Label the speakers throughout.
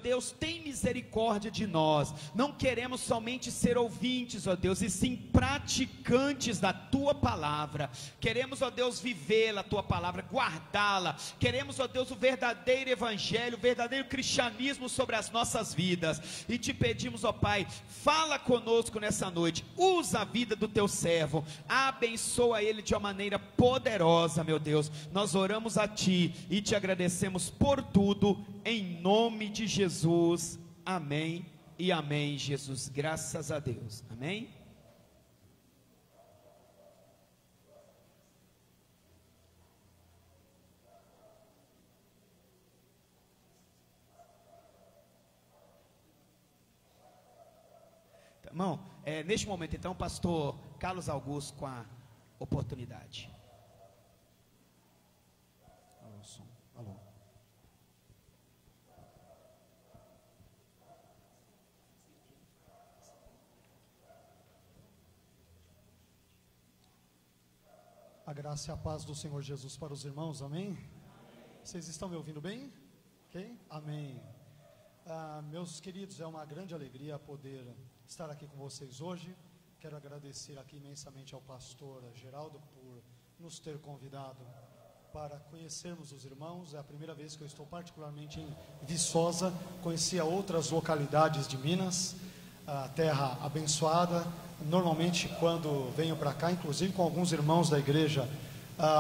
Speaker 1: Deus, tem misericórdia de nós. Não queremos somente ser ouvintes, ó Deus, e sim praticantes da tua palavra. Queremos, ó Deus, vivê-la, a tua palavra, guardá-la. Queremos, ó Deus, o verdadeiro evangelho, o verdadeiro cristianismo sobre as nossas vidas. E te pedimos, ó Pai, fala conosco nessa noite. Usa a vida do teu servo, abençoa ele de uma maneira poderosa, meu Deus. Nós oramos a ti e te agradecemos por tudo, em nome de Jesus, amém e amém, Jesus, graças a Deus, amém. Irmão, neste momento então, pastor Carlos Augusto com a oportunidade.
Speaker 2: Alô, som. Alô. A graça e a paz do Senhor Jesus para os irmãos, amém? Vocês estão me ouvindo bem? Ok? Amém. Meus queridos, é uma grande alegria poder estar aqui com vocês hoje. Quero agradecer aqui imensamente ao pastor Geraldo por nos ter convidado para conhecermos os irmãos. É a primeira vez que eu estou particularmente em Viçosa. Conhecia outras localidades de Minas, a terra abençoada. Normalmente quando venho para cá, inclusive com alguns irmãos da igreja,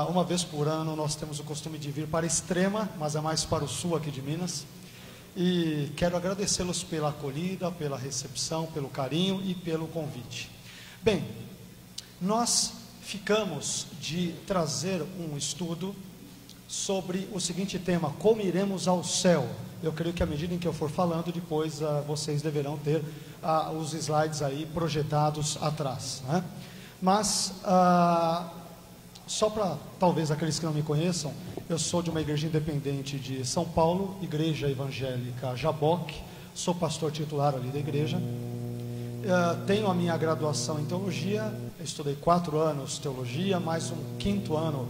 Speaker 2: uma vez por ano nós temos o costume de vir para Extrema, mas é mais para o sul aqui de Minas. E quero agradecê-los pela acolhida, pela recepção, pelo carinho e pelo convite. Bem, nós ficamos de trazer um estudo sobre o seguinte tema: como iremos ao céu. Eu creio que à medida em que eu for falando, depois vocês deverão ter os slides aí projetados atrás, né? Mas, só para talvez aqueles que não me conheçam, eu sou de uma igreja independente de São Paulo, Igreja Evangélica Jaboque, sou pastor titular ali da igreja. Tenho a minha graduação em teologia, estudei 4 anos teologia, mais um 5º ano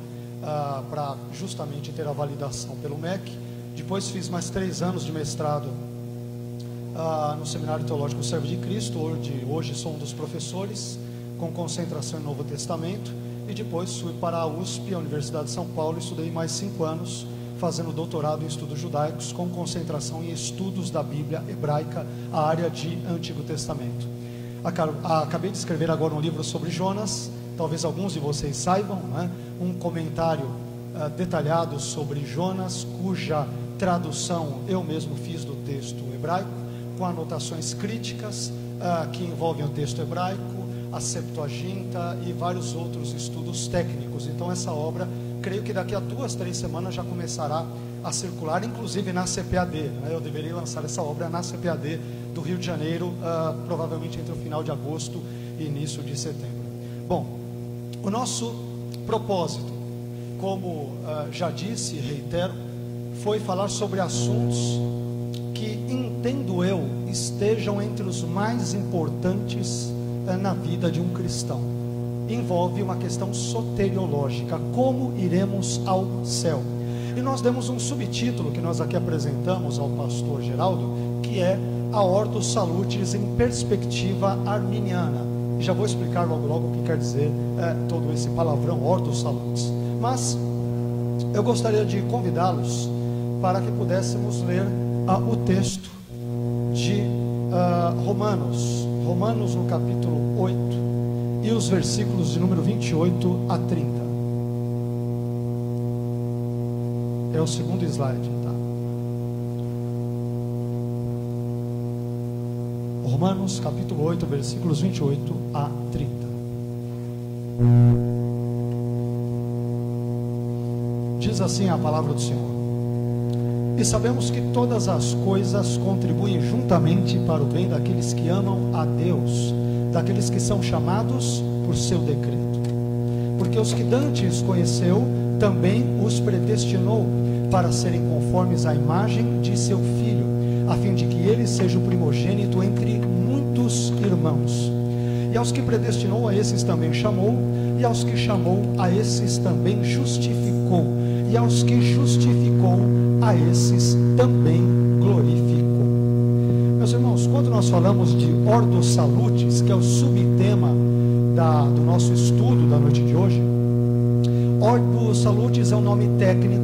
Speaker 2: para justamente ter a validação pelo MEC. Depois fiz mais 3 anos de mestrado no Seminário Teológico Servo de Cristo, onde hoje sou um dos professores, com concentração em Novo Testamento. E depois fui para a USP, a Universidade de São Paulo, e estudei mais 5 anos, fazendo doutorado em estudos judaicos, com concentração em estudos da Bíblia hebraica, a área de Antigo Testamento. Acabei de escrever agora um livro sobre Jonas, talvez alguns de vocês saibam, né? Um comentário detalhado sobre Jonas, cuja tradução eu mesmo fiz do texto hebraico, com anotações críticas que envolvem o texto hebraico, a Septuaginta e vários outros estudos técnicos. Então essa obra, creio que daqui a 2, 3 semanas já começará a circular, inclusive na CPAD, né? Eu deveria lançar essa obra na CPAD do Rio de Janeiro, provavelmente entre o final de agosto e início de setembro. Bom, o nosso propósito, como já disse e reitero, foi falar sobre assuntos que, entendo eu, estejam entre os mais importantes na vida de um cristão. Envolve uma questão soteriológica: como iremos ao céu? E nós demos um subtítulo que nós aqui apresentamos ao pastor Geraldo, que é a Ordo Salutis em perspectiva arminiana. E já vou explicar logo o que quer dizer todo esse palavrão Ordo Salutis. Mas eu gostaria de convidá-los para que pudéssemos ler o texto de Romanos no capítulo 8 e os versículos de número 28 a 30. É o segundo slide, tá? Romanos capítulo 8, versículos 28 a 30. Diz assim a palavra do Senhor: e sabemos que todas as coisas contribuem juntamente para o bem daqueles que amam a Deus, daqueles que são chamados por seu decreto. Porque os que dantes conheceu, também os predestinou para serem conformes à imagem de seu Filho, a fim de que ele seja o primogênito entre muitos irmãos. E aos que predestinou, a esses também chamou, e aos que chamou, a esses também justificou, e aos que justificou, a esses também glorificou. nós falamos de Ordo Salutis, que é o subtema do nosso estudo da noite de hoje. Ordo Salutis é um nome técnico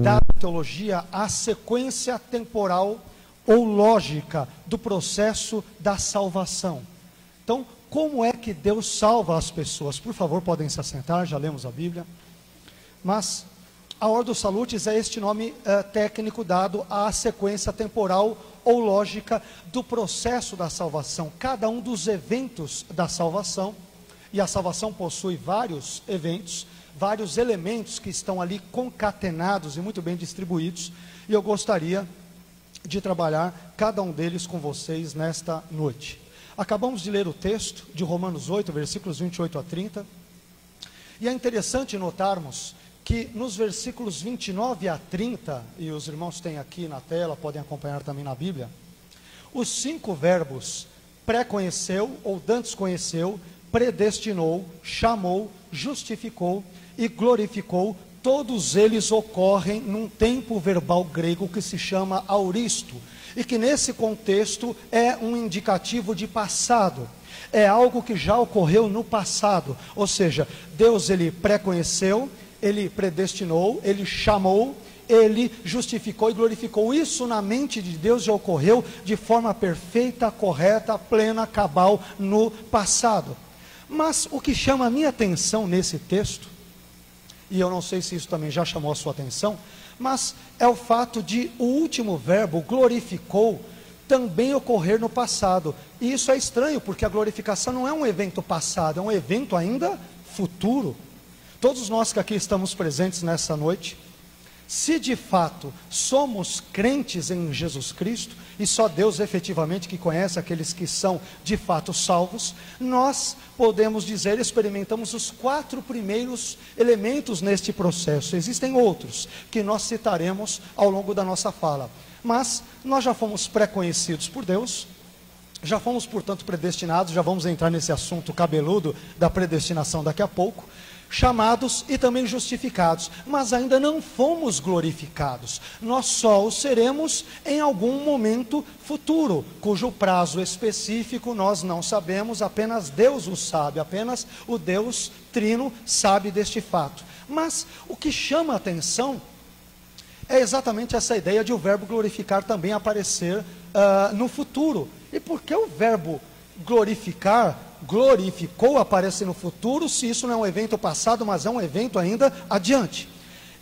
Speaker 2: da teologia à sequência temporal ou lógica do processo da salvação. Então, como é que Deus salva as pessoas? Por favor, podem se assentar, já lemos a Bíblia. Mas a Ordo Salutis é este nome técnico dado à sequência temporal ou lógica do processo da salvação. Cada um dos eventos da salvação, e a salvação possui vários eventos, vários elementos que estão ali concatenados e muito bem distribuídos, e eu gostaria de trabalhar cada um deles com vocês nesta noite. Acabamos de ler o texto de Romanos 8, versículos 28 a 30, e é interessante notarmos que nos versículos 29 a 30, e os irmãos têm aqui na tela, podem acompanhar também na Bíblia, os 5 verbos pré-conheceu, ou dantes conheceu, predestinou, chamou, justificou e glorificou, todos eles ocorrem num tempo verbal grego que se chama auristo, e que nesse contexto é um indicativo de passado, é algo que já ocorreu no passado, ou seja, Deus ele pré-conheceu, ele predestinou, ele chamou, ele justificou e glorificou. Isso na mente de Deus já ocorreu de forma perfeita, correta, plena, cabal no passado. Mas o que chama a minha atenção nesse texto, e eu não sei se isso também já chamou a sua atenção, mas é o fato de o último verbo, glorificou, também ocorrer no passado. E isso é estranho, porque a glorificação não é um evento passado, é um evento ainda futuro. Todos nós que aqui estamos presentes nessa noite, se de fato somos crentes em Jesus Cristo, e só Deus efetivamente que conhece aqueles que são de fato salvos, nós podemos dizer, experimentamos os 4 primeiros elementos neste processo. Existem outros que nós citaremos ao longo da nossa fala, mas nós já fomos pré-conhecidos por Deus, já fomos portanto predestinados, já vamos entrar nesse assunto cabeludo da predestinação daqui a pouco, chamados e também justificados, mas ainda não fomos glorificados. Nós só o seremos em algum momento futuro, cujo prazo específico nós não sabemos, apenas Deus o sabe, apenas o Deus Trino sabe deste fato. Mas o que chama a atenção é exatamente essa ideia de o verbo glorificar também aparecer no futuro. E por que o verbo glorificar, glorificou, aparece no futuro, se isso não é um evento passado, mas é um evento ainda adiante?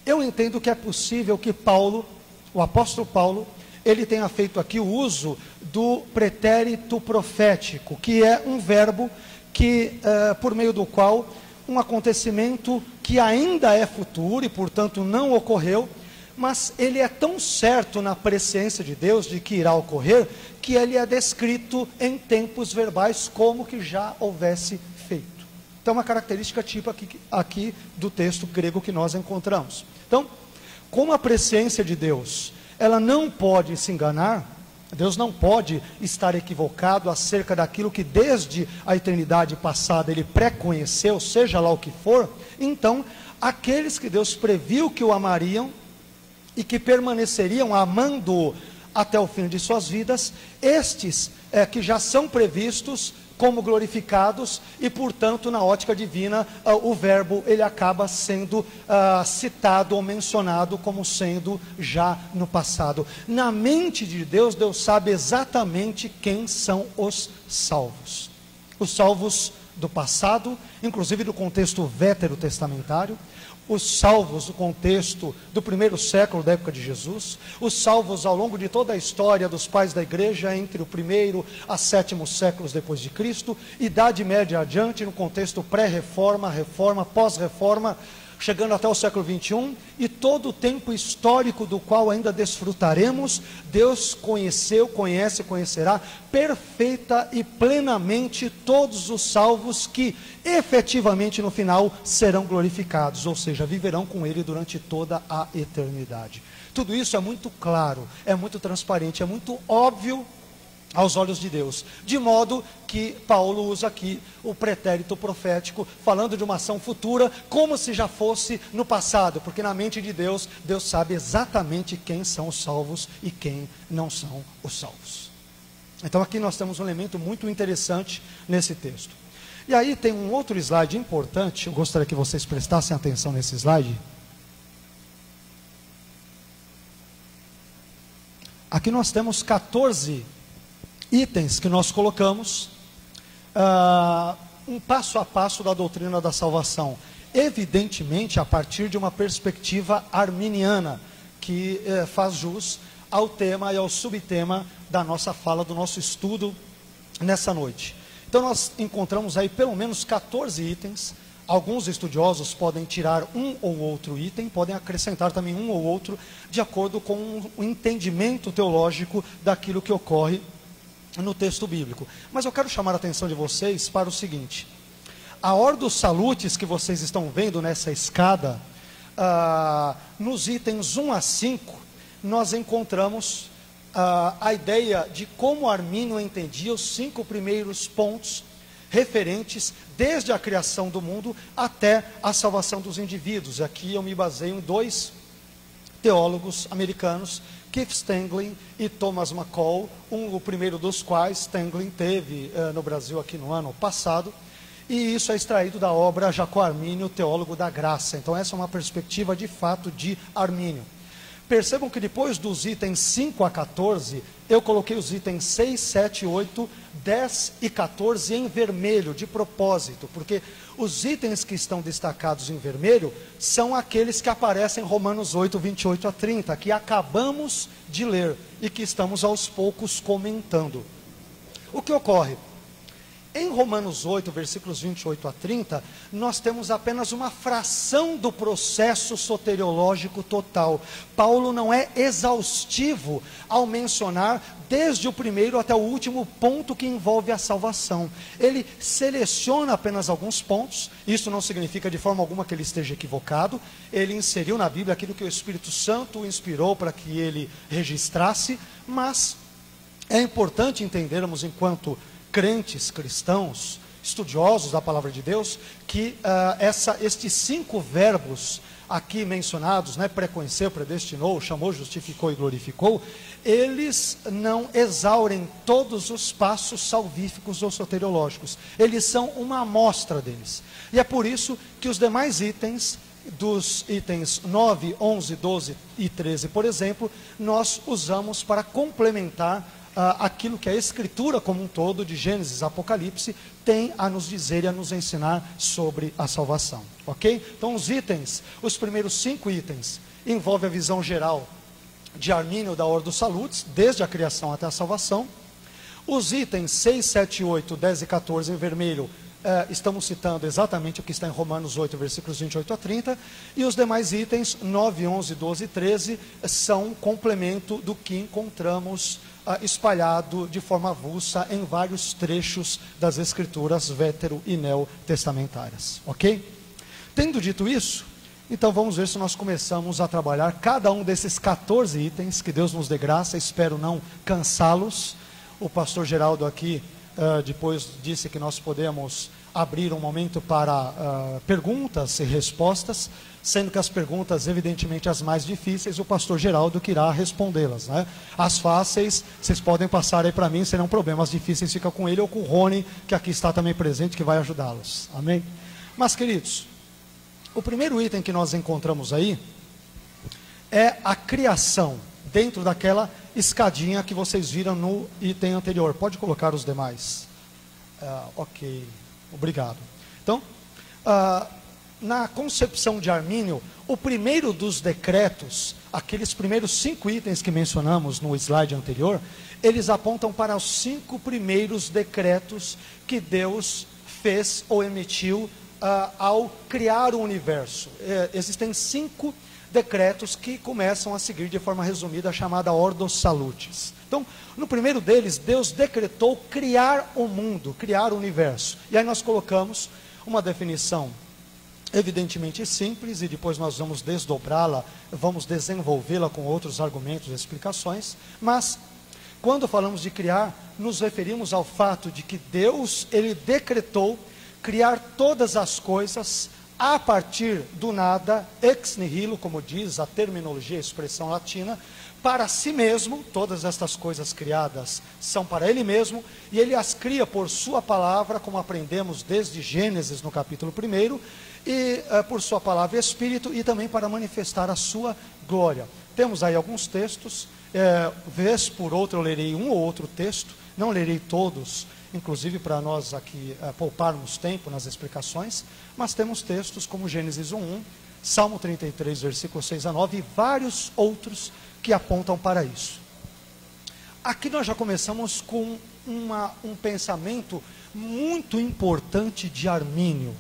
Speaker 2: Eu entendo que é possível que Paulo, o apóstolo Paulo, ele tenha feito aqui o uso do pretérito profético, que é um verbo que, por meio do qual um acontecimento que ainda é futuro e portanto não ocorreu, mas ele é tão certo na presciência de Deus de que irá ocorrer, que ele é descrito em tempos verbais como que já houvesse feito. Então, uma característica típica aqui do texto grego que nós encontramos. Então, como a presciência de Deus, ela não pode se enganar, Deus não pode estar equivocado acerca daquilo que desde a eternidade passada ele pré-conheceu, seja lá o que for, então, aqueles que Deus previu que o amariam, e que permaneceriam amando até o fim de suas vidas, estes que já são previstos como glorificados, e portanto na ótica divina o verbo ele acaba sendo citado ou mencionado como sendo já no passado. Na mente de Deus, Deus sabe exatamente quem são os salvos do passado, inclusive do contexto veterotestamentário, os salvos do contexto do primeiro século da época de Jesus, os salvos ao longo de toda a história dos pais da igreja, entre o primeiro a 7º séculos depois de Cristo, Idade Média adiante, no contexto pré-reforma, reforma, pós-reforma, chegando até o século 21, e todo o tempo histórico do qual ainda desfrutaremos. Deus conheceu, conhece e conhecerá perfeita e plenamente todos os salvos que efetivamente no final serão glorificados, ou seja, viverão com Ele durante toda a eternidade. Tudo isso é muito claro, é muito transparente, é muito óbvio aos olhos de Deus, de modo que Paulo usa aqui o pretérito profético, falando de uma ação futura, como se já fosse no passado, porque na mente de Deus, Deus sabe exatamente quem são os salvos e quem não são os salvos. Então aqui nós temos um elemento muito interessante nesse texto. E aí tem um outro slide importante, eu gostaria que vocês prestassem atenção nesse slide. Aqui nós temos 14 itens que nós colocamos, um passo a passo da doutrina da salvação, evidentemente a partir de uma perspectiva arminiana, que faz jus ao tema e ao subtema da nossa fala, do nosso estudo nessa noite. Então nós encontramos aí pelo menos 14 itens. Alguns estudiosos podem tirar um ou outro item, podem acrescentar também um ou outro, de acordo com o entendimento teológico daquilo que ocorre no texto bíblico. Mas eu quero chamar a atenção de vocês para o seguinte: a Ordo Salutis que vocês estão vendo nessa escada, nos itens 1 a 5, nós encontramos a ideia de como Armínio entendia os 5 primeiros pontos referentes desde a criação do mundo até a salvação dos indivíduos. Aqui eu me baseio em 2 teólogos americanos, Keith Stanglin e Thomas McCall, o primeiro dos quais Stanglin teve no Brasil aqui no ano passado, e isso é extraído da obra Jacó Armínio, Teólogo da Graça. Então essa é uma perspectiva de fato de Armínio. Percebam que depois dos itens 5 a 14, eu coloquei os itens 6, 7, 8, 10 e 14 em vermelho, de propósito, porque os itens que estão destacados em vermelho são aqueles que aparecem em Romanos 8, 28 a 30, que acabamos de ler e que estamos aos poucos comentando. O que ocorre? Em Romanos 8, versículos 28 a 30, nós temos apenas uma fração do processo soteriológico total. Paulo não é exaustivo ao mencionar desde o primeiro até o último ponto que envolve a salvação. Ele seleciona apenas alguns pontos. Isso não significa de forma alguma que ele esteja equivocado. Ele inseriu na Bíblia aquilo que o Espírito Santo o inspirou para que ele registrasse, mas é importante entendermos, enquanto crentes, cristãos, estudiosos da palavra de Deus, que estes 5 verbos aqui mencionados, preconheceu, predestinou, chamou, justificou e glorificou, eles não exaurem todos os passos salvíficos ou soteriológicos. Eles são uma amostra deles. E é por isso que os demais itens, dos itens 9, 11, 12 e 13, por exemplo, nós usamos para complementar aquilo que a Escritura como um todo, de Gênesis a Apocalipse, tem a nos dizer e a nos ensinar sobre a salvação, ok? Então os primeiros 5 itens, envolvem a visão geral de Armínio da Ordo Salutis, desde a criação até a salvação. Os itens 6, 7, 8, 10 e 14 em vermelho, estamos citando exatamente o que está em Romanos 8, versículos 28 a 30, e os demais itens, 9, 11, 12 e 13, são um complemento do que encontramos espalhado de forma avulsa em vários trechos das Escrituras vétero e neotestamentárias, ok? Tendo dito isso, então vamos ver se nós começamos a trabalhar cada um desses 14 itens, que Deus nos dê graça, espero não cansá-los. O pastor Geraldo aqui depois disse que nós podemos abrir um momento para perguntas e respostas, sendo que as perguntas, evidentemente as mais difíceis, o pastor Geraldo que irá respondê-las, As fáceis, vocês podem passar aí para mim, serão problemas. As difíceis fica com ele ou com o Rony, que aqui está também presente, que vai ajudá-los, amém? Mas queridos, o primeiro item que nós encontramos aí é a criação, dentro daquela escadinha que vocês viram no item anterior. Pode colocar os demais. Ok, obrigado. Então, na concepção de Armínio, o primeiro dos decretos, aqueles primeiros 5 itens que mencionamos no slide anterior, eles apontam para os 5 primeiros decretos que Deus fez ou emitiu ao criar o universo. Existem 5 decretos que começam a seguir de forma resumida a chamada Ordo Salutis. Então, no primeiro deles, Deus decretou criar o mundo, criar o universo. E aí nós colocamos uma definição evidentemente simples, e depois nós vamos desdobrá-la, vamos desenvolvê-la com outros argumentos e explicações. Mas, quando falamos de criar, nos referimos ao fato de que Deus, Ele decretou criar todas as coisas a partir do nada, ex nihilo, como diz a terminologia, a expressão latina, para si mesmo, todas estas coisas criadas são para ele mesmo, e ele as cria por sua palavra, como aprendemos desde Gênesis no capítulo 1, e por sua palavra Espírito, e também para manifestar a sua glória. Temos aí alguns textos, vez por outra eu lerei um ou outro texto, não lerei todos, inclusive para nós aqui pouparmos tempo nas explicações, mas temos textos como Gênesis 1:1, Salmo 33, versículos 6 a 9, e vários outros que apontam para isso. Aqui nós já começamos com um pensamento muito importante de Armínio,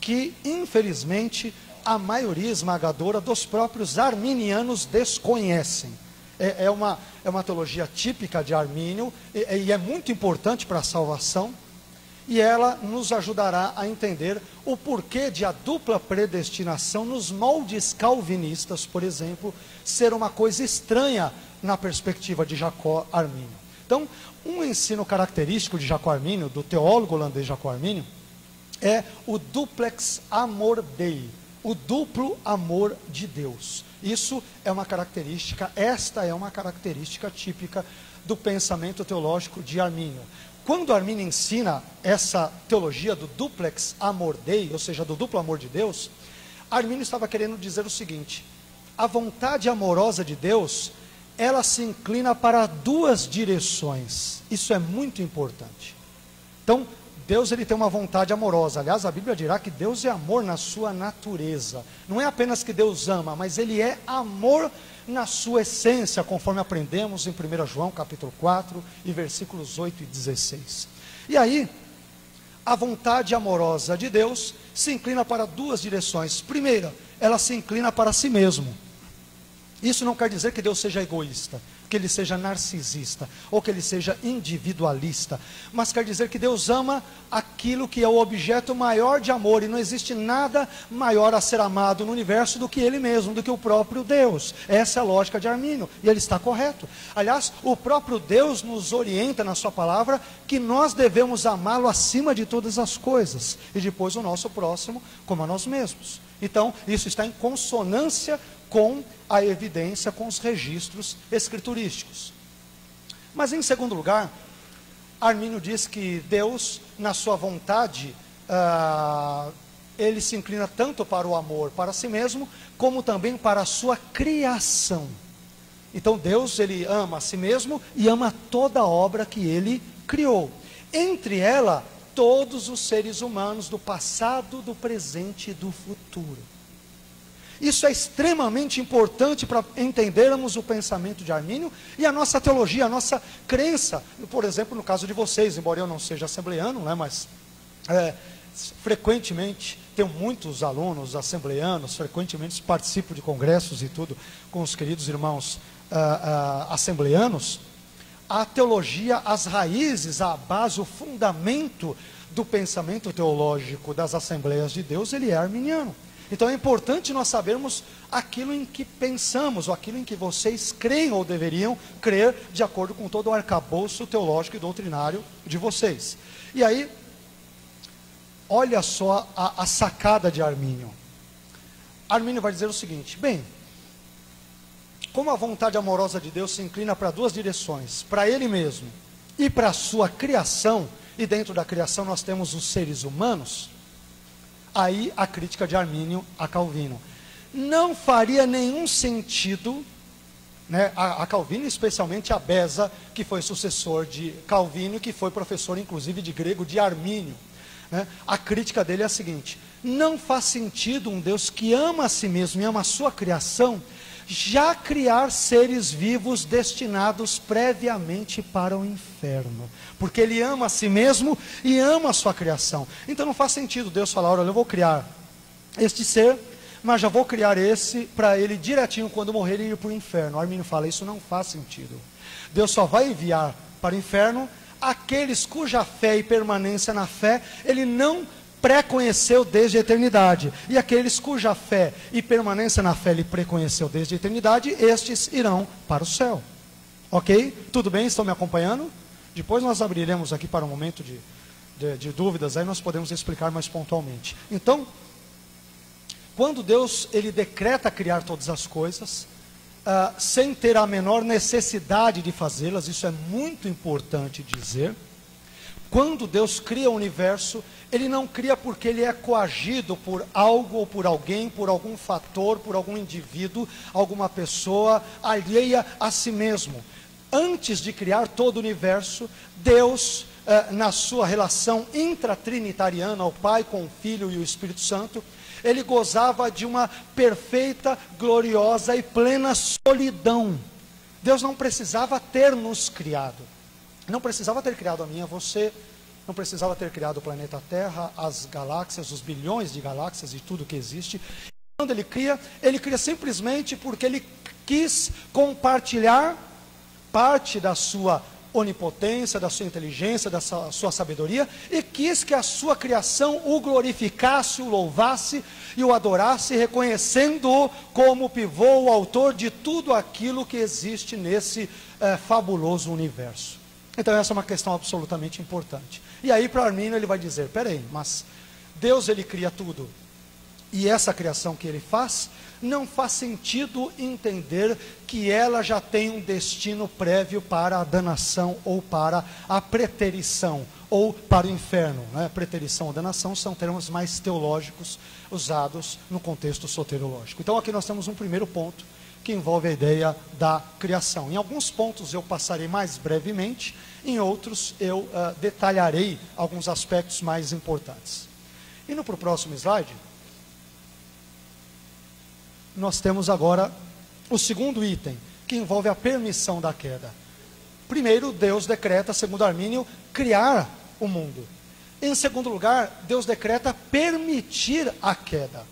Speaker 2: que infelizmente a maioria esmagadora dos próprios arminianos desconhecem. É uma teologia típica de Armínio, e é muito importante para a salvação, e ela nos ajudará a entender o porquê de a dupla predestinação nos moldes calvinistas, por exemplo, ser uma coisa estranha na perspectiva de Jacó Armínio. Então, um ensino característico de Jacó Armínio, do teólogo holandês Jacó Armínio, é o duplex amor Dei, o duplo amor de Deus. Isso é uma característica, esta é uma característica típica do pensamento teológico de Armínio. Quando Armínio ensina essa teologia do duplex amor Dei, ou seja, do duplo amor de Deus, Armínio estava querendo dizer o seguinte: a vontade amorosa de Deus, ela se inclina para duas direções. Isso é muito importante. Então, Deus ele tem uma vontade amorosa. Aliás, a Bíblia dirá que Deus é amor na sua natureza. Não é apenas que Deus ama, mas ele é amor na sua essência, conforme aprendemos em 1 João capítulo 4 e versículos 8 e 16. E aí, a vontade amorosa de Deus se inclina para duas direções. Primeira, ela se inclina para si mesmo. Isso não quer dizer que Deus seja egoísta, que ele seja narcisista, ou que ele seja individualista, mas quer dizer que Deus ama aquilo que é o objeto maior de amor, e não existe nada maior a ser amado no universo do que ele mesmo, do que o próprio Deus. Essa é a lógica de Armínio, e ele está correto. Aliás, o próprio Deus nos orienta na sua palavra que nós devemos amá-lo acima de todas as coisas, e depois o nosso próximo como a nós mesmos. Então, isso está em consonância com a evidência, com os registros escriturísticos. Mas em segundo lugar, Armínio diz que Deus, na sua vontade, ele se inclina tanto para o amor para si mesmo, como também para a sua criação. Então Deus, ele ama a si mesmo e ama toda a obra que ele criou. Entre ela, todos os seres humanos do passado, do presente e do futuro. Isso é extremamente importante para entendermos o pensamento de Armínio e a nossa teologia, a nossa crença. Por exemplo, no caso de vocês, embora eu não seja assembleano, né, mas frequentemente tenho muitos alunos assembleanos, frequentemente participo de congressos e tudo com os queridos irmãos assembleanos. A teologia, as raízes, a base, o fundamento do pensamento teológico das Assembleias de Deus, ele é arminiano. Então é importante nós sabermos aquilo em que pensamos, ou aquilo em que vocês creem ou deveriam crer, de acordo com todo o arcabouço teológico e doutrinário de vocês. E aí, olha só a sacada de Armínio. Armínio vai dizer o seguinte: bem, como a vontade amorosa de Deus se inclina para duas direções, para Ele mesmo e para a sua criação, e dentro da criação nós temos os seres humanos, aí a crítica de Armínio a Calvino. Não faria nenhum sentido, né, a Calvino, especialmente a Beza, que foi sucessor de Calvino, que foi professor inclusive de grego de Armínio, né? A crítica dele é a seguinte: não faz sentido um Deus que ama a si mesmo e ama a sua criação, já criar seres vivos destinados previamente para o inferno, porque ele ama a si mesmo e ama a sua criação. Então não faz sentido Deus falar: olha, eu vou criar este ser, mas já vou criar esse para ele direitinho, quando morrer, ele ir para o inferno. Armínio fala: isso não faz sentido. Deus só vai enviar para o inferno aqueles cuja fé e permanência na fé ele não preconheceu desde a eternidade, e aqueles cuja fé e permanência na fé ele preconheceu desde a eternidade, estes irão para o céu. Ok? Tudo bem? Estão me acompanhando? Depois nós abriremos aqui para um momento de dúvidas, aí nós podemos explicar mais pontualmente. Então, quando Deus ele decreta criar todas as coisas, sem ter a menor necessidade de fazê-las. Isso é muito importante dizer. Quando Deus cria o universo, Ele não cria porque Ele é coagido por algo ou por alguém, por algum fator, por algum indivíduo, alguma pessoa alheia a si mesmo. Antes de criar todo o universo, Deus, na sua relação intratrinitariana, o Pai com o Filho e o Espírito Santo, Ele gozava de uma perfeita, gloriosa e plena solidão. Deus não precisava ter nos criado. Não precisava ter criado a mim, a você, não precisava ter criado o planeta Terra, as galáxias, os bilhões de galáxias e tudo que existe. Quando Ele cria simplesmente porque Ele quis compartilhar parte da sua onipotência, da sua inteligência, da sua sabedoria, e quis que a sua criação o glorificasse, o louvasse e o adorasse, reconhecendo-o como o pivô, o autor de tudo aquilo que existe nesse fabuloso universo. Então essa é uma questão absolutamente importante. E aí para Armínio ele vai dizer, peraí, mas Deus Ele cria tudo, e essa criação que Ele faz, não faz sentido entender que ela já tem um destino prévio para a danação, ou para a preterição, ou para o inferno, né? Preterição ou danação são termos mais teológicos, usados no contexto soteriológico. Então aqui nós temos um primeiro ponto, que envolve a ideia da criação. Em alguns pontos eu passarei mais brevemente, em outros eu detalharei alguns aspectos mais importantes. Indo para o próximo slide, nós temos agora o segundo item, que envolve a permissão da queda. Primeiro, Deus decreta, segundo Armínio, criar o mundo. Em segundo lugar, Deus decreta permitir a queda.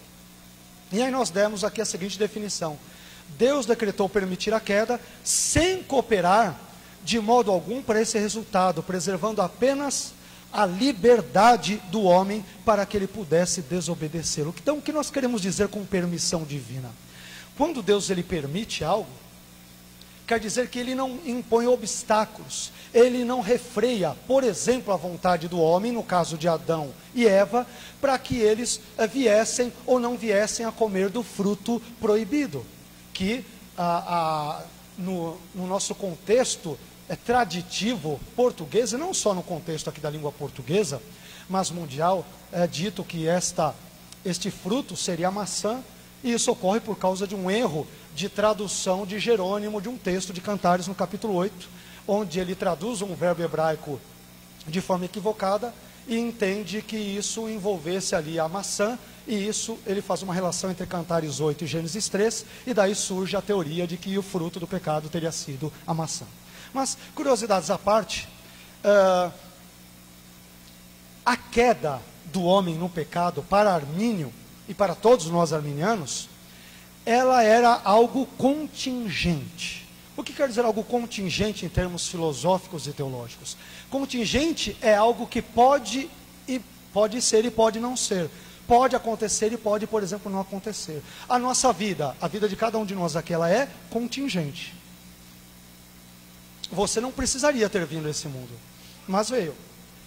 Speaker 2: E aí nós demos aqui a seguinte definição: Deus decretou permitir a queda sem cooperar de modo algum para esse resultado, preservando apenas a liberdade do homem para que ele pudesse desobedecê-lo. Então, o que nós queremos dizer com permissão divina? Quando Deus Ele permite algo, quer dizer que Ele não impõe obstáculos, Ele não refreia, por exemplo, a vontade do homem, no caso de Adão e Eva, para que eles viessem ou não viessem a comer do fruto proibido, que no nosso contexto traditivo português, e não só no contexto aqui da língua portuguesa, mas mundial, é dito que este fruto seria a maçã, e isso ocorre por causa de um erro de tradução de Jerônimo, de um texto de Cantares no capítulo 8, onde ele traduz um verbo hebraico de forma equivocada, e entende que isso envolvesse ali a maçã, e isso ele faz uma relação entre Cantares 8 e Gênesis 3, e daí surge a teoria de que o fruto do pecado teria sido a maçã. Mas, curiosidades à parte, a queda do homem no pecado, para Armínio e para todos nós arminianos, ela era algo contingente. O que quer dizer algo contingente em termos filosóficos e teológicos? Contingente é algo que pode ser e pode não ser. Pode acontecer e pode, por exemplo, não acontecer. A nossa vida, a vida de cada um de nós aqui, ela é contingente. Você não precisaria ter vindo a esse mundo, mas veio.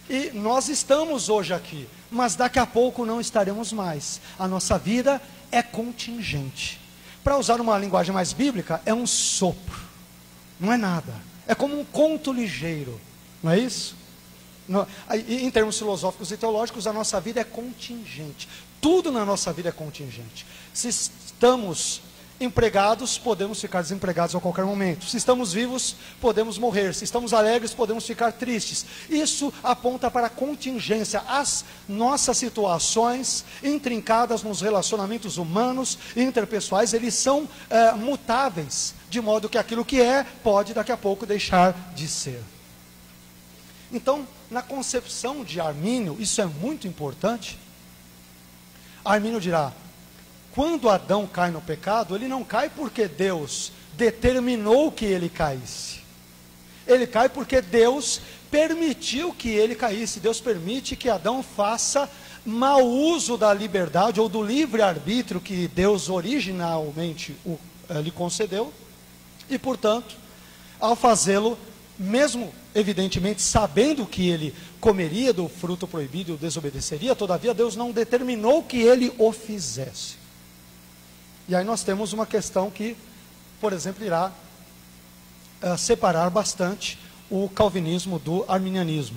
Speaker 2: E nós estamos hoje aqui, mas daqui a pouco não estaremos mais. A nossa vida é contingente. Para usar uma linguagem mais bíblica, é um sopro, não é nada. É como um conto ligeiro, não é isso? Em termos filosóficos e teológicos, a nossa vida é contingente. Tudo na nossa vida é contingente. Se estamos empregados, podemos ficar desempregados a qualquer momento. Se estamos vivos, podemos morrer. Se estamos alegres, podemos ficar tristes. Isso aponta para a contingência. As nossas situações intrincadas nos relacionamentos humanos e interpessoais, eles são mutáveis, de modo que aquilo que é, pode daqui a pouco deixar de ser. Então, na concepção de Armínio, isso é muito importante. Armínio dirá: quando Adão cai no pecado, ele não cai porque Deus determinou que ele caísse. Ele cai porque Deus permitiu que ele caísse. Deus permite que Adão faça mau uso da liberdade ou do livre-arbítrio que Deus originalmente lhe concedeu. E, portanto, ao fazê-lo, mesmo evidentemente sabendo que ele comeria do fruto proibido e o desobedeceria, todavia Deus não determinou que ele o fizesse. E aí nós temos uma questão que por exemplo, irá separar bastante o calvinismo do arminianismo.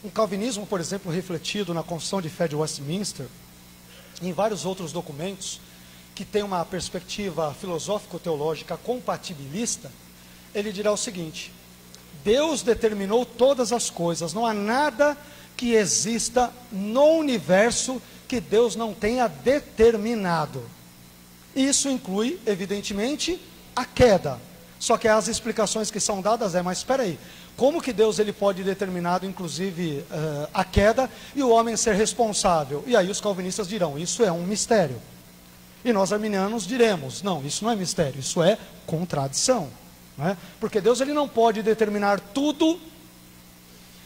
Speaker 2: Um calvinismo, por exemplo, refletido na Confissão de Fé de Westminster, em vários outros documentos, que tem uma perspectiva filosófico-teológica compatibilista, ele dirá o seguinte: Deus determinou todas as coisas, não há nada que exista no universo que Deus não tenha determinado. Isso inclui, evidentemente, a queda. Só que as explicações que são dadas mas espera aí, como que Deus ele pode determinar, inclusive, a queda e o homem ser responsável? E aí os calvinistas dirão, isso é um mistério. E nós arminianos diremos, não, isso não é mistério, isso é contradição. Não é? Porque Deus ele não pode determinar tudo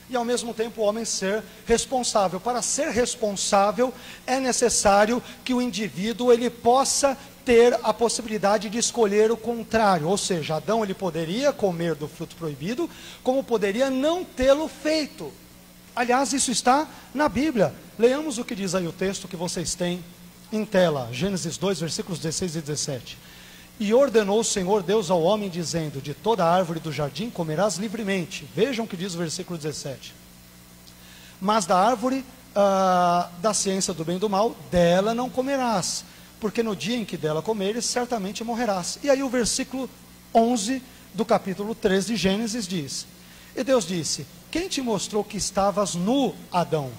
Speaker 2: e ao mesmo tempo o homem ser responsável. Para ser responsável é necessário que o indivíduo ele possa ter a possibilidade de escolher o contrário, ou seja, Adão ele poderia comer do fruto proibido, como poderia não tê-lo feito. Aliás, isso está na Bíblia. Leamos o que diz aí o texto que vocês têm em tela, Gênesis 2, versículos 16 e 17. E ordenou o Senhor Deus ao homem, dizendo, de toda árvore do jardim comerás livremente. Vejam o que diz o versículo 17. Mas da árvore da ciência do bem e do mal, dela não comerás, porque no dia em que dela comeres, certamente morrerás. E aí o versículo 11 do capítulo 3 de Gênesis diz, e Deus disse, quem te mostrou que estavas nu, Adão?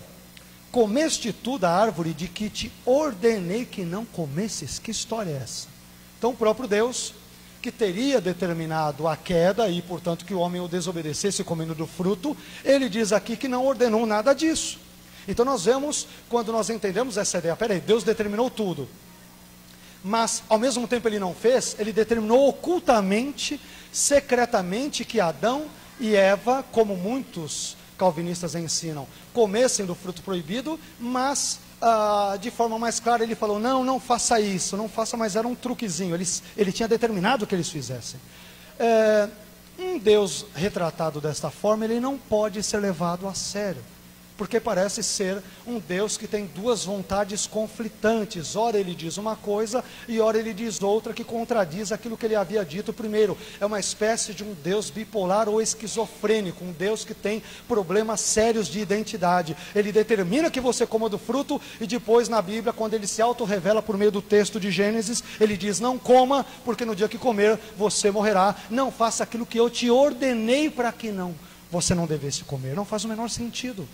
Speaker 2: Comeste tu da árvore de que te ordenei que não comesses? Que história é essa? Então o próprio Deus, que teria determinado a queda, e portanto que o homem o desobedecesse comendo do fruto, ele diz aqui que não ordenou nada disso. Então nós vemos, quando nós entendemos essa ideia, peraí, Deus determinou tudo, mas ao mesmo tempo ele não fez, ele determinou ocultamente, secretamente, que Adão e Eva, como muitos calvinistas ensinam, comessem do fruto proibido, mas de forma mais clara ele falou, não faça isso, não faça, mas era um truquezinho, ele tinha determinado que eles fizessem. Um Deus retratado desta forma, ele não pode ser levado a sério, porque parece ser um Deus que tem duas vontades conflitantes. Ora ele diz uma coisa e ora ele diz outra que contradiz aquilo que ele havia dito primeiro. É uma espécie de um Deus bipolar ou esquizofrênico, um Deus que tem problemas sérios de identidade. Ele determina que você coma do fruto e depois na Bíblia, quando ele se autorrevela por meio do texto de Gênesis, ele diz, não coma, porque no dia que comer você morrerá. Não faça aquilo que eu te ordenei para que você não devesse comer. Não faz o menor sentido.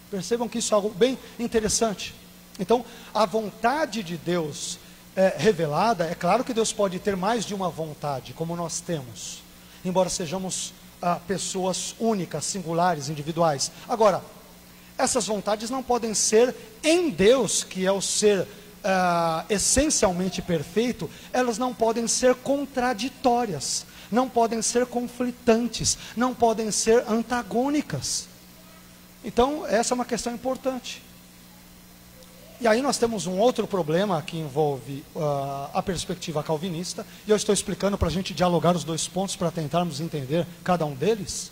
Speaker 2: Percebam que isso é algo bem interessante. Então, a vontade de Deus revelada, é claro que Deus pode ter mais de uma vontade, como nós temos, embora sejamos pessoas únicas, singulares, individuais. Agora, essas vontades não podem ser em Deus, que é o ser essencialmente perfeito, elas não podem ser contraditórias, não podem ser conflitantes, não podem ser antagônicas. Então, essa é uma questão importante. E aí nós temos um outro problema que envolve a perspectiva calvinista, e eu estou explicando para a gente dialogar os dois pontos, para tentarmos entender cada um deles.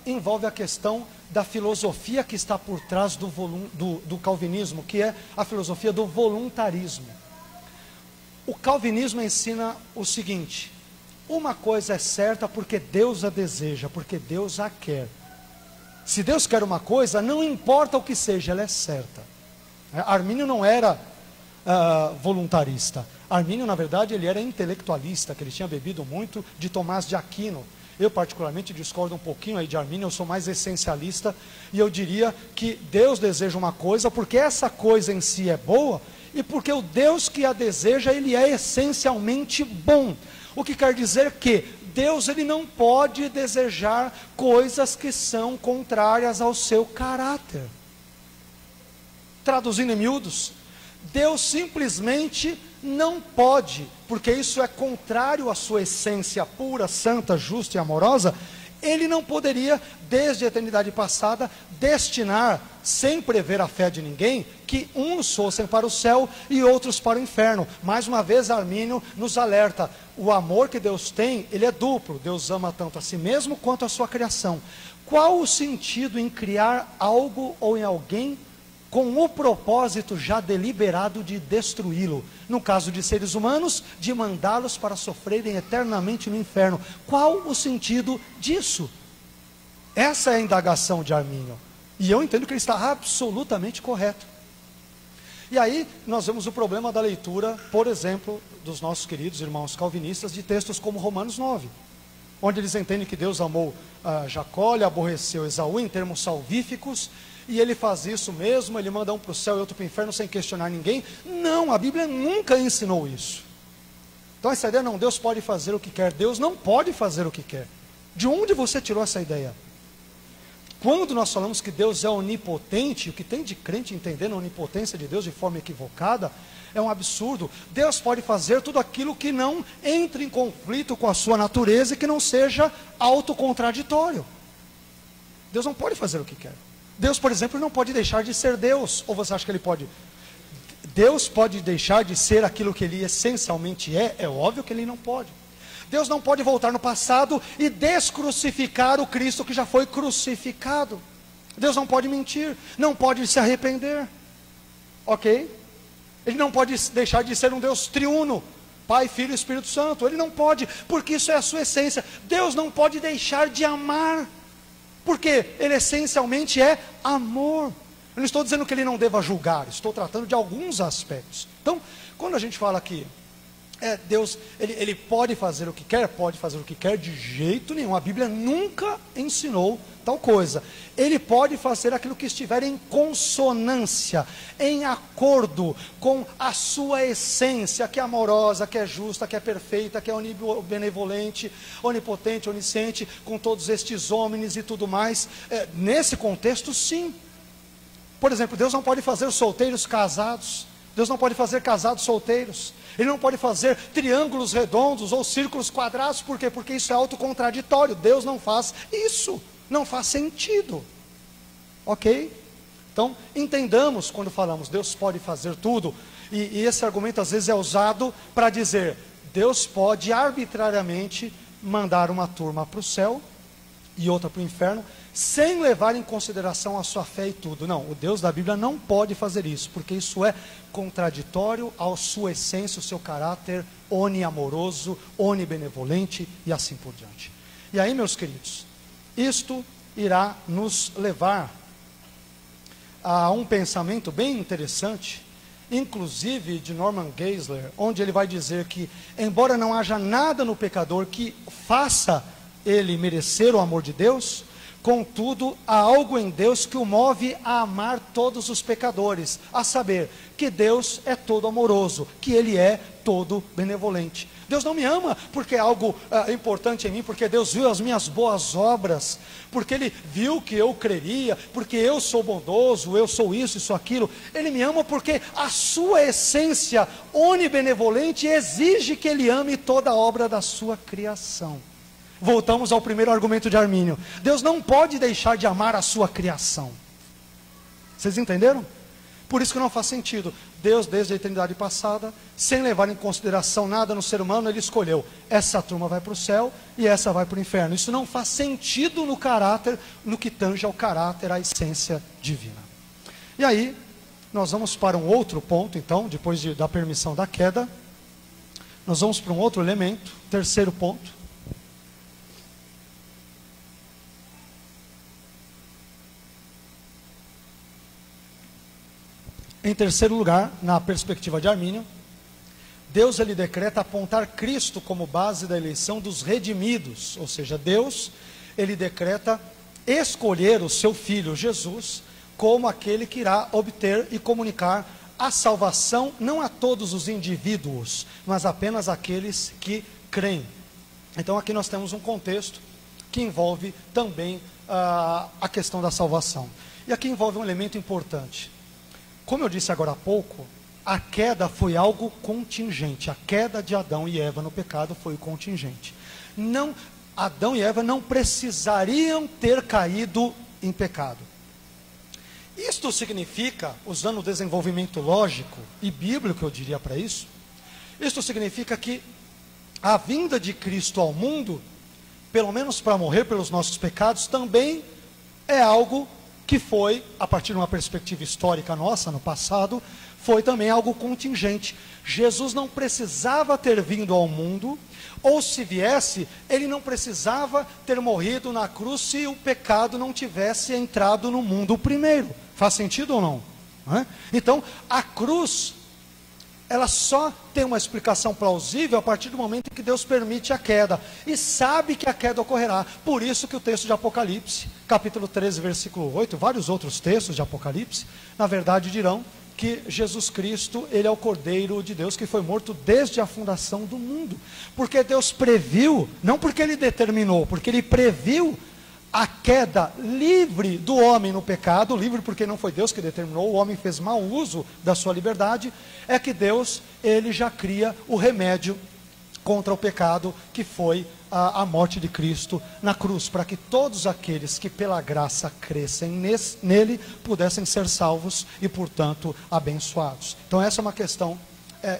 Speaker 2: Envolve a questão da filosofia que está por trás do calvinismo, que é a filosofia do voluntarismo. O calvinismo ensina o seguinte, uma coisa é certa porque Deus a deseja, porque Deus a quer. Se Deus quer uma coisa, não importa o que seja, ela é certa. Armínio não era voluntarista. Armínio, na verdade, ele era intelectualista, que ele tinha bebido muito de Tomás de Aquino. Eu, particularmente, discordo um pouquinho aí de Armínio, eu sou mais essencialista, e eu diria que Deus deseja uma coisa, porque essa coisa em si é boa, e porque o Deus que a deseja, ele é essencialmente bom. O que quer dizer que Deus ele não pode desejar coisas que são contrárias ao seu caráter. Traduzindo em miúdos, Deus simplesmente não pode, porque isso é contrário à sua essência pura, santa, justa e amorosa. Ele não poderia, desde a eternidade passada, destinar, sem prever a fé de ninguém, que uns fossem para o céu e outros para o inferno. Mais uma vez, Armínio nos alerta, o amor que Deus tem, ele é duplo. Deus ama tanto a si mesmo quanto a sua criação. Qual o sentido em criar algo ou em alguém com o propósito já deliberado de destruí-lo. No caso de seres humanos, de mandá-los para sofrerem eternamente no inferno. Qual o sentido disso? Essa é a indagação de Armínio. E eu entendo que ele está absolutamente correto. E aí nós vemos o problema da leitura, por exemplo, dos nossos queridos irmãos calvinistas, de textos como Romanos 9, onde eles entendem que Deus amou Jacó, lhe aborreceu Esaú em termos salvíficos, e ele faz isso mesmo, ele manda um para o céu e outro para o inferno sem questionar ninguém. Não, a Bíblia nunca ensinou isso. Então essa ideia, não, Deus pode fazer o que quer. Deus não pode fazer o que quer. De onde você tirou essa ideia? Quando nós falamos que Deus é onipotente, o que tem de crente entendendo a onipotência de Deus de forma equivocada, é um absurdo. Deus pode fazer tudo aquilo que não entre em conflito com a sua natureza e que não seja autocontraditório. Deus não pode fazer o que quer. Deus, por exemplo, não pode deixar de ser Deus. Ou você acha que ele pode? Deus pode deixar de ser aquilo que ele essencialmente é? É óbvio que ele não pode. Deus não pode voltar no passado e descrucificar o Cristo que já foi crucificado. Deus não pode mentir, não pode se arrepender. Ok? Ele não pode deixar de ser um Deus triuno, Pai, Filho e Espírito Santo. Ele não pode, porque isso é a sua essência. Deus não pode deixar de amar, porque ele essencialmente é amor. Eu não estou dizendo que ele não deva julgar, estou tratando de alguns aspectos. Então, quando a gente fala aqui, Deus, ele pode fazer o que quer? Pode fazer o que quer de jeito nenhum. A Bíblia nunca ensinou tal coisa. Ele pode fazer aquilo que estiver em consonância, em acordo com a sua essência, que é amorosa, que é justa, que é perfeita, que é benevolente, onipotente, onisciente, com todos estes homens e tudo mais. Nesse contexto, sim. Por exemplo, Deus não pode fazer solteiros casados. Deus não pode fazer casados solteiros. Ele não pode fazer triângulos redondos ou círculos quadrados. Por quê? Porque isso é autocontraditório. Deus não faz isso. Não faz sentido. Ok? Então, entendamos quando falamos Deus pode fazer tudo. E esse argumento às vezes é usado para dizer Deus pode arbitrariamente mandar uma turma para o céu e outra para o inferno, sem levar em consideração a sua fé e tudo. Não, o Deus da Bíblia não pode fazer isso, porque isso é contraditório à sua essência, o seu caráter oniamoroso, onibenevolente e assim por diante. E aí, meus queridos, isto irá nos levar a um pensamento bem interessante, inclusive de Norman Geisler, onde ele vai dizer que, embora não haja nada no pecador que faça ele merecer o amor de Deus, contudo, há algo em Deus que o move a amar todos os pecadores, a saber, que Deus é todo amoroso, que Ele é todo benevolente. Deus não me ama porque é algo importante em mim, porque Deus viu as minhas boas obras, porque Ele viu que eu creria, porque eu sou bondoso, eu sou isso aquilo. Ele me ama porque a sua essência onibenevolente exige que Ele ame toda a obra da sua criação. Voltamos ao primeiro argumento de Armínio. Deus não pode deixar de amar a sua criação. Vocês entenderam? Por isso que não faz sentido. Deus, desde a eternidade passada, sem levar em consideração nada no ser humano, Ele escolheu, essa turma vai para o céu e essa vai para o inferno. Isso não faz sentido no caráter, no que tange ao caráter, à essência divina. E aí, nós vamos para um outro ponto, então, depois da permissão da queda, nós vamos para um outro elemento, terceiro ponto. Em terceiro lugar, na perspectiva de Armínio, Deus ele decreta apontar Cristo como base da eleição dos redimidos, ou seja, Deus ele decreta escolher o seu Filho Jesus como aquele que irá obter e comunicar a salvação não a todos os indivíduos, mas apenas aqueles que creem. Então aqui nós temos um contexto que envolve também a questão da salvação. E aqui envolve um elemento importante. Como eu disse agora há pouco, a queda foi algo contingente. A queda de Adão e Eva no pecado foi contingente. Adão e Eva não precisariam ter caído em pecado. Isto significa, usando o desenvolvimento lógico e bíblico, eu diria para isso, isto significa que a vinda de Cristo ao mundo, pelo menos para morrer pelos nossos pecados, também é algo que foi, a partir de uma perspectiva histórica nossa, no passado, foi também algo contingente. Jesus não precisava ter vindo ao mundo, ou se viesse, ele não precisava ter morrido na cruz se o pecado não tivesse entrado no mundo primeiro. Faz sentido ou não? Então, a cruz, ela só tem uma explicação plausível a partir do momento em que Deus permite a queda, e sabe que a queda ocorrerá. Por isso que o texto de Apocalipse, capítulo 13, versículo 8, vários outros textos de Apocalipse, na verdade dirão que Jesus Cristo, ele é o Cordeiro de Deus que foi morto desde a fundação do mundo, porque Deus previu, não porque ele determinou, porque ele previu a queda livre do homem no pecado, livre porque não foi Deus que determinou, o homem fez mau uso da sua liberdade, é que Deus, ele já cria o remédio contra o pecado, que foi a morte de Cristo na cruz, para que todos aqueles que pela graça crescem nele, pudessem ser salvos e portanto abençoados. Então essa é uma questão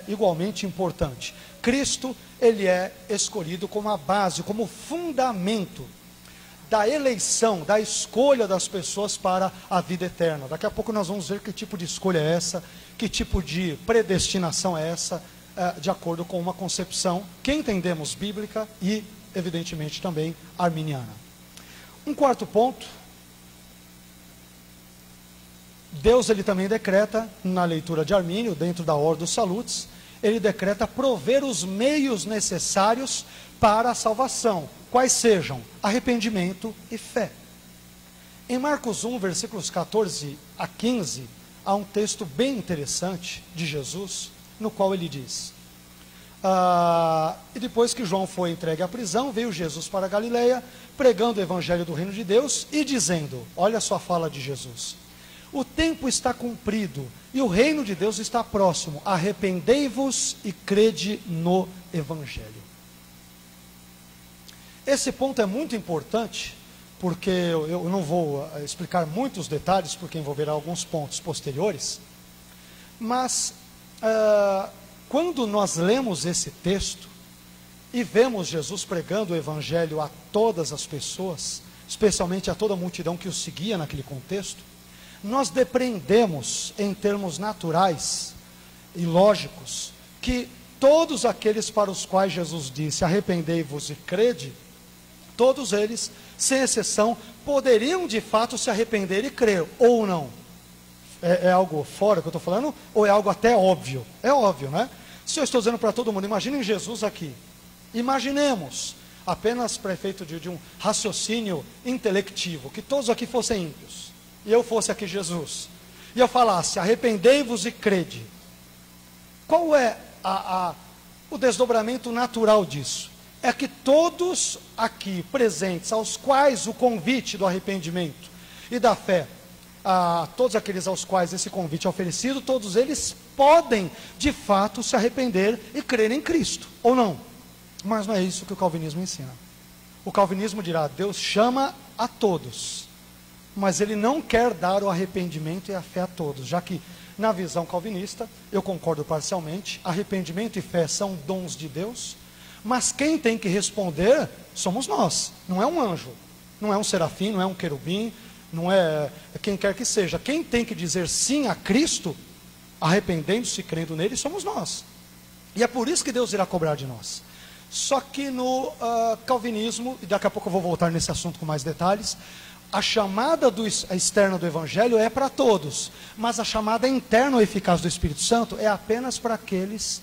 Speaker 2: igualmente importante. Cristo, ele é escolhido como a base, como fundamento da eleição, da escolha das pessoas para a vida eterna. Daqui a pouco nós vamos ver que tipo de escolha é essa, que tipo de predestinação é essa, de acordo com uma concepção que entendemos bíblica e, evidentemente, também arminiana. Um quarto ponto, Deus, ele também decreta, na leitura de Armínio, dentro da Ordo Salutis, ele decreta prover os meios necessários para a salvação, quais sejam arrependimento e fé. Em Marcos 1, versículos 14 a 15, há um texto bem interessante de Jesus, no qual ele diz: e depois que João foi entregue à prisão, veio Jesus para a Galileia, pregando o evangelho do reino de Deus e dizendo, olha só a fala de Jesus: o tempo está cumprido e o reino de Deus está próximo, arrependei-vos e crede no evangelho. Esse ponto é muito importante, porque eu não vou explicar muitos detalhes, porque envolverá alguns pontos posteriores, mas quando nós lemos esse texto e vemos Jesus pregando o evangelho a todas as pessoas, especialmente a toda a multidão que o seguia naquele contexto, nós depreendemos em termos naturais e lógicos que todos aqueles para os quais Jesus disse arrependei-vos e crede, todos eles, sem exceção, poderiam de fato se arrepender e crer, ou não. É algo fora que eu estou falando, ou é algo até óbvio? É óbvio, né? Se eu estou dizendo para todo mundo, imaginem Jesus aqui, imaginemos, apenas para efeito de um raciocínio intelectivo, que todos aqui fossem ímpios, e eu fosse aqui Jesus, e eu falasse, arrependei-vos e crede. Qual é o desdobramento natural disso? É que todos aqui presentes, aos quais o convite do arrependimento e da fé, todos aqueles aos quais esse convite é oferecido, todos eles podem de fato se arrepender e crer em Cristo, ou não? Mas não é isso que o calvinismo ensina. O calvinismo dirá, Deus chama a todos, mas ele não quer dar o arrependimento e a fé a todos, já que na visão calvinista, eu concordo parcialmente, arrependimento e fé são dons de Deus, mas quem tem que responder somos nós, não é um anjo, não é um serafim, não é um querubim, não é quem quer que seja. Quem tem que dizer sim a Cristo, arrependendo-se e crendo nele, somos nós. E é por isso que Deus irá cobrar de nós. Só que no calvinismo, e daqui a pouco eu vou voltar nesse assunto com mais detalhes, a chamada externa do Evangelho é para todos, mas a chamada interna ou eficaz do Espírito Santo é apenas para aqueles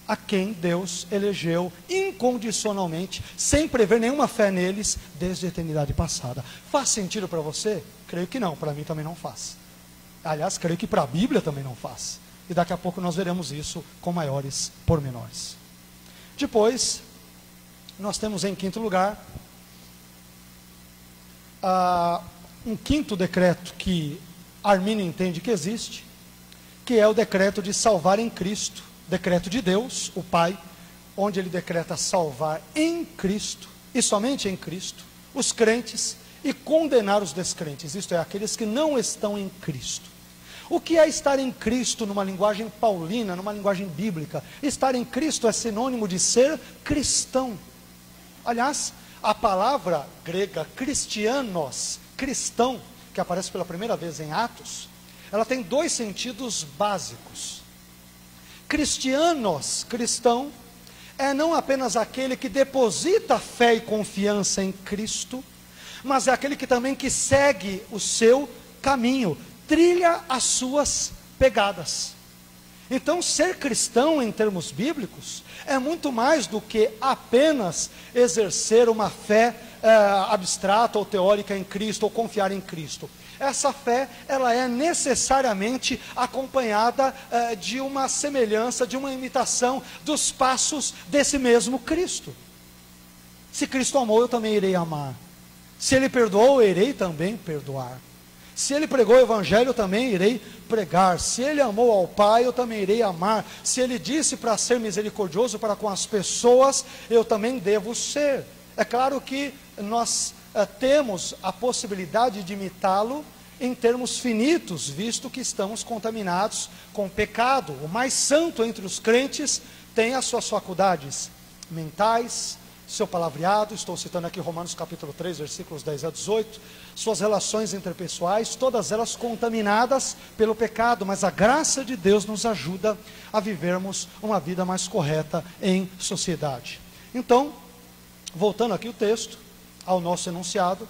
Speaker 2: a quem Deus elegeu incondicionalmente, sem prever nenhuma fé neles, desde a eternidade passada. Faz sentido para você? Creio que não, para mim também não faz. Aliás, creio que para a Bíblia também não faz. E daqui a pouco nós veremos isso com maiores pormenores. Depois, nós temos em quinto lugar, um quinto decreto que Armínio entende que existe, que é o decreto de salvar em Cristo. Decreto de Deus, o Pai, onde ele decreta salvar em Cristo, e somente em Cristo, os crentes, e condenar os descrentes, isto é, aqueles que não estão em Cristo. O que é estar em Cristo numa linguagem paulina, numa linguagem bíblica? Estar em Cristo é sinônimo de ser cristão. Aliás, a palavra grega cristianos, cristão, que aparece pela primeira vez em Atos, ela tem dois sentidos básicos. Cristianos, cristão, é não apenas aquele que deposita fé e confiança em Cristo, mas é aquele que também que segue o seu caminho, trilha as suas pegadas. Então, ser cristão em termos bíblicos é muito mais do que apenas exercer uma fé abstrata ou teórica em Cristo, ou confiar em Cristo. Essa fé, ela é necessariamente acompanhada de uma semelhança, de uma imitação dos passos desse mesmo Cristo. Se Cristo amou, eu também irei amar. Se Ele perdoou, eu irei também perdoar. Se Ele pregou o Evangelho, eu também irei pregar. Se Ele amou ao Pai, eu também irei amar. Se Ele disse para ser misericordioso para com as pessoas, eu também devo ser. É claro que nós temos a possibilidade de imitá-lo em termos finitos, visto que estamos contaminados com pecado. O mais santo entre os crentes tem as suas faculdades mentais, seu palavreado, estou citando aqui Romanos capítulo 3, versículos 10 a 18, suas relações interpessoais, todas elas contaminadas pelo pecado, mas a graça de Deus nos ajuda a vivermos uma vida mais correta em sociedade. Então, voltando aqui o texto, ao nosso enunciado,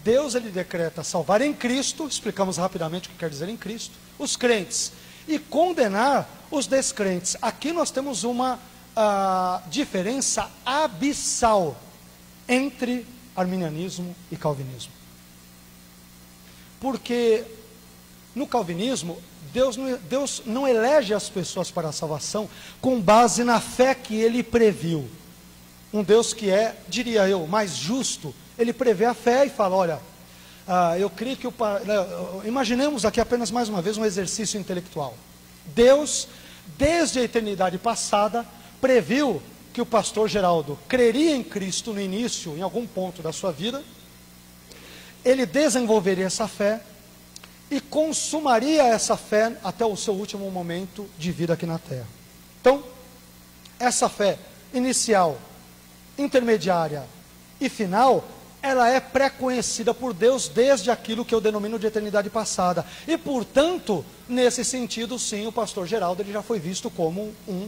Speaker 2: Deus ele decreta salvar em Cristo, explicamos rapidamente o que quer dizer em Cristo, os crentes, e condenar os descrentes. Aqui nós temos uma diferença abissal entre arminianismo e calvinismo. Porque no calvinismo, Deus não elege as pessoas para a salvação com base na fé que Ele previu. Um Deus que é, diria eu, mais justo, Ele prevê a fé e fala, olha, eu creio que imaginemos aqui apenas mais uma vez um exercício intelectual. Deus, desde a eternidade passada, previu que o pastor Geraldo creria em Cristo no início, em algum ponto da sua vida, ele desenvolveria essa fé e consumaria essa fé até o seu último momento de vida aqui na terra. Então, essa fé inicial, intermediária e final, ela é pré-conhecida por Deus desde aquilo que eu denomino de eternidade passada. E, portanto, nesse sentido, sim, o pastor Geraldo ele já foi visto como um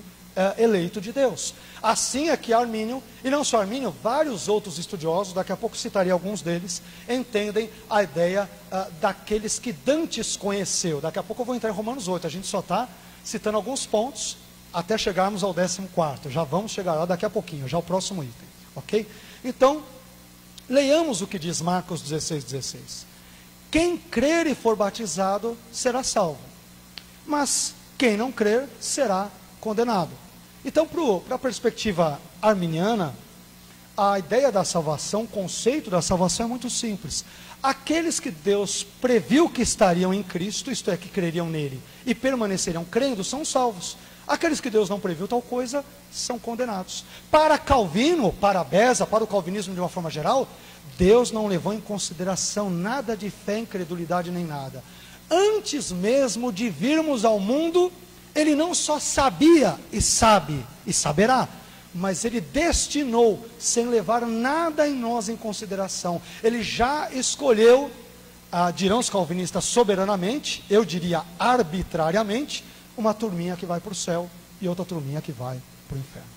Speaker 2: eleito de Deus. Assim é que Armínio, e não só Armínio, vários outros estudiosos, daqui a pouco citarei alguns deles, entendem a ideia daqueles que dantes conheceu. Daqui a pouco eu vou entrar em Romanos 8, a gente só está citando alguns pontos, até chegarmos ao 14º, já vamos chegar lá daqui a pouquinho, já o próximo item, ok? Então, leiamos o que diz Marcos 16:16. Quem crer e for batizado, será salvo, mas quem não crer, será condenado. Então, para a perspectiva arminiana, a ideia da salvação, o conceito da salvação é muito simples. Aqueles que Deus previu que estariam em Cristo, isto é, que creriam nele e permaneceriam crendo, são salvos. Aqueles que Deus não previu tal coisa, são condenados. Para Calvino, para Beza, para o calvinismo de uma forma geral, Deus não levou em consideração nada de fé, incredulidade nem nada. Antes mesmo de virmos ao mundo, Ele não só sabia e sabe e saberá, mas Ele destinou, sem levar nada em nós em consideração. Ele já escolheu, dirão os calvinistas soberanamente, eu diria arbitrariamente, uma turminha que vai para o céu e outra turminha que vai para o inferno.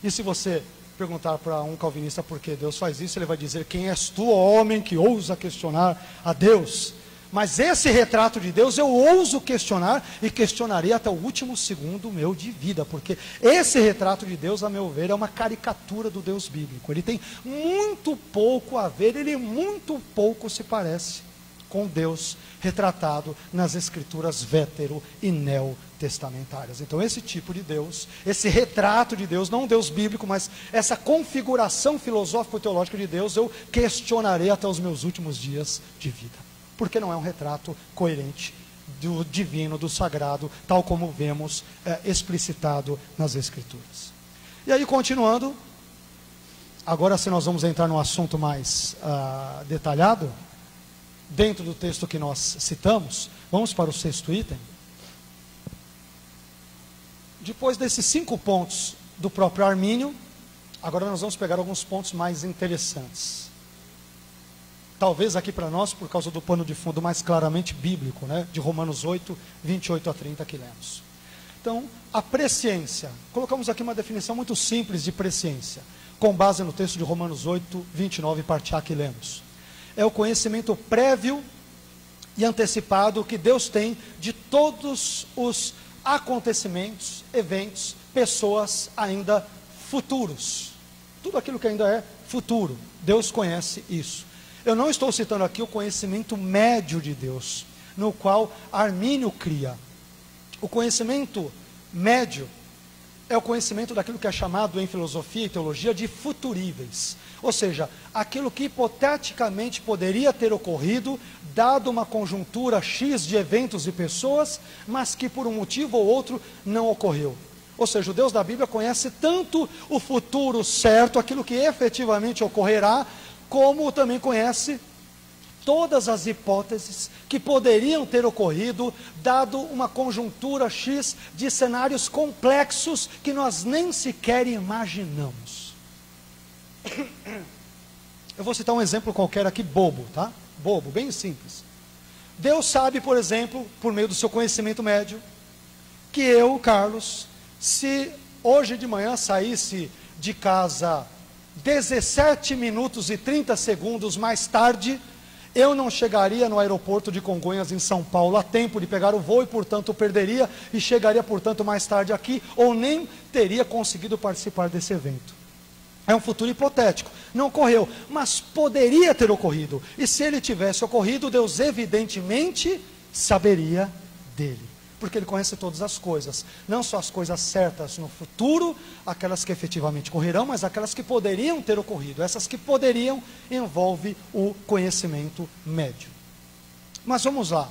Speaker 2: E se você perguntar para um calvinista por que Deus faz isso, ele vai dizer: quem és tu, homem, que ousa questionar a Deus? Mas esse retrato de Deus eu ouso questionar e questionarei até o último segundo meu de vida, porque esse retrato de Deus, a meu ver, é uma caricatura do Deus bíblico. Ele tem muito pouco a ver, ele muito pouco se parece com Deus retratado nas escrituras vétero e neotestamentárias. Então esse tipo de Deus, esse retrato de Deus, não um Deus bíblico, mas essa configuração filosófico-teológica de Deus, eu questionarei até os meus últimos dias de vida. Porque não é um retrato coerente do divino, do sagrado, tal como vemos explicitado nas Escrituras. E aí, continuando, agora sim nós vamos entrar num assunto mais detalhado, dentro do texto que nós citamos. Vamos para o 6º item. Depois desses 5 pontos do próprio Armínio, agora nós vamos pegar alguns pontos mais interessantes. talvez aqui para nós, por causa do pano de fundo mais claramente bíblico, né? De Romanos 8, 28 a 30 que lemos. Então, a presciência, colocamos aqui uma definição muito simples de presciência, com base no texto de Romanos 8, 29, parte A que lemos. É o conhecimento prévio e antecipado que Deus tem de todos os acontecimentos, eventos, pessoas ainda futuros. Tudo aquilo que ainda é futuro, Deus conhece isso. Eu não estou citando aqui o conhecimento médio de Deus, no qual Armínio cria. O conhecimento médio é o conhecimento daquilo que é chamado em filosofia e teologia de futuríveis. Ou seja, aquilo que hipoteticamente poderia ter ocorrido, dado uma conjuntura X de eventos e pessoas, mas que por um motivo ou outro não ocorreu. Ou seja, o Deus da Bíblia conhece tanto o futuro certo, aquilo que efetivamente ocorrerá, como também conhece todas as hipóteses que poderiam ter ocorrido, dado uma conjuntura X de cenários complexos que nós nem sequer imaginamos. Eu vou citar um exemplo qualquer aqui, bobo, tá? Bobo, bem simples. Deus sabe, por exemplo, por meio do seu conhecimento médio, que eu, Carlos, se hoje de manhã saísse de casa 17 minutos e 30 segundos mais tarde, eu não chegaria no aeroporto de Congonhas, em São Paulo, a tempo de pegar o voo e, portanto, perderia e chegaria, portanto, mais tarde aqui, ou nem teria conseguido participar desse evento. É um futuro hipotético, não ocorreu, mas poderia ter ocorrido. E se ele tivesse ocorrido, Deus evidentemente saberia dele. Porque Ele conhece todas as coisas, não só as coisas certas no futuro, aquelas que efetivamente ocorrerão, mas aquelas que poderiam ter ocorrido. Essas que poderiam envolve o conhecimento médio. Mas vamos lá,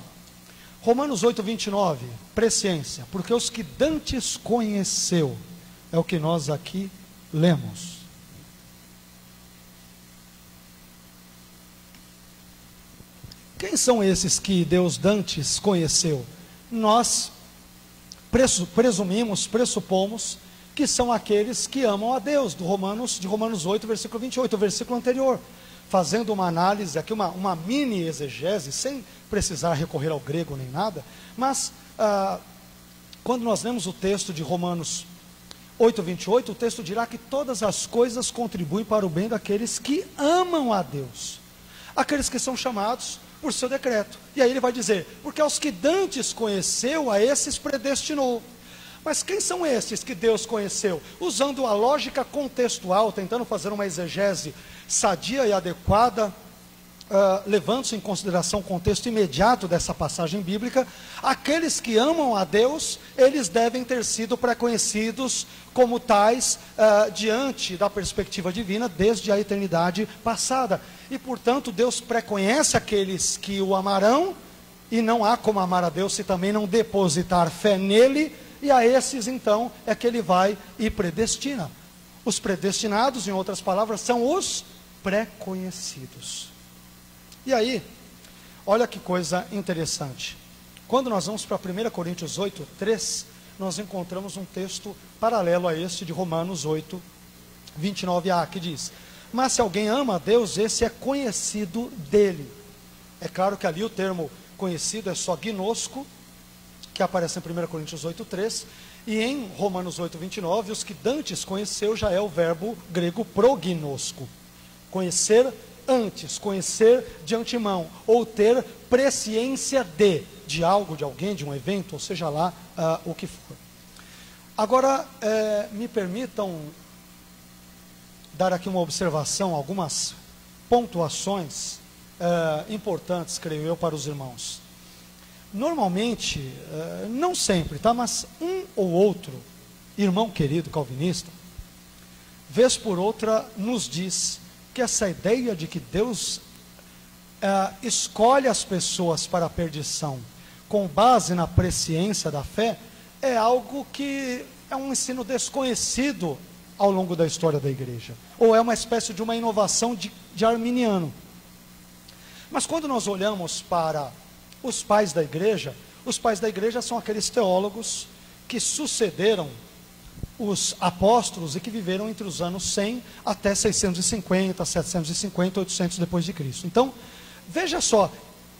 Speaker 2: Romanos 8, 29, presciência, porque os que dantes conheceu, é o que nós aqui lemos. Quem são esses que Deus dantes conheceu? Nós pressupomos que são aqueles que amam a Deus, de Romanos 8, versículo 28, o versículo anterior, fazendo uma análise aqui, uma mini exegese, sem precisar recorrer ao grego nem nada, mas quando nós lemos o texto de Romanos 8, 28, o texto dirá que todas as coisas contribuem para o bem daqueles que amam a Deus, aqueles que são chamados por seu decreto. E aí ele vai dizer, porque aos que dantes conheceu, a esses predestinou. Mas quem são esses que Deus conheceu? Usando a lógica contextual, tentando fazer uma exegese sadia e adequada, levando-se em consideração o contexto imediato dessa passagem bíblica, aqueles que amam a Deus, eles devem ter sido pré-conhecidos como tais, diante da perspectiva divina, desde a eternidade passada. E portanto Deus pré-conhece aqueles que o amarão, e não há como amar a Deus se também não depositar fé nele, e a esses então é que ele vai e predestina. Os predestinados, em outras palavras, são os pré-conhecidos. E aí, olha que coisa interessante. Quando nós vamos para 1 Coríntios 8, 3, nós encontramos um texto paralelo a este de Romanos 8, 29a, que diz: mas se alguém ama a Deus, esse é conhecido dele. É claro que ali o termo conhecido é só gnosco, que aparece em 1 Coríntios 8, 3, e em Romanos 8, 29, os que dantes conheceu já é o verbo grego prognosco. Conhecer antes, conhecer de antemão, ou ter presciência de algo, de alguém, de um evento, ou seja lá o que for. Agora, me permitam dar aqui uma observação, algumas pontuações importantes, creio eu, para os irmãos. Normalmente, não sempre, tá? Mas um ou outro irmão querido calvinista, vez por outra, nos diz que essa ideia de que Deus escolhe as pessoas para a perdição com base na presciência da fé é algo que é um ensino desconhecido ao longo da história da igreja, ou é uma espécie de uma inovação de arminiano. Mas quando nós olhamos para os pais da igreja são aqueles teólogos que sucederam os apóstolos e que viveram entre os anos 100 até 650, 750, 800 depois de Cristo. Então, veja só,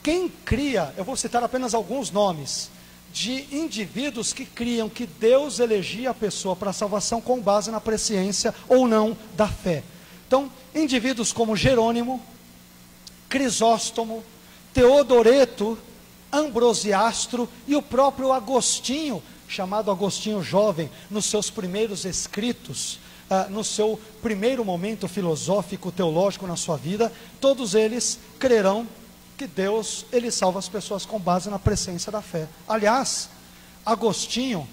Speaker 2: quem cria, eu vou citar apenas alguns nomes de indivíduos que criam que Deus elegia a pessoa para a salvação com base na presciência ou não da fé. Então, indivíduos como Jerônimo, Crisóstomo, Teodoreto, Ambrosiastro e o próprio Agostinho, chamado Agostinho Jovem, nos seus primeiros escritos, no seu primeiro momento filosófico, teológico na sua vida, todos eles crerão que Deus, ele salva as pessoas com base na presciência da fé. Aliás, Agostinho,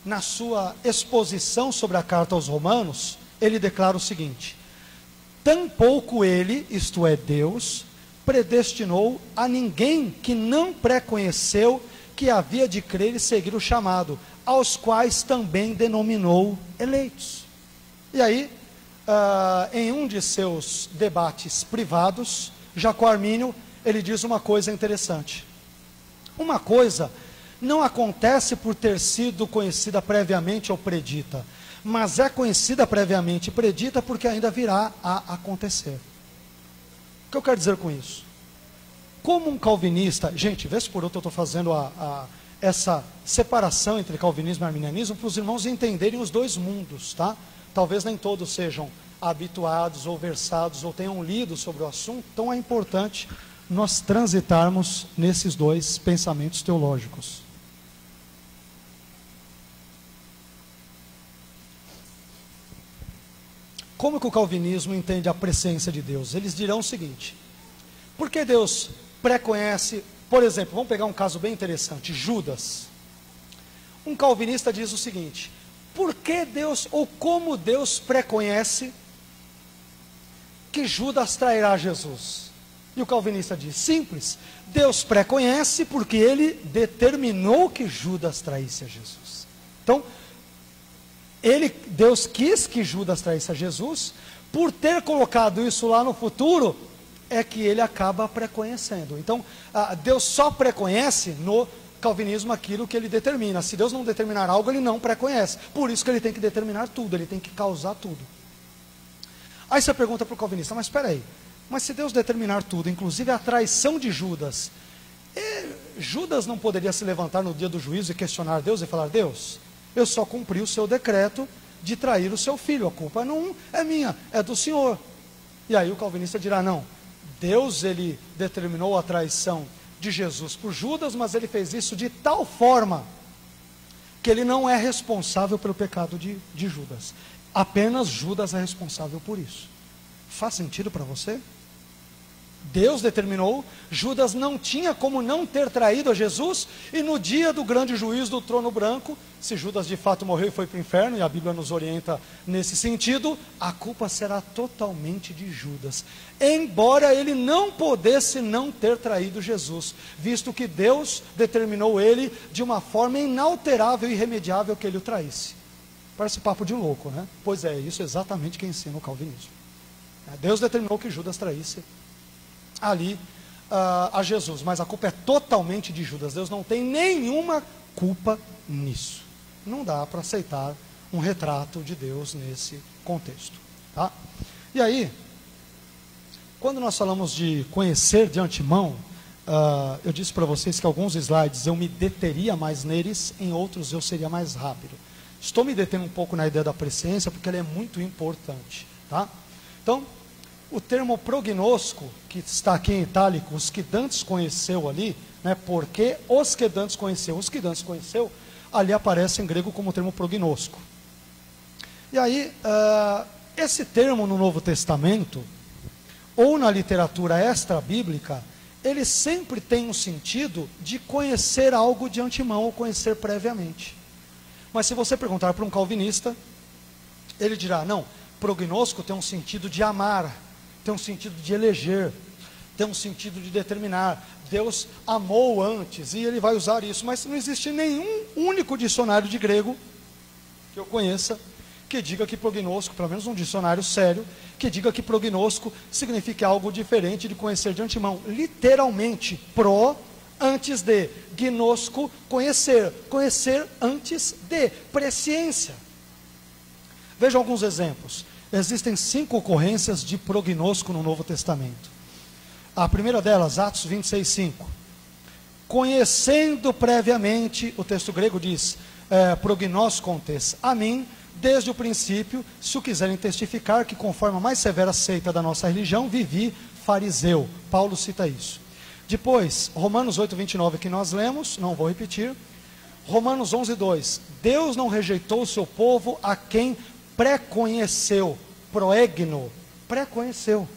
Speaker 2: na sua exposição sobre a carta aos Romanos, ele declara o seguinte: tampouco ele, isto é, Deus, predestinou a ninguém que não preconheceu que havia de crer e seguir o chamado, aos quais também denominou eleitos. E aí, em um de seus debates privados, Jacó Armínio, ele diz uma coisa interessante. Uma coisa não acontece por ter sido conhecida previamente ou predita, mas é conhecida previamente e predita porque ainda virá a acontecer. O que eu quero dizer com isso? Como um calvinista, gente, vez por outra eu estou fazendo essa separação entre calvinismo e arminianismo para os irmãos entenderem os dois mundos, tá? Talvez nem todos sejam habituados ou versados ou tenham lido sobre o assunto, então é importante nós transitarmos nesses dois pensamentos teológicos. Como que o calvinismo entende a presciência de Deus? Eles dirão o seguinte: por que Deus preconhece, por exemplo, vamos pegar um caso bem interessante, Judas. Um calvinista diz o seguinte: por que Deus, ou como Deus preconhece que Judas trairá Jesus? E o calvinista diz, simples, Deus preconhece porque ele determinou que Judas traísse a Jesus. Então, Deus quis que Judas traísse a Jesus, por ter colocado isso lá no futuro, é que ele acaba preconhecendo. Então, Deus só preconhece no calvinismo aquilo que ele determina. Se Deus não determinar algo, ele não preconhece. Por isso que ele tem que determinar tudo, ele tem que causar tudo. Aí você pergunta para o calvinista, mas espera aí, mas se Deus determinar tudo, inclusive a traição de Judas, Judas não poderia se levantar no dia do juízo e questionar Deus e falar, Deus, eu só cumpri o seu decreto de trair o seu filho, a culpa não é minha, é do Senhor. E aí o calvinista dirá, não, Deus ele determinou a traição de Jesus por Judas, mas ele fez isso de tal forma que ele não é responsável pelo pecado de Judas. Apenas Judas é responsável por isso. Faz sentido para você? Deus determinou, Judas não tinha como não ter traído a Jesus, e no dia do grande juízo do trono branco, se Judas de fato morreu e foi para o inferno, e a Bíblia nos orienta nesse sentido, a culpa será totalmente de Judas, embora ele não pudesse não ter traído Jesus, visto que Deus determinou ele de uma forma inalterável e irremediável que ele o traísse. Parece papo de louco, né? Pois é, isso é exatamente que ensina o calvinismo. Deus determinou que Judas traísse ali a Jesus, mas a culpa é totalmente de Judas. Deus não tem nenhuma culpa nisso. Não dá para aceitar um retrato de Deus nesse contexto, tá? E aí, quando nós falamos de conhecer de antemão, eu disse para vocês que alguns slides eu me deteria mais neles, em outros eu seria mais rápido. Estou me detendo um pouco na ideia da presciência, porque ela é muito importante, tá? Então, o termo prognosco, que está aqui em itálico, os que dantes conheceu ali, né, porque os que dantes conheceu, ali aparece em grego como termo prognosco. E aí, esse termo no Novo Testamento, ou na literatura extra-bíblica, ele sempre tem um sentido de conhecer algo de antemão, ou conhecer previamente. Mas se você perguntar para um calvinista, ele dirá, não, prognosco tem um sentido de amar, tem um sentido de eleger, tem um sentido de determinar. Deus amou antes, e ele vai usar isso, mas não existe nenhum único dicionário de grego que eu conheça, que diga que prognosco, pelo menos um dicionário sério, que diga que prognosco significa algo diferente de conhecer de antemão. Literalmente, antes de, gnosco, conhecer antes de, presciência. Vejam alguns exemplos. Existem 5 ocorrências de prognosco no Novo Testamento. A primeira delas, Atos 26:5. Conhecendo previamente, o texto grego diz, prognoscontes, a mim, desde o princípio, se o quiserem testificar, que conforme a mais severa seita da nossa religião, vivi fariseu. Paulo cita isso. Depois, Romanos 8:29, que nós lemos, não vou repetir. Romanos 11:2, Deus não rejeitou o seu povo a quem preconheceu, proegno, preconheceu.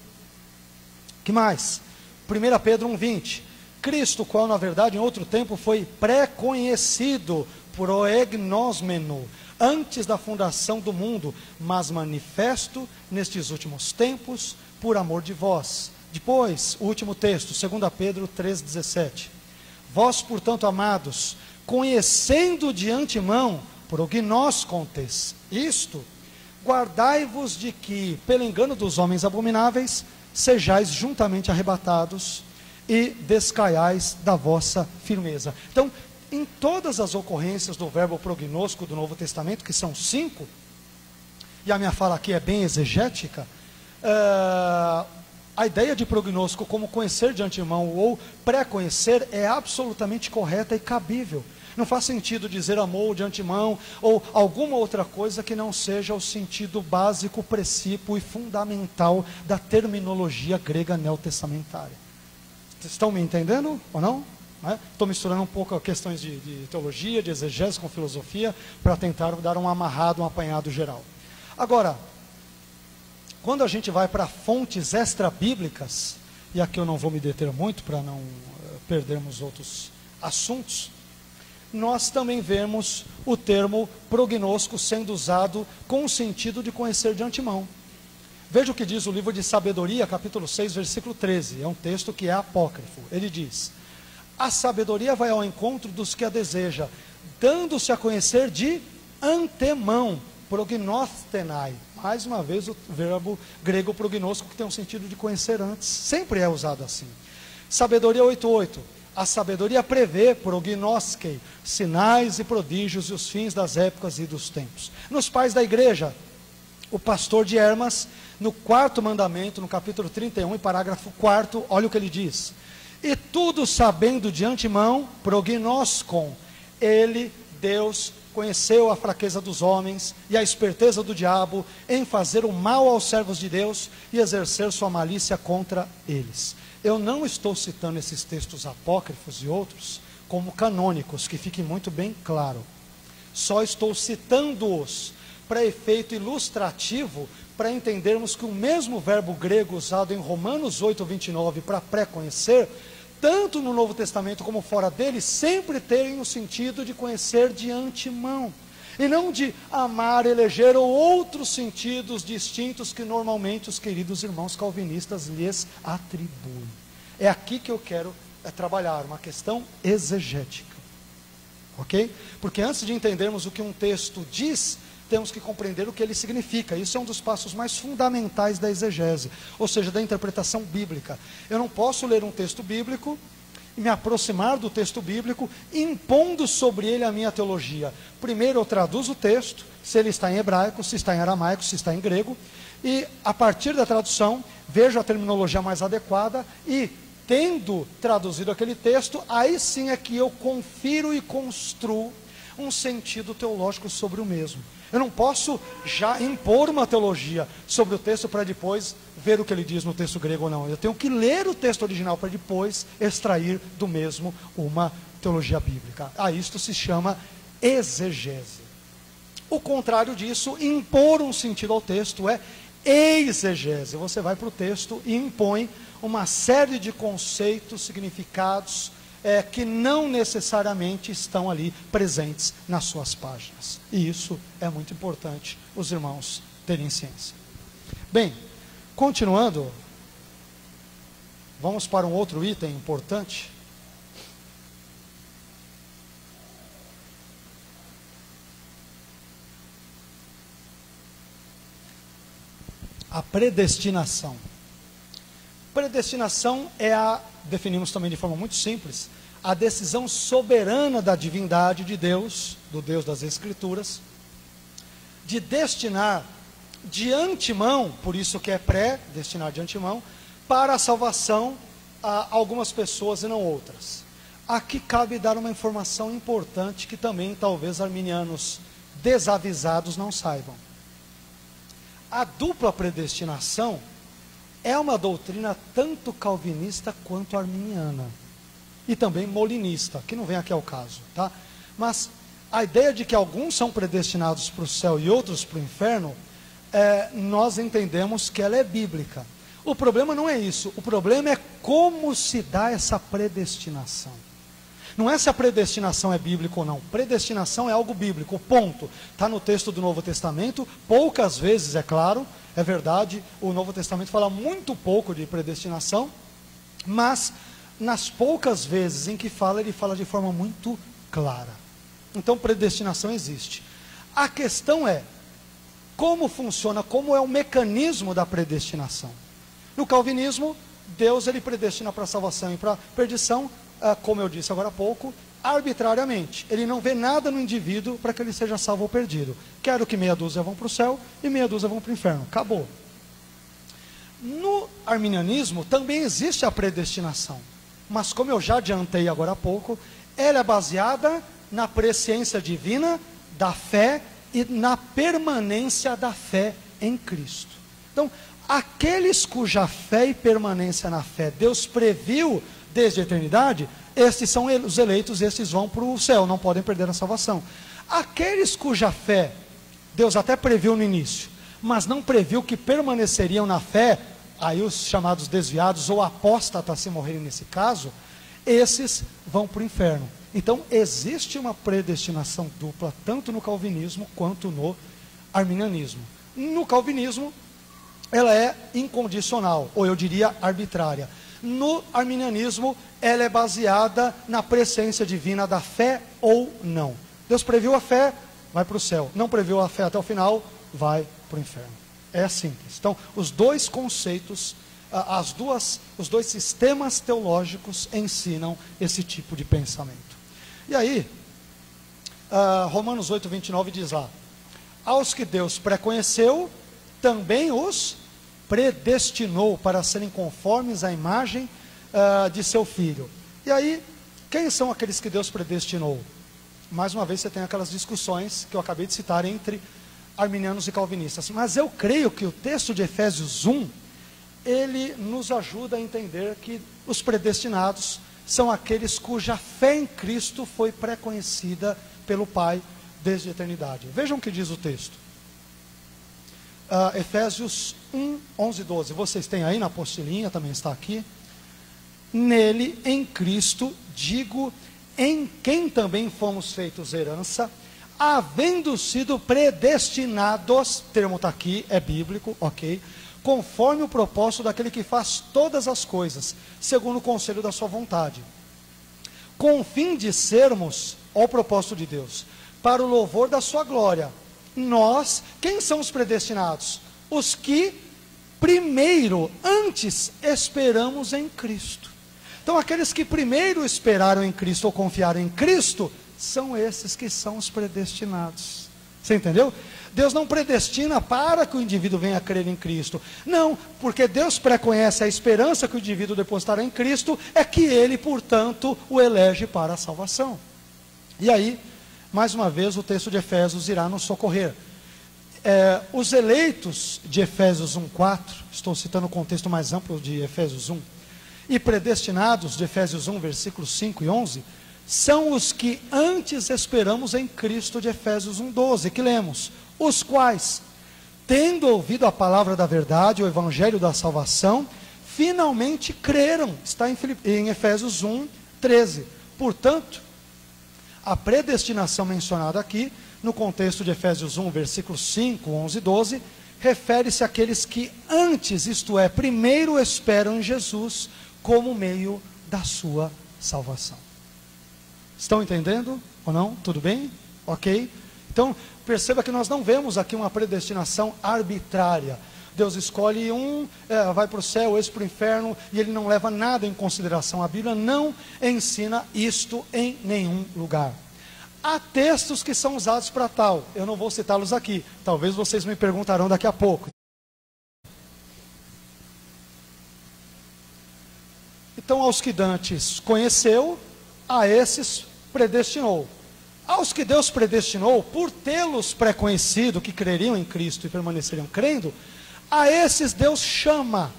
Speaker 2: Que mais? 1 Pedro 1:20, Cristo, qual na verdade em outro tempo foi preconhecido, proegnosmeno, antes da fundação do mundo, mas manifesto nestes últimos tempos, por amor de vós. Depois, o último texto, 2 Pedro 3:17, vós, portanto, amados, conhecendo de antemão, prognoscontes, isto, guardai-vos de que, pelo engano dos homens abomináveis, sejais juntamente arrebatados e descaiais da vossa firmeza. Então, em todas as ocorrências do verbo prognosco do Novo Testamento, que são 5, e a minha fala aqui é bem exegética, a ideia de prognosco como conhecer de antemão ou pré-conhecer é absolutamente correta e cabível. Não faz sentido dizer amor de antemão ou alguma outra coisa que não seja o sentido básico, precípio e fundamental da terminologia grega neotestamentária. Vocês estão me entendendo ou não? Estou misturando um pouco questões de teologia, de exegese com filosofia, para tentar dar um amarrado, um apanhado geral. Agora, quando a gente vai para fontes extra-bíblicas, e aqui eu não vou me deter muito para não perdermos outros assuntos, nós também vemos o termo prognosco sendo usado com o sentido de conhecer de antemão. Veja o que diz o livro de Sabedoria, capítulo 6, versículo 13. É um texto que é apócrifo. Ele diz: a sabedoria vai ao encontro dos que a deseja, dando-se a conhecer de antemão, prognostenai. Mais uma vez o verbo grego prognosco, que tem um sentido de conhecer antes. Sempre é usado assim. Sabedoria 8:8. A sabedoria prevê, prognoskei, sinais e prodígios e os fins das épocas e dos tempos. Nos pais da igreja, o pastor de Hermas, no 4º mandamento, no capítulo 31, em parágrafo 4º, olha o que ele diz: e tudo sabendo de antemão, prognoskon, ele, Deus, conheceu a fraqueza dos homens e a esperteza do diabo em fazer o mal aos servos de Deus e exercer sua malícia contra eles. Eu não estou citando esses textos apócrifos e outros como canônicos, que fique muito bem claro. Só estou citando-os para efeito ilustrativo, para entendermos que o mesmo verbo grego usado em Romanos 8:29 para pré-conhecer, tanto no Novo Testamento como fora dele, sempre tem o sentido de conhecer de antemão, e não de amar, eleger ou outros sentidos distintos que normalmente os queridos irmãos calvinistas lhes atribuem. É aqui que eu quero trabalhar, uma questão exegética, ok? Porque antes de entendermos o que um texto diz, temos que compreender o que ele significa. Isso é um dos passos mais fundamentais da exegese, ou seja, da interpretação bíblica. Eu não posso ler um texto bíblico e me aproximar do texto bíblico, impondo sobre ele a minha teologia. Primeiro eu traduzo o texto, se ele está em hebraico, se está em aramaico, se está em grego, e a partir da tradução, vejo a terminologia mais adequada e, tendo traduzido aquele texto, aí sim é que eu confiro e construo um sentido teológico sobre o mesmo. Eu não posso já impor uma teologia sobre o texto para depois ver o que ele diz no texto grego ou não. Eu tenho que ler o texto original para depois extrair do mesmo uma teologia bíblica. A isto se chama exegese. O contrário disso, impor um sentido ao texto, é exegese. Você vai para o texto e impõe uma série de conceitos, significados, que não necessariamente estão ali presentes nas suas páginas. E isso é muito importante os irmãos terem ciência. Bem, continuando, vamos para um outro item importante. A predestinação. Predestinação é definimos também de forma muito simples, a decisão soberana da divindade de Deus, do Deus das Escrituras, de destinar de antemão, por isso que é pré-destinar de antemão, para a salvação a algumas pessoas e não outras. Aqui cabe dar uma informação importante que também talvez arminianos desavisados não saibam. A dupla predestinação é uma doutrina tanto calvinista quanto arminiana, e também molinista, que não vem aqui ao caso, tá? Mas a ideia de que alguns são predestinados para o céu e outros para o inferno, nós entendemos que ela é bíblica. O problema não é isso, o problema é como se dá essa predestinação. Não é se a predestinação é bíblica ou não. Predestinação é algo bíblico, ponto. Está no texto do Novo Testamento, poucas vezes, é claro, é verdade, o Novo Testamento fala muito pouco de predestinação, mas nas poucas vezes em que fala, ele fala de forma muito clara. Então, predestinação existe. A questão é, como funciona, como é o mecanismo da predestinação. No calvinismo, Deus ele predestina para a salvação e para a perdição, como eu disse agora há pouco, arbitrariamente. Ele não vê nada no indivíduo para que ele seja salvo ou perdido. Quero que meia dúzia vão para o céu e meia dúzia vão para o inferno. Acabou. No arminianismo também existe a predestinação. Mas como eu já adiantei agora há pouco, ela é baseada na presciência divina, da fé e na permanência da fé em Cristo. Então, aqueles cuja fé e permanência na fé Deus previu desde a eternidade, estes são os eleitos, estes vão para o céu, não podem perder a salvação. Aqueles cuja fé Deus até previu no início, mas não previu que permaneceriam na fé, aí os chamados desviados ou apóstatas, se morrerem nesse caso, esses vão para o inferno. Então existe uma predestinação dupla, tanto no calvinismo quanto no arminianismo. No calvinismo, ela é incondicional, ou eu diria arbitrária. No arminianismo, ela é baseada na presciência divina da fé ou não. Deus previu a fé, vai para o céu. Não previu a fé até o final, vai para o inferno. É simples. Então, os dois conceitos, os dois sistemas teológicos ensinam esse tipo de pensamento. E aí, Romanos 8, 29 diz lá: aos que Deus preconheceu, também os predestinou para serem conformes à imagem de seu Filho. E aí, quem são aqueles que Deus predestinou? Mais uma vez você tem aquelas discussões que eu acabei de citar entre arminianos e calvinistas. Mas eu creio que o texto de Efésios 1, ele nos ajuda a entender que os predestinados são aqueles cuja fé em Cristo foi pré-conhecida pelo Pai desde a eternidade. Vejam o que diz o texto. Efésios 1, 11 e 12. Vocês têm aí na apostilinha, também está aqui. Nele, em Cristo, digo, em quem também fomos feitos herança, havendo sido predestinados, o termo está aqui, é bíblico, ok, conforme o propósito daquele que faz todas as coisas, segundo o conselho da sua vontade, com o fim de sermos, ao propósito de Deus, para o louvor da sua glória. Nós, quem são os predestinados? Os que primeiro, antes, esperamos em Cristo. Então, aqueles que primeiro esperaram em Cristo ou confiaram em Cristo, são esses que são os predestinados. Você entendeu? Deus não predestina para que o indivíduo venha a crer em Cristo. Não, porque Deus preconhece a esperança que o indivíduo depositará em Cristo, é que ele, portanto, o elege para a salvação. E aí, mais uma vez, o texto de Efésios irá nos socorrer. Os eleitos de Efésios 1:4, estou citando o contexto mais amplo de Efésios 1, e predestinados de Efésios 1, versículos 5 e 11, são os que antes esperamos em Cristo, de Efésios 1:12, que lemos, os quais, tendo ouvido a palavra da verdade, o evangelho da salvação, finalmente creram. Está em Efésios 1:13. Portanto, a predestinação mencionada aqui, no contexto de Efésios 1, versículos 5, 11 e 12, refere-se àqueles que antes, isto é, primeiro esperam em Jesus como meio da sua salvação. Estão entendendo ou não? Tudo bem? Ok? Então, perceba que nós não vemos aqui uma predestinação arbitrária. Deus escolhe um, vai para o céu, esse para o inferno, e ele não leva nada em consideração. A Bíblia não ensina isto em nenhum lugar. Há textos que são usados para tal. Eu não vou citá-los aqui. Talvez vocês me perguntarão daqui a pouco. Então, aos que dantes conheceu, a esses predestinou. Aos que Deus predestinou, por tê-los pré-conhecido, que creriam em Cristo e permaneceriam crendo, a esses Deus chama.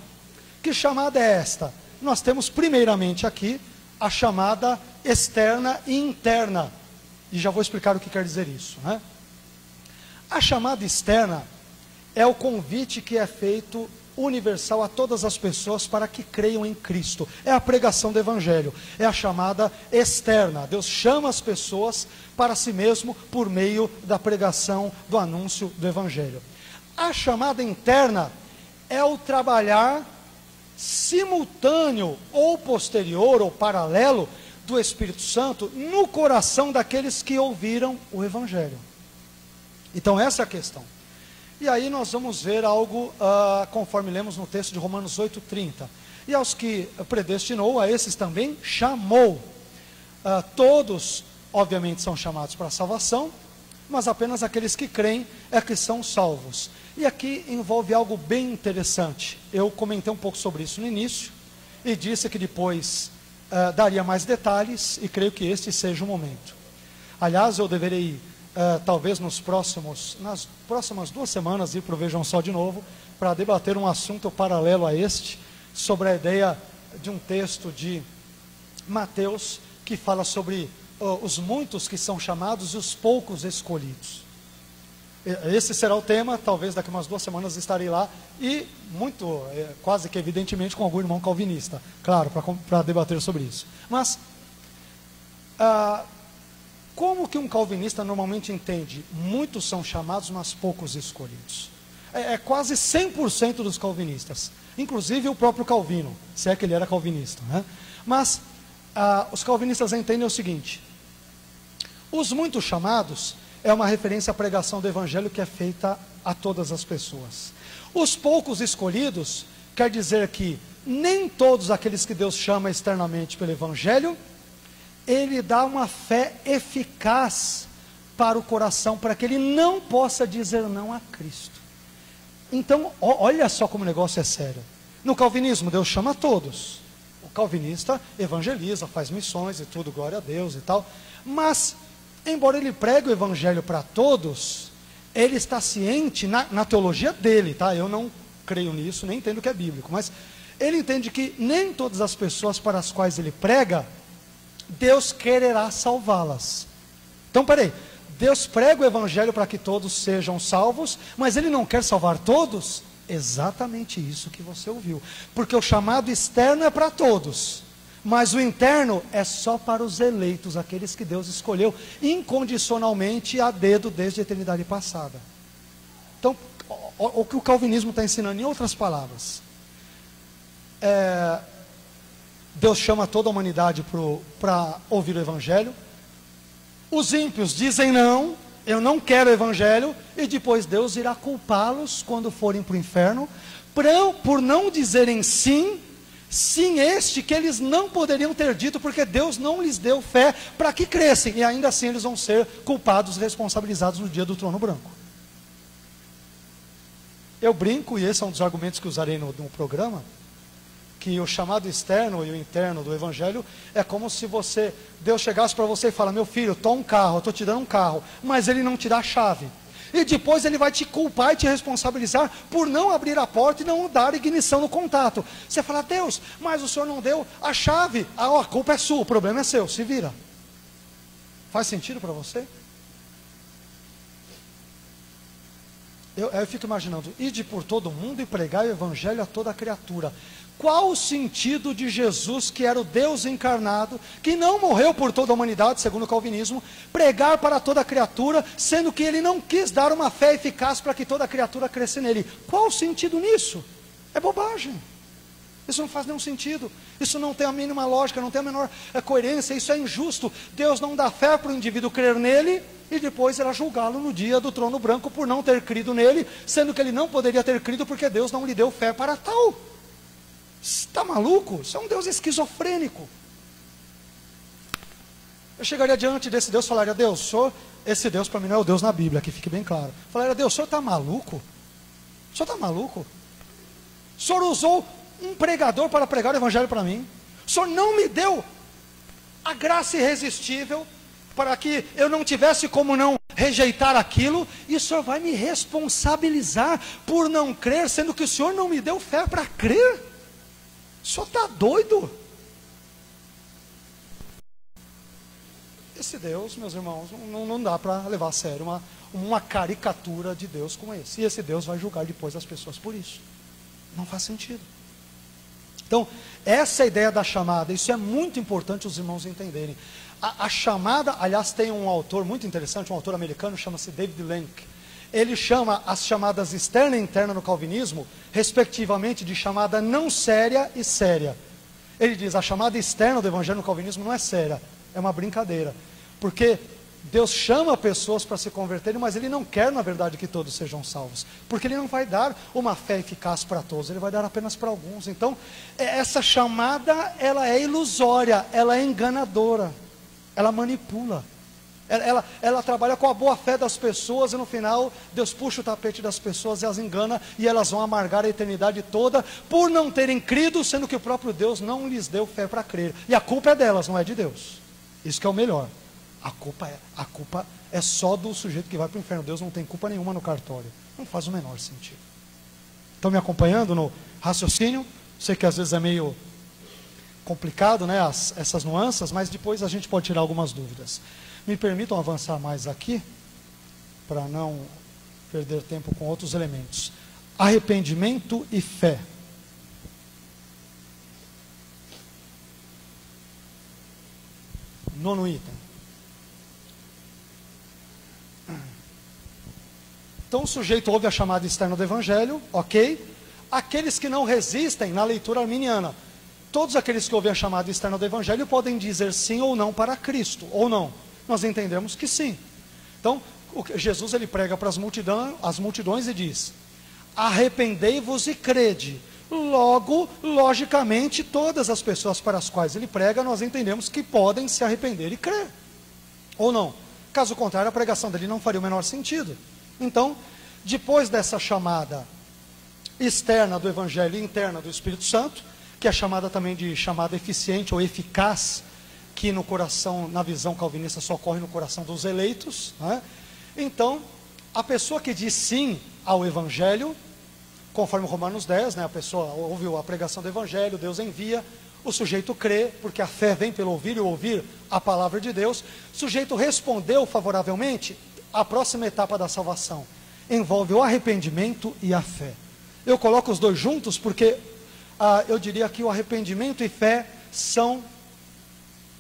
Speaker 2: Que chamada é esta? Nós temos primeiramente aqui a chamada externa e interna. E já vou explicar o que quer dizer isso, né? A chamada externa é o convite que é feito universal a todas as pessoas para que creiam em Cristo. É a pregação do Evangelho. É a chamada externa. Deus chama as pessoas para si mesmo por meio da pregação do anúncio do Evangelho. A chamada interna é o trabalhar simultâneo ou posterior ou paralelo do Espírito Santo no coração daqueles que ouviram o Evangelho. Então essa é a questão. E aí nós vamos ver algo conforme lemos no texto de Romanos 8:30. E aos que predestinou, a esses também chamou. Todos, obviamente, são chamados para a salvação, mas apenas aqueles que creem é que são salvos. E aqui envolve algo bem interessante. Eu comentei um pouco sobre isso no início e disse que depois daria mais detalhes, e creio que este seja o momento. Aliás, eu deverei, talvez nas próximas 2 semanas, ir para o Vejam Só de novo, para debater um assunto paralelo a este, sobre a ideia de um texto de Mateus, que fala sobre os muitos que são chamados e os poucos escolhidos. Esse será o tema, talvez daqui a umas 2 semanas estarei lá, e quase que evidentemente com algum irmão calvinista, claro, para debater sobre isso. Mas, como que um calvinista normalmente entende? Muitos são chamados, mas poucos escolhidos. É quase 100% dos calvinistas, inclusive o próprio Calvino, se é que ele era calvinista, né? Mas, os calvinistas entendem o seguinte: os muitos chamados é uma referência à pregação do Evangelho que é feita a todas as pessoas. Os poucos escolhidos quer dizer que nem todos aqueles que Deus chama externamente pelo Evangelho, Ele dá uma fé eficaz para o coração, para que ele não possa dizer não a Cristo. Então, olha só como o negócio é sério. No calvinismo, Deus chama todos. O calvinista evangeliza, faz missões e tudo, glória a Deus e tal. Mas, embora ele pregue o evangelho para todos, ele está ciente, na teologia dele, tá? Eu não creio nisso, nem entendo que é bíblico, mas ele entende que nem todas as pessoas para as quais ele prega, Deus quererá salvá-las. Então, peraí, Deus prega o evangelho para que todos sejam salvos, mas ele não quer salvar todos? Exatamente isso que você ouviu, porque o chamado externo é para todos, mas o interno é só para os eleitos, aqueles que Deus escolheu incondicionalmente a dedo desde a eternidade passada. Então, o que o calvinismo está ensinando, em outras palavras, Deus chama toda a humanidade para ouvir o evangelho. Os ímpios dizem não, eu não quero o evangelho, e depois Deus irá culpá-los quando forem para o inferno, por não dizerem sim este que eles não poderiam ter dito, porque Deus não lhes deu fé para que crescem, e ainda assim eles vão ser culpados, responsabilizados no dia do trono branco. Eu brinco, e esse é um dos argumentos que usarei no programa, que o chamado externo e o interno do evangelho é como se Deus chegasse para você e fala: meu filho, toma um carro, eu estou te dando um carro, mas ele não te dá a chave. E depois ele vai te culpar e te responsabilizar por não abrir a porta e não dar ignição no contato. Você fala: Deus, mas o Senhor não deu a chave. A culpa é sua, o problema é seu, se vira. Faz sentido para você? Eu fico imaginando: ide por todo o mundo e pregai o evangelho a toda criatura. Qual o sentido de Jesus, que era o Deus encarnado, que não morreu por toda a humanidade, segundo o calvinismo, pregar para toda criatura, sendo que ele não quis dar uma fé eficaz para que toda criatura cresça nele? Qual o sentido nisso? É bobagem. Isso não faz nenhum sentido. Isso não tem a mínima lógica, não tem a menor coerência. Isso é injusto. Deus não dá fé para o indivíduo crer nele e depois irá julgá-lo no dia do trono branco por não ter crido nele, sendo que ele não poderia ter crido porque Deus não lhe deu fé para tal. Está maluco? Isso é um Deus esquizofrênico. Eu chegaria diante desse Deus e falaria: Deus, esse Deus para mim não é o Deus na Bíblia, que fique bem claro. Eu falaria: Deus, o senhor está maluco? O senhor está maluco? O senhor usou um pregador para pregar o evangelho para mim. O senhor não me deu a graça irresistível para que eu não tivesse como não rejeitar aquilo, e o senhor vai me responsabilizar por não crer, sendo que o senhor não me deu fé para crer? O senhor está doido? Esse Deus, meus irmãos, não dá para levar a sério uma caricatura de Deus como esse. E esse Deus vai julgar depois as pessoas por isso. Não faz sentido. Então, essa é a ideia da chamada. Isso é muito importante os irmãos entenderem. A chamada, aliás, tem um autor muito interessante, um autor americano, chama-se David Lenk. Ele chama as chamadas externa e interna no calvinismo, respectivamente, de chamada não séria e séria. Ele diz: a chamada externa do evangelho no calvinismo não é séria, é uma brincadeira. Porque Deus chama pessoas para se converterem, mas Ele não quer, na verdade, que todos sejam salvos. Porque Ele não vai dar uma fé eficaz para todos, Ele vai dar apenas para alguns. Então, essa chamada, ela é ilusória, ela é enganadora, ela manipula. Ela trabalha com a boa fé das pessoas, e no final, Deus puxa o tapete das pessoas e as engana, e elas vão amargar a eternidade toda, por não terem crido, sendo que o próprio Deus não lhes deu fé para crer. E a culpa é delas, não é de Deus. Isso que é o melhor. A culpa é só do sujeito que vai para o inferno. Deus não tem culpa nenhuma no cartório. Não faz o menor sentido. Estão me acompanhando no raciocínio? Sei que às vezes é meio complicado, né, essas nuances, mas depois a gente pode tirar algumas dúvidas. Me permitam avançar mais aqui, para não perder tempo com outros elementos. Arrependimento e fé. Nono item. Então o sujeito ouve a chamada externa do evangelho, ok? Aqueles que não resistem na leitura arminiana, todos aqueles que ouvem a chamada externa do evangelho podem dizer sim ou não para Cristo, ou não. Nós entendemos que sim. Então, Jesus ele prega para as multidões e diz: arrependei-vos e crede. Logo, logicamente, todas as pessoas para as quais ele prega, nós entendemos que podem se arrepender e crer, ou não. Caso contrário, a pregação dele não faria o menor sentido. Então, depois dessa chamada externa do evangelho e interna do Espírito Santo, que é chamada também de chamada eficiente ou eficaz, que no coração, na visão calvinista, só ocorre no coração dos eleitos, né? Então, a pessoa que diz sim ao evangelho, conforme Romanos 10, né, a pessoa ouviu a pregação do evangelho, Deus envia, o sujeito crê, porque a fé vem pelo ouvir e ouvir a palavra de Deus. O sujeito respondeu favoravelmente. A próxima etapa da salvação envolve o arrependimento e a fé. Eu coloco os dois juntos porque eu diria que o arrependimento e fé são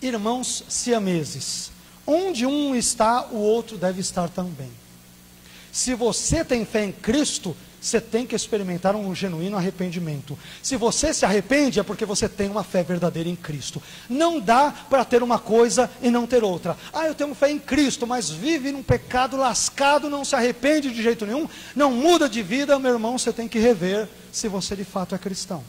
Speaker 2: irmãos siameses. Onde um está, o outro deve estar também. Se você tem fé em Cristo, você tem que experimentar um genuíno arrependimento. Se você se arrepende, é porque você tem uma fé verdadeira em Cristo. Não dá para ter uma coisa e não ter outra. Eu tenho fé em Cristo, mas vive num pecado lascado, não se arrepende de jeito nenhum, não muda de vida. Meu irmão, você tem que rever se você de fato é cristão.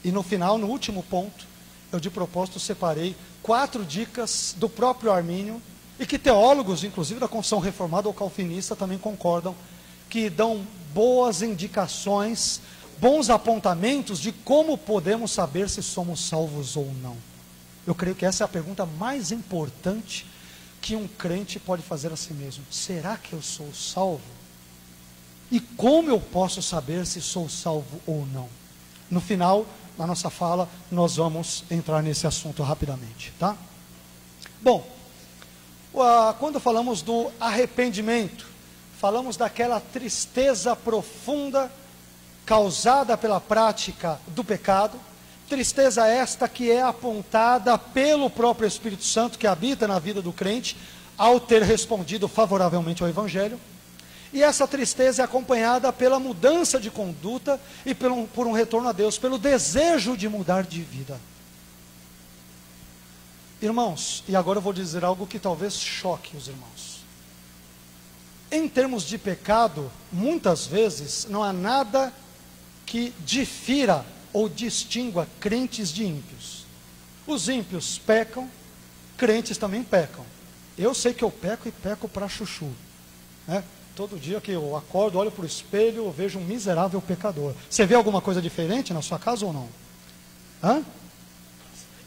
Speaker 2: E no final, no último ponto, eu de propósito separei 4 dicas do próprio Armínio, e que teólogos, inclusive da confissão reformada ou calvinista, também concordam, que dão boas indicações, bons apontamentos de como podemos saber se somos salvos ou não. Eu creio que essa é a pergunta mais importante que um crente pode fazer a si mesmo. Será que eu sou salvo? E como eu posso saber se sou salvo ou não? No final, na nossa fala, nós vamos entrar nesse assunto rapidamente, tá? Bom, quando falamos do arrependimento, falamos daquela tristeza profunda causada pela prática do pecado, tristeza esta que é apontada pelo próprio Espírito Santo que habita na vida do crente, ao ter respondido favoravelmente ao Evangelho, e essa tristeza é acompanhada pela mudança de conduta e por um retorno a Deus, pelo desejo de mudar de vida. Irmãos, e agora eu vou dizer algo que talvez choque os irmãos. Em termos de pecado, muitas vezes não há nada que difira ou distingua crentes de ímpios. Os ímpios pecam, crentes também pecam. Eu sei que eu peco e peco para chuchu, né? Todo dia que eu acordo, olho para o espelho, eu vejo um miserável pecador. Você vê alguma coisa diferente na sua casa ou não? Hã?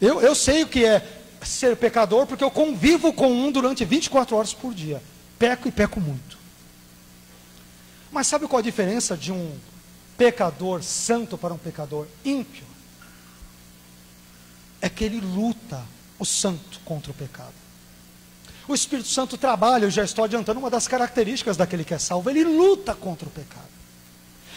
Speaker 2: Eu sei o que é ser pecador, porque eu convivo com um durante 24 horas por dia. Peco e peco muito. Mas sabe qual a diferença de um pecador santo para um pecador ímpio? É que ele luta, o santo, contra o pecado. O Espírito Santo trabalha, eu já estou adiantando uma das características daquele que é salvo, ele luta contra o pecado.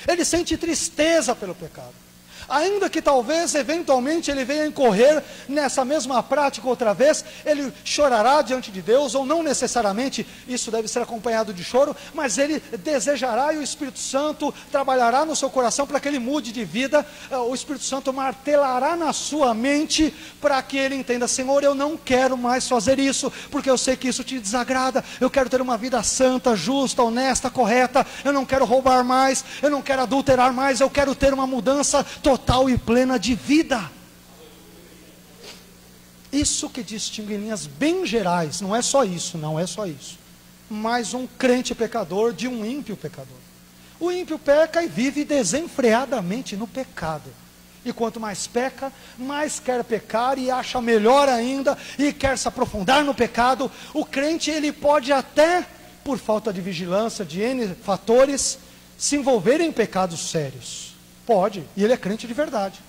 Speaker 2: Ele sente tristeza pelo pecado. Ainda que talvez, eventualmente, ele venha incorrer nessa mesma prática outra vez, ele chorará diante de Deus, ou não necessariamente isso deve ser acompanhado de choro, mas ele desejará, e o Espírito Santo trabalhará no seu coração para que ele mude de vida. O Espírito Santo martelará na sua mente para que ele entenda: Senhor, eu não quero mais fazer isso, porque eu sei que isso te desagrada. Eu quero ter uma vida santa, justa, honesta, correta. Eu não quero roubar mais, eu não quero adulterar mais, eu quero ter uma mudança total e plena de vida. Isso que distingue em linhas bem gerais, não é só isso, mas um crente pecador de um ímpio pecador. O ímpio peca e vive desenfreadamente no pecado, e quanto mais peca, mais quer pecar e acha melhor ainda, e quer se aprofundar no pecado. O crente, ele pode até, por falta de vigilância, de N fatores, se envolver em pecados sérios. Pode, e ele é crente de verdade.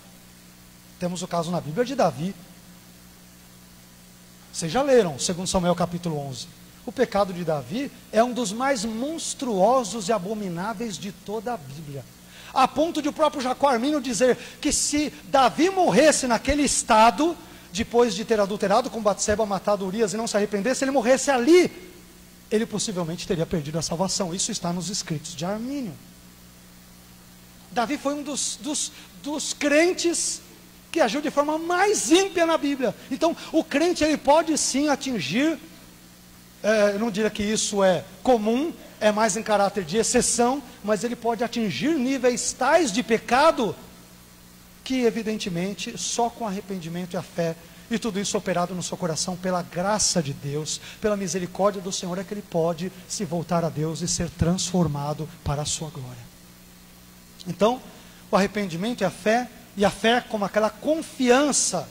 Speaker 2: Temos o caso na Bíblia de Davi. Vocês já leram, 2 Samuel capítulo 11. O pecado de Davi é um dos mais monstruosos e abomináveis de toda a Bíblia. A ponto de o próprio Jacó Armínio dizer que se Davi morresse naquele estado, depois de ter adulterado com Batseba, matado Urias e não se arrependesse, se ele morresse ali, ele possivelmente teria perdido a salvação. Isso está nos escritos de Armínio. Davi foi um dos crentes que agiu de forma mais ímpia na Bíblia. Então, o crente, ele pode sim atingir, eu não diria que isso é comum, é mais em caráter de exceção, mas ele pode atingir níveis tais de pecado, que evidentemente, só com arrependimento e a fé, e tudo isso operado no seu coração pela graça de Deus, pela misericórdia do Senhor, é que ele pode se voltar a Deus e ser transformado para a sua glória. Então, o arrependimento e a fé como aquela confiança,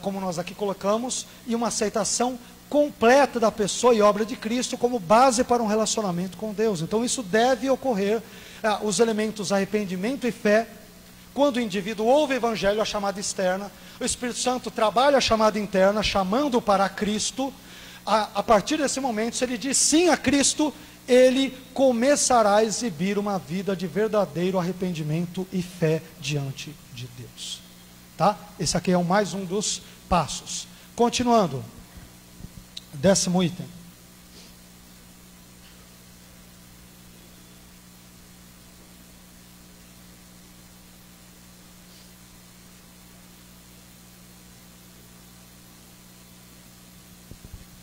Speaker 2: como nós aqui colocamos, e uma aceitação completa da pessoa e obra de Cristo como base para um relacionamento com Deus. Então isso deve ocorrer, os elementos arrependimento e fé. Quando o indivíduo ouve o Evangelho, a chamada externa, o Espírito Santo trabalha a chamada interna, chamando para Cristo. A partir desse momento, se ele diz sim a Cristo, ele começará a exibir uma vida de verdadeiro arrependimento e fé diante de Deus. Tá? Esse aqui é mais um dos passos. Continuando. 10º item.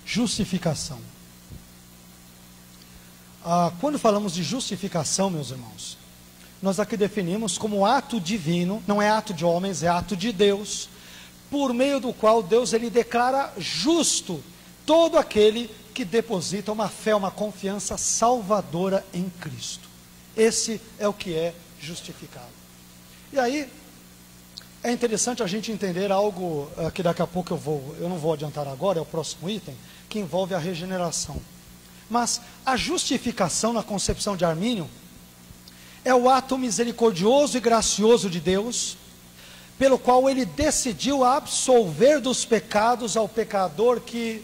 Speaker 2: Justificação. Quando falamos de justificação, meus irmãos, nós aqui definimos como ato divino, não é ato de homens, é ato de Deus, por meio do qual Deus ele declara justo todo aquele que deposita uma fé, uma confiança salvadora em Cristo. Esse é o que é justificado. E aí, é interessante a gente entender algo que daqui a pouco eu não vou adiantar agora, é o próximo item, que envolve a regeneração. Mas a justificação na concepção de Armínio é o ato misericordioso e gracioso de Deus, pelo qual ele decidiu absolver dos pecados ao pecador que,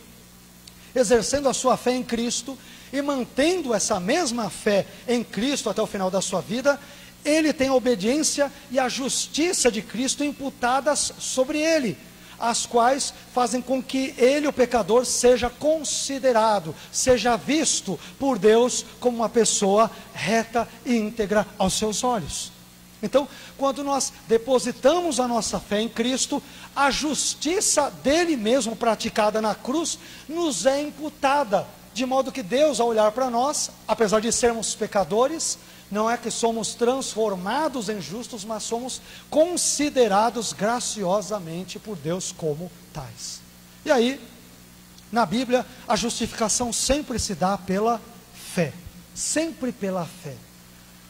Speaker 2: exercendo a sua fé em Cristo e mantendo essa mesma fé em Cristo até o final da sua vida, ele tem a obediência e a justiça de Cristo imputadas sobre ele, as quais fazem com que ele, o pecador, seja considerado, seja visto por Deus como uma pessoa reta e íntegra aos seus olhos. Então, quando nós depositamos a nossa fé em Cristo, a justiça dele mesmo praticada na cruz nos é imputada, de modo que Deus, ao olhar para nós, apesar de sermos pecadores, não é que somos transformados em justos, mas somos considerados graciosamente por Deus como tais. E aí, na Bíblia, a justificação sempre se dá pela fé. Sempre pela fé.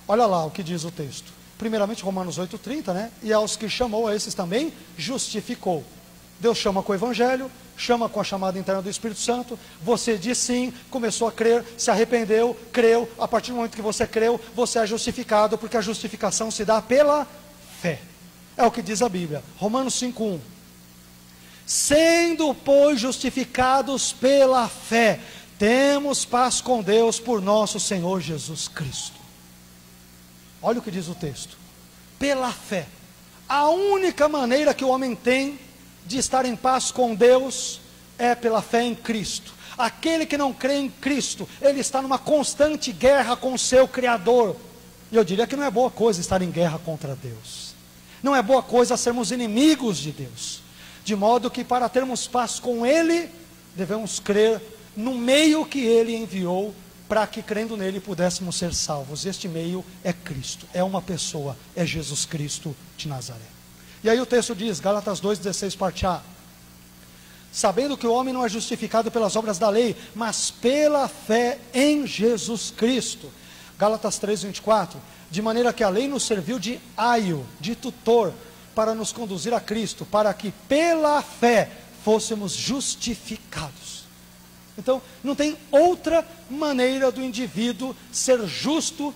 Speaker 2: Olha lá o que diz o texto. Primeiramente, Romanos 8,30, né? E aos que chamou, a esses também justificou. Deus chama com o Evangelho, chama com a chamada interna do Espírito Santo. Você diz sim, começou a crer, se arrependeu, creu. A partir do momento que você creu, você é justificado, porque a justificação se dá pela fé. É o que diz a Bíblia. Romanos 5,1. Sendo, pois, justificados pela fé, temos paz com Deus por nosso Senhor Jesus Cristo. Olha o que diz o texto. Pela fé. A única maneira que o homem tem de estar em paz com Deus é pela fé em Cristo. Aquele que não crê em Cristo, ele está numa constante guerra com o seu Criador. E eu diria que não é boa coisa estar em guerra contra Deus. Não é boa coisa sermos inimigos de Deus. De modo que para termos paz com Ele, devemos crer no meio que Ele enviou, para que crendo nele pudéssemos ser salvos. Este meio é Cristo, é uma pessoa, é Jesus Cristo de Nazaré. E aí o texto diz, Gálatas 2,16, parte A: sabendo que o homem não é justificado pelas obras da lei, mas pela fé em Jesus Cristo. Gálatas 3,24, de maneira que a lei nos serviu de aio, de tutor, para nos conduzir a Cristo, para que pela fé fôssemos justificados. Então, não tem outra maneira do indivíduo ser justo,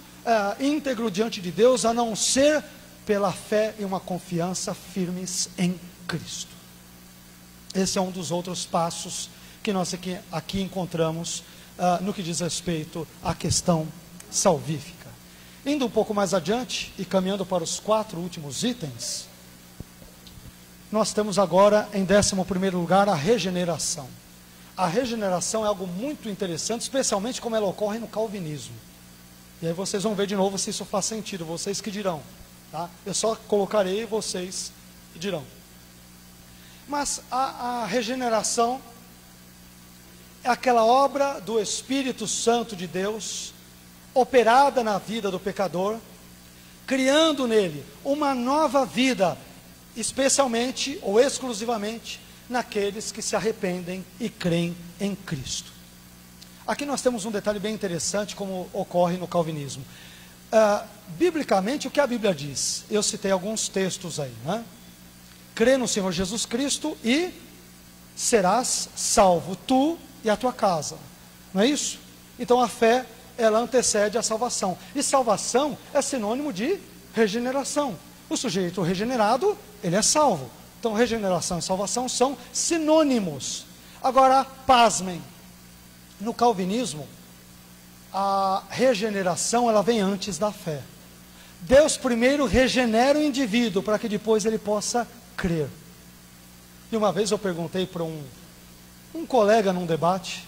Speaker 2: íntegro diante de Deus, a não ser pela fé e uma confiança firmes em Cristo. Esse é um dos outros passos que nós aqui encontramos no que diz respeito à questão salvífica. Indo um pouco mais adiante e caminhando para os 4 últimos itens, nós temos agora em 11º lugar a regeneração. A regeneração é algo muito interessante, especialmente como ela ocorre no calvinismo. E aí vocês vão ver de novo se isso faz sentido, vocês que dirão, tá? Eu só colocarei, vocês que dirão. Mas a regeneração é aquela obra do Espírito Santo de Deus, operada na vida do pecador, criando nele uma nova vida, especialmente ou exclusivamente naqueles que se arrependem e creem em Cristo. Aqui nós temos um detalhe bem interessante, como ocorre no calvinismo. Biblicamente, o que a Bíblia diz? Eu citei alguns textos aí, né? Crê no Senhor Jesus Cristo e serás salvo, tu e a tua casa. Não é isso? Então a fé, ela antecede a salvação. E salvação é sinônimo de regeneração. O sujeito regenerado, ele é salvo. Então regeneração e salvação são sinônimos. Agora, pasmem, no calvinismo, a regeneração ela vem antes da fé. Deus primeiro regenera o indivíduo para que depois ele possa crer. E uma vez eu perguntei para um colega num debate,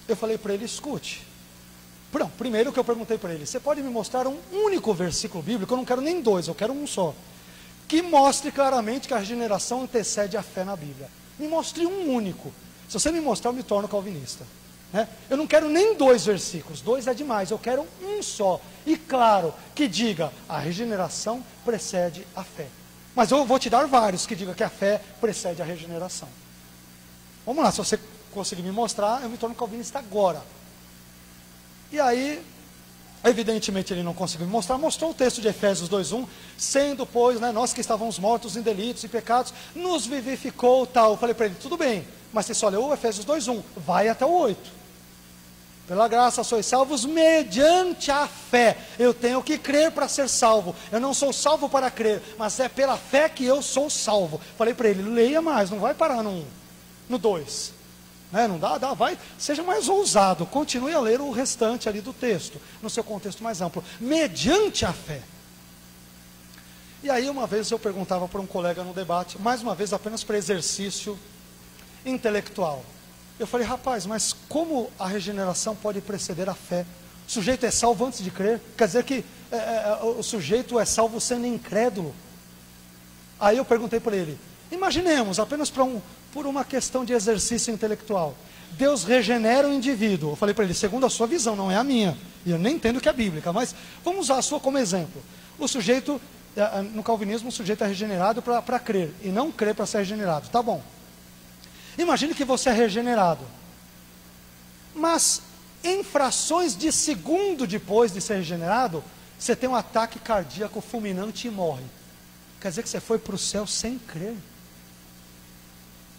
Speaker 2: eu falei para ele, escute. Não, primeiro que eu perguntei para ele, você pode me mostrar um único versículo bíblico, eu não quero nem 2, eu quero um só, que mostre claramente que a regeneração antecede a fé na Bíblia. Me mostre um único. Se você me mostrar, eu me torno calvinista, né? Eu não quero nem 2 versículos, 2 é demais, eu quero um só. E claro, que diga, a regeneração precede a fé. Mas eu vou te dar vários que digam que a fé precede a regeneração. Vamos lá, se você conseguir me mostrar, eu me torno calvinista agora. E aí, evidentemente ele não conseguiu me mostrar, mostrou o texto de Efésios 2:1, sendo, pois, né, nós que estávamos mortos em delitos e pecados, nos vivificou tal. Eu falei para ele, tudo bem, mas você só leu o Efésios 2:1, vai até o 8. Pela graça sois salvos mediante a fé. Eu tenho que crer para ser salvo. Eu não sou salvo para crer, mas é pela fé que eu sou salvo. Falei para ele, leia mais, não vai parar no 2. Né? Não dá, vai, seja mais ousado, continue a ler o restante ali do texto, no seu contexto mais amplo, mediante a fé. E aí uma vez eu perguntava para um colega no debate, mais uma vez apenas para exercício intelectual. Eu falei, rapaz, mas como a regeneração pode preceder a fé? O sujeito é salvo antes de crer? Quer dizer que o sujeito é salvo sendo incrédulo? Aí eu perguntei para ele, imaginemos, apenas por uma questão de exercício intelectual, Deus regenera o indivíduo. Eu falei para ele, segundo a sua visão, não é a minha, e eu nem entendo que é bíblica, mas vamos usar a sua como exemplo. O sujeito, no calvinismo, o sujeito é regenerado para crer, e não crer para ser regenerado, tá bom. Imagine que você é regenerado, mas em frações de segundo depois de ser regenerado, você tem um ataque cardíaco fulminante e morre. Quer dizer que você foi para o céu sem crer.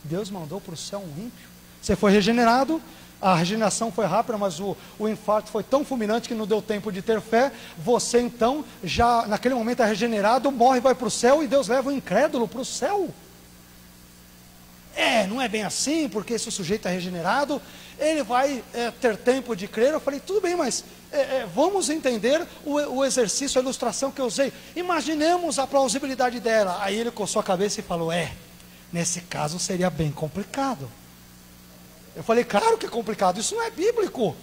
Speaker 2: Deus mandou para o céu um ímpio. Você foi regenerado, a regeneração foi rápida, mas o infarto foi tão fulminante que não deu tempo de ter fé. Você então, já naquele momento é regenerado, morre e vai para o céu, e Deus leva o incrédulo para o céu. Não é bem assim, porque se o sujeito é regenerado, ele vai ter tempo de crer. Eu falei, tudo bem, mas vamos entender o exercício, a ilustração que eu usei. Imaginemos a plausibilidade dela. Aí ele coçou a cabeça e falou, nesse caso seria bem complicado. Eu falei, claro que é complicado, isso não é bíblico.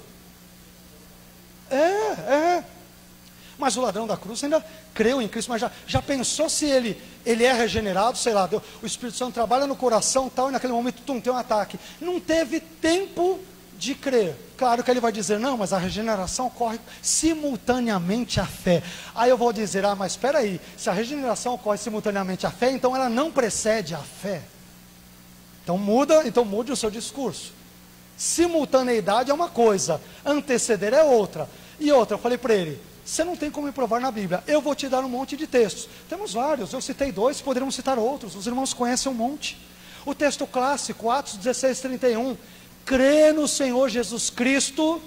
Speaker 2: Mas o ladrão da cruz ainda creu em Cristo, mas já pensou se ele é regenerado, sei lá, o Espírito Santo trabalha no coração tal, e naquele momento tem um ataque. Não teve tempo de crer. Claro que ele vai dizer, não, mas a regeneração ocorre simultaneamente à fé. Aí eu vou dizer, mas espera aí, se a regeneração ocorre simultaneamente à fé, então ela não precede a fé. Então mude o seu discurso. Simultaneidade é uma coisa, anteceder é outra. E outra, eu falei para ele, você não tem como me provar na Bíblia, eu vou te dar um monte de textos. Temos vários, eu citei 2, poderíamos citar outros, os irmãos conhecem um monte. O texto clássico, Atos 16:31, crê no Senhor Jesus Cristo,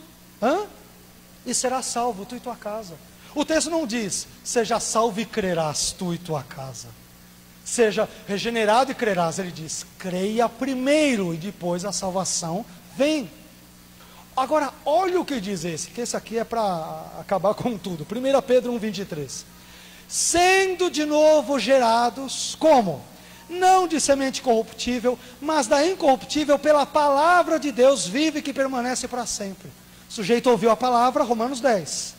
Speaker 2: e serás salvo, tu e tua casa. O texto não diz, seja salvo e crerás, tu e tua casa. Seja regenerado e crerás, ele diz, creia primeiro e depois a salvação vem. Agora, olha o que diz que esse aqui é para acabar com tudo. 1 Pedro 1:23. Sendo de novo gerados, como? Não de semente corruptível, mas da incorruptível pela palavra de Deus vive que permanece para sempre. O sujeito ouviu a palavra, Romanos 10.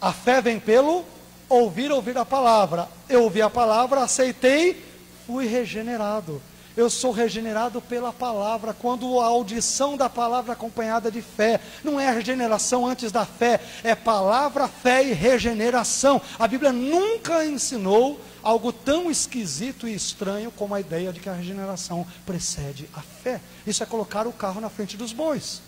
Speaker 2: A fé vem pelo ouvir a palavra. Eu ouvi a palavra, aceitei, fui regenerado. Eu sou regenerado pela palavra, quando a audição da palavra acompanhada de fé. Não é a regeneração antes da fé, é palavra, fé e regeneração. A Bíblia nunca ensinou algo tão esquisito e estranho como a ideia de que a regeneração precede a fé. Isso é colocar o carro na frente dos bois.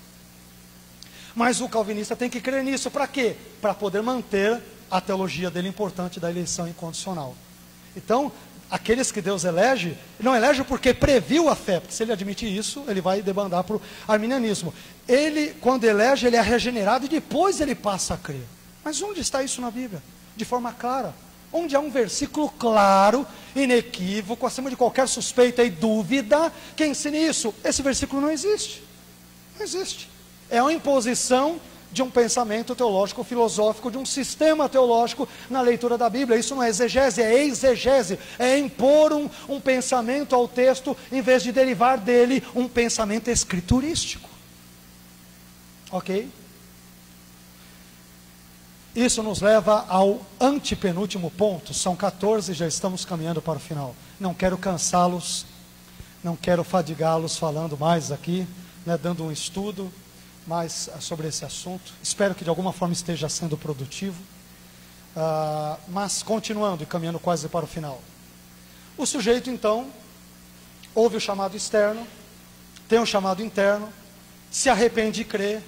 Speaker 2: Mas o calvinista tem que crer nisso, para quê? Para poder manter a teologia dele importante da eleição incondicional. Então, aqueles que Deus elege, não elege porque previu a fé, porque se ele admitir isso, ele vai debandar para o arminianismo. Ele, quando elege, ele é regenerado e depois ele passa a crer. Mas onde está isso na Bíblia? De forma clara. Onde há um versículo claro, inequívoco, acima de qualquer suspeita e dúvida, que ensine isso? Esse versículo não existe. Não existe. É uma imposição de um pensamento teológico, filosófico, de um sistema teológico na leitura da Bíblia. Isso não é exegese, é exegese. É impor um pensamento ao texto, em vez de derivar dele um pensamento escriturístico. Ok? Isso nos leva ao antepenúltimo ponto. São 14, já estamos caminhando para o final. Não quero cansá-los, não quero fadigá-los falando mais aqui, dando um estudo mais sobre esse assunto. Espero que de alguma forma esteja sendo produtivo. Mas continuando e caminhando quase para o final. O sujeito então ouve o chamado externo, tem um chamado interno, se arrepende e crê,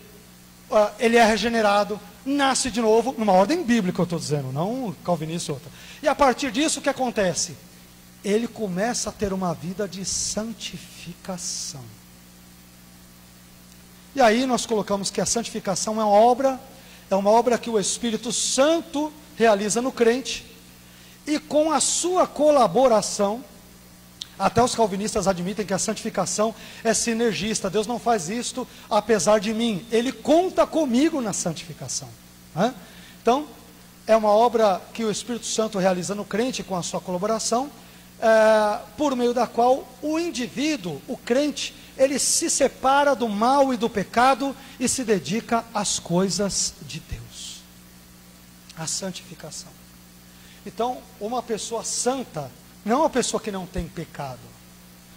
Speaker 2: ele é regenerado, nasce de novo, numa ordem bíblica eu estou dizendo, não calvinista outra. E a partir disso o que acontece? Ele começa a ter uma vida de santificação. E aí nós colocamos que a santificação é uma obra que o Espírito Santo realiza no crente, e com a sua colaboração, até os calvinistas admitem que a santificação é sinergista. Deus não faz isto apesar de mim, Ele conta comigo na santificação. Então, é uma obra que o Espírito Santo realiza no crente com a sua colaboração, por meio da qual o indivíduo, o crente, ele se separa do mal e do pecado e se dedica às coisas de Deus. A santificação. Então, uma pessoa santa não é uma pessoa que não tem pecado.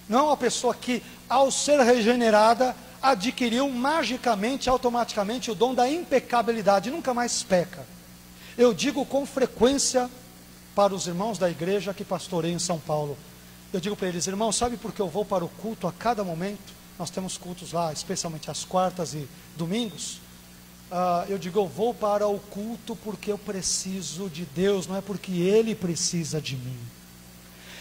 Speaker 2: Não é uma pessoa que, ao ser regenerada, adquiriu magicamente, automaticamente o dom da impecabilidade, nunca mais peca. Eu digo com frequência para os irmãos da igreja que pastorei em São Paulo, Eu digo para eles: irmão, sabe por que eu vou para o culto a cada momento? Nós temos cultos lá, especialmente às quartas e domingos. Eu digo: eu vou para o culto porque eu preciso de Deus, não é porque Ele precisa de mim.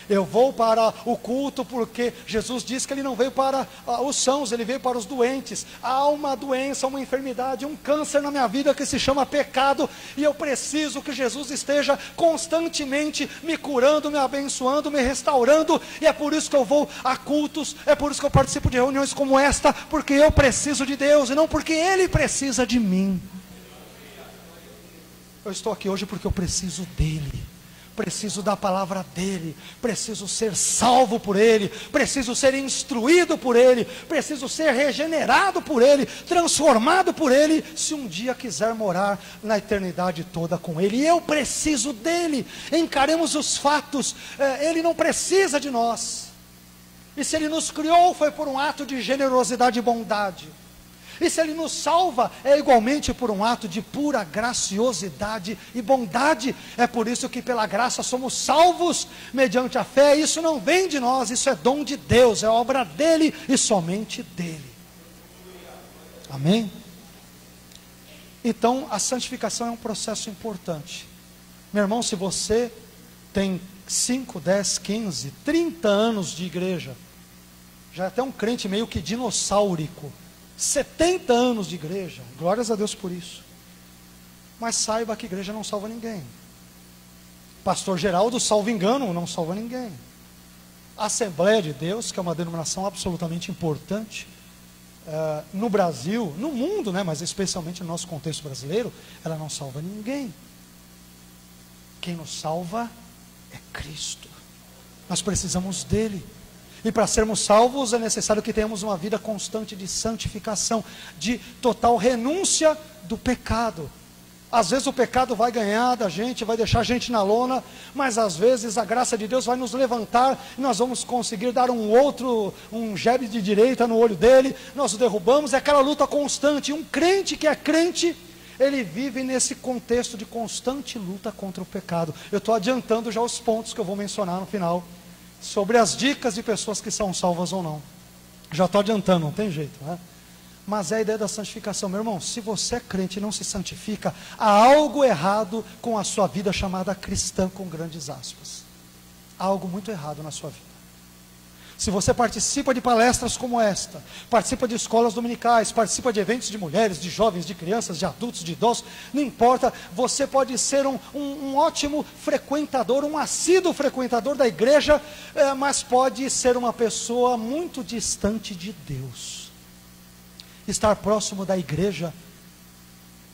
Speaker 2: Eu vou para o culto porque Jesus disse que Ele não veio para os sãos, Ele veio para os doentes. Há uma doença, uma enfermidade, um câncer na minha vida que se chama pecado, e eu preciso que Jesus esteja constantemente me curando, me abençoando, me restaurando. E é por isso que eu vou a cultos, é por isso que eu participo de reuniões como esta, porque eu preciso de Deus e não porque Ele precisa de mim. Eu estou aqui hoje porque eu preciso dEle, preciso da palavra dEle, preciso ser salvo por Ele, preciso ser instruído por Ele, preciso ser regenerado por Ele, transformado por Ele, se um dia quiser morar na eternidade toda com Ele. E eu preciso dEle. Encaremos os fatos. Ele não precisa de nós, e se Ele nos criou foi por um ato de generosidade e bondade. E se Ele nos salva, é igualmente por um ato de pura graciosidade e bondade. É por isso que pela graça somos salvos mediante a fé. Isso não vem de nós, isso é dom de Deus, é obra dEle e somente dEle. Amém? Então a santificação é um processo importante. Meu irmão, se você tem 5, 10, 15, 30 anos de igreja, já é até um crente meio que dinossaurico, 70 anos de igreja, glórias a Deus por isso. Mas saiba que a igreja não salva ninguém. Pastor Geraldo, salvo engano, não salva ninguém. A Assembleia de Deus, que é uma denominação absolutamente importante no Brasil, no mundo, né, mas especialmente no nosso contexto brasileiro, ela não salva ninguém. Quem nos salva é Cristo. Nós precisamos dEle. E para sermos salvos é necessário que tenhamos uma vida constante de santificação, de total renúncia do pecado. Às vezes o pecado vai ganhar da gente, vai deixar a gente na lona, mas às vezes a graça de Deus vai nos levantar e nós vamos conseguir dar um jab de direita no olho dele, nós o derrubamos. É aquela luta constante. Um crente que é crente, ele vive nesse contexto de constante luta contra o pecado. Eu estou adiantando já os pontos que eu vou mencionar no final, sobre as dicas de pessoas que são salvas ou não. Já estou adiantando, não tem jeito, né? Mas é a ideia da santificação. Meu irmão, se você é crente e não se santifica, há algo errado com a sua vida chamada cristã, com grandes aspas. Há algo muito errado na sua vida. Se você participa de palestras como esta, participa de escolas dominicais, participa de eventos de mulheres, de jovens, de crianças, de adultos, de idosos, não importa, você pode ser um ótimo frequentador, um assíduo frequentador da igreja, mas pode ser uma pessoa muito distante de Deus. Estar próximo da igreja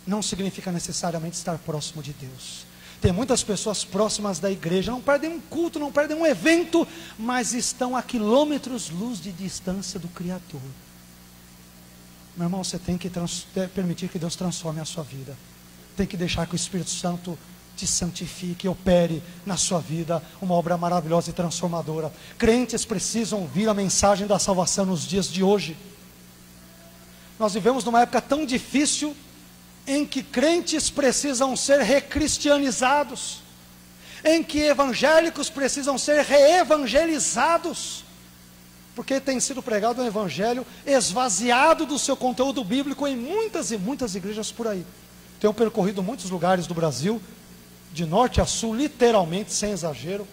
Speaker 2: não significa necessariamente estar próximo de Deus. Tem muitas pessoas próximas da igreja, não perdem um culto, não perdem um evento, mas estão a quilômetros-luz de distância do Criador. Meu irmão, você tem que permitir que Deus transforme a sua vida. Tem que deixar que o Espírito Santo te santifique, opere na sua vida uma obra maravilhosa e transformadora. Crentes precisam ouvir a mensagem da salvação nos dias de hoje. Nós vivemos numa época tão difícil, em que crentes precisam ser recristianizados, em que evangélicos precisam ser reevangelizados, porque tem sido pregado um evangelho esvaziado do seu conteúdo bíblico em muitas e muitas igrejas por aí. Tenho percorrido muitos lugares do Brasil, de norte a sul, literalmente, sem exagero.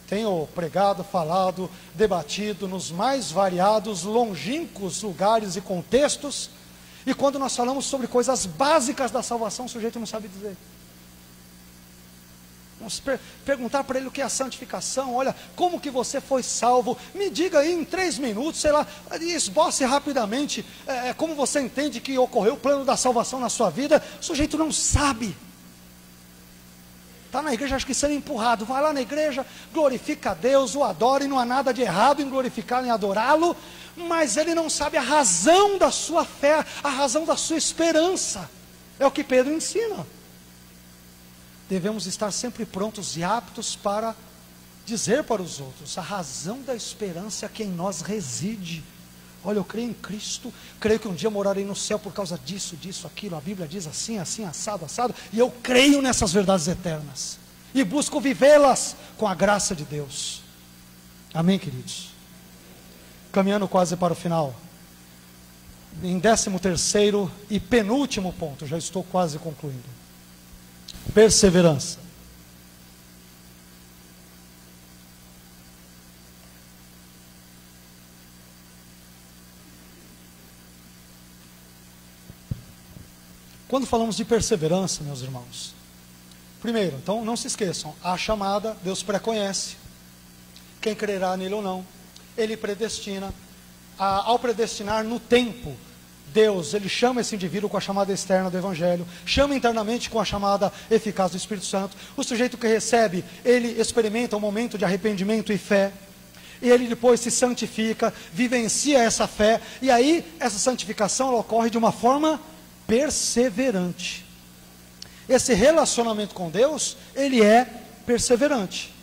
Speaker 2: Tenho pregado, falado, debatido nos mais variados, longínquos lugares e contextos. E quando nós falamos sobre coisas básicas da salvação, o sujeito não sabe dizer. Vamos perguntar para ele o que é a santificação. Olha, como que você foi salvo? Me diga aí em 3 minutos, sei lá, esboce rapidamente como você entende que ocorreu o plano da salvação na sua vida. O sujeito não sabe. Está na igreja, acho que sendo empurrado. Vai lá na igreja, glorifica a Deus, o adora, e não há nada de errado em glorificar e adorá-lo, mas ele não sabe a razão da sua fé, a razão da sua esperança. É o que Pedro ensina. Devemos estar sempre prontos e aptos para dizer para os outros a razão da esperança que em nós reside. Olha, eu creio em Cristo, creio que um dia eu morarei no céu por causa disso, disso, aquilo. A Bíblia diz assim, assim, assado, assado. E eu creio nessas verdades eternas e busco vivê-las com a graça de Deus. Amém, queridos? Caminhando quase para o final. Em 13º e penúltimo ponto, já estou quase concluindo. Perseverança. Quando falamos de perseverança, meus irmãos, primeiro, então não se esqueçam, a chamada, Deus preconhece, quem crerá nele ou não, Ele predestina, ao predestinar no tempo, Deus, Ele chama esse indivíduo com a chamada externa do Evangelho, chama internamente com a chamada eficaz do Espírito Santo, o sujeito que recebe, ele experimenta um momento de arrependimento e fé, e ele depois se santifica, vivencia essa fé, e aí essa santificação ela ocorre de uma forma perseverante. Esse relacionamento com Deus, ele é perseverante.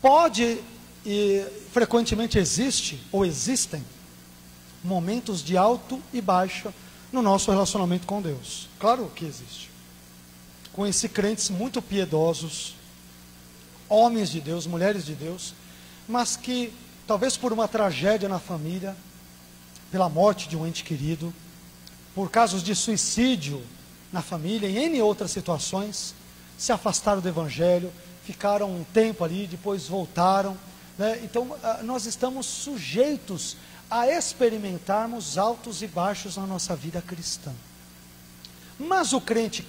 Speaker 2: Pode, e frequentemente existe, ou existem, momentos de alto e baixa no nosso relacionamento com Deus. Claro que existe. Conheci crentes muito piedosos, homens de Deus, mulheres de Deus, mas que, talvez por uma tragédia na família, pela morte de um ente querido, por casos de suicídio na família, em N outras situações, se afastaram do Evangelho, ficaram um tempo ali, depois voltaram, né? Então, nós estamos sujeitos a experimentarmos altos e baixos na nossa vida cristã. Mas o crente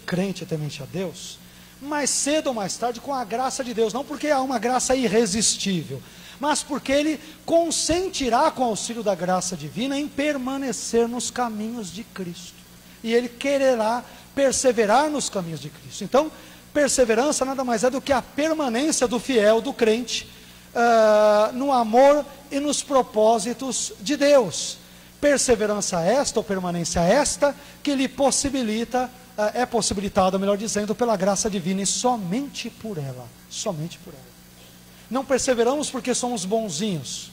Speaker 2: temente a Deus, mais cedo ou mais tarde, com a graça de Deus, não porque há uma graça irresistível, mas porque ele consentirá com o auxílio da graça divina em permanecer nos caminhos de Cristo. E ele quererá perseverar nos caminhos de Cristo. Então, perseverança nada mais é do que a permanência do fiel, do crente, no amor e nos propósitos de Deus. Perseverança esta, ou permanência esta, que lhe possibilita, é possibilitada, melhor dizendo, pela graça divina e somente por ela. Somente por ela. Não perseveramos porque somos bonzinhos,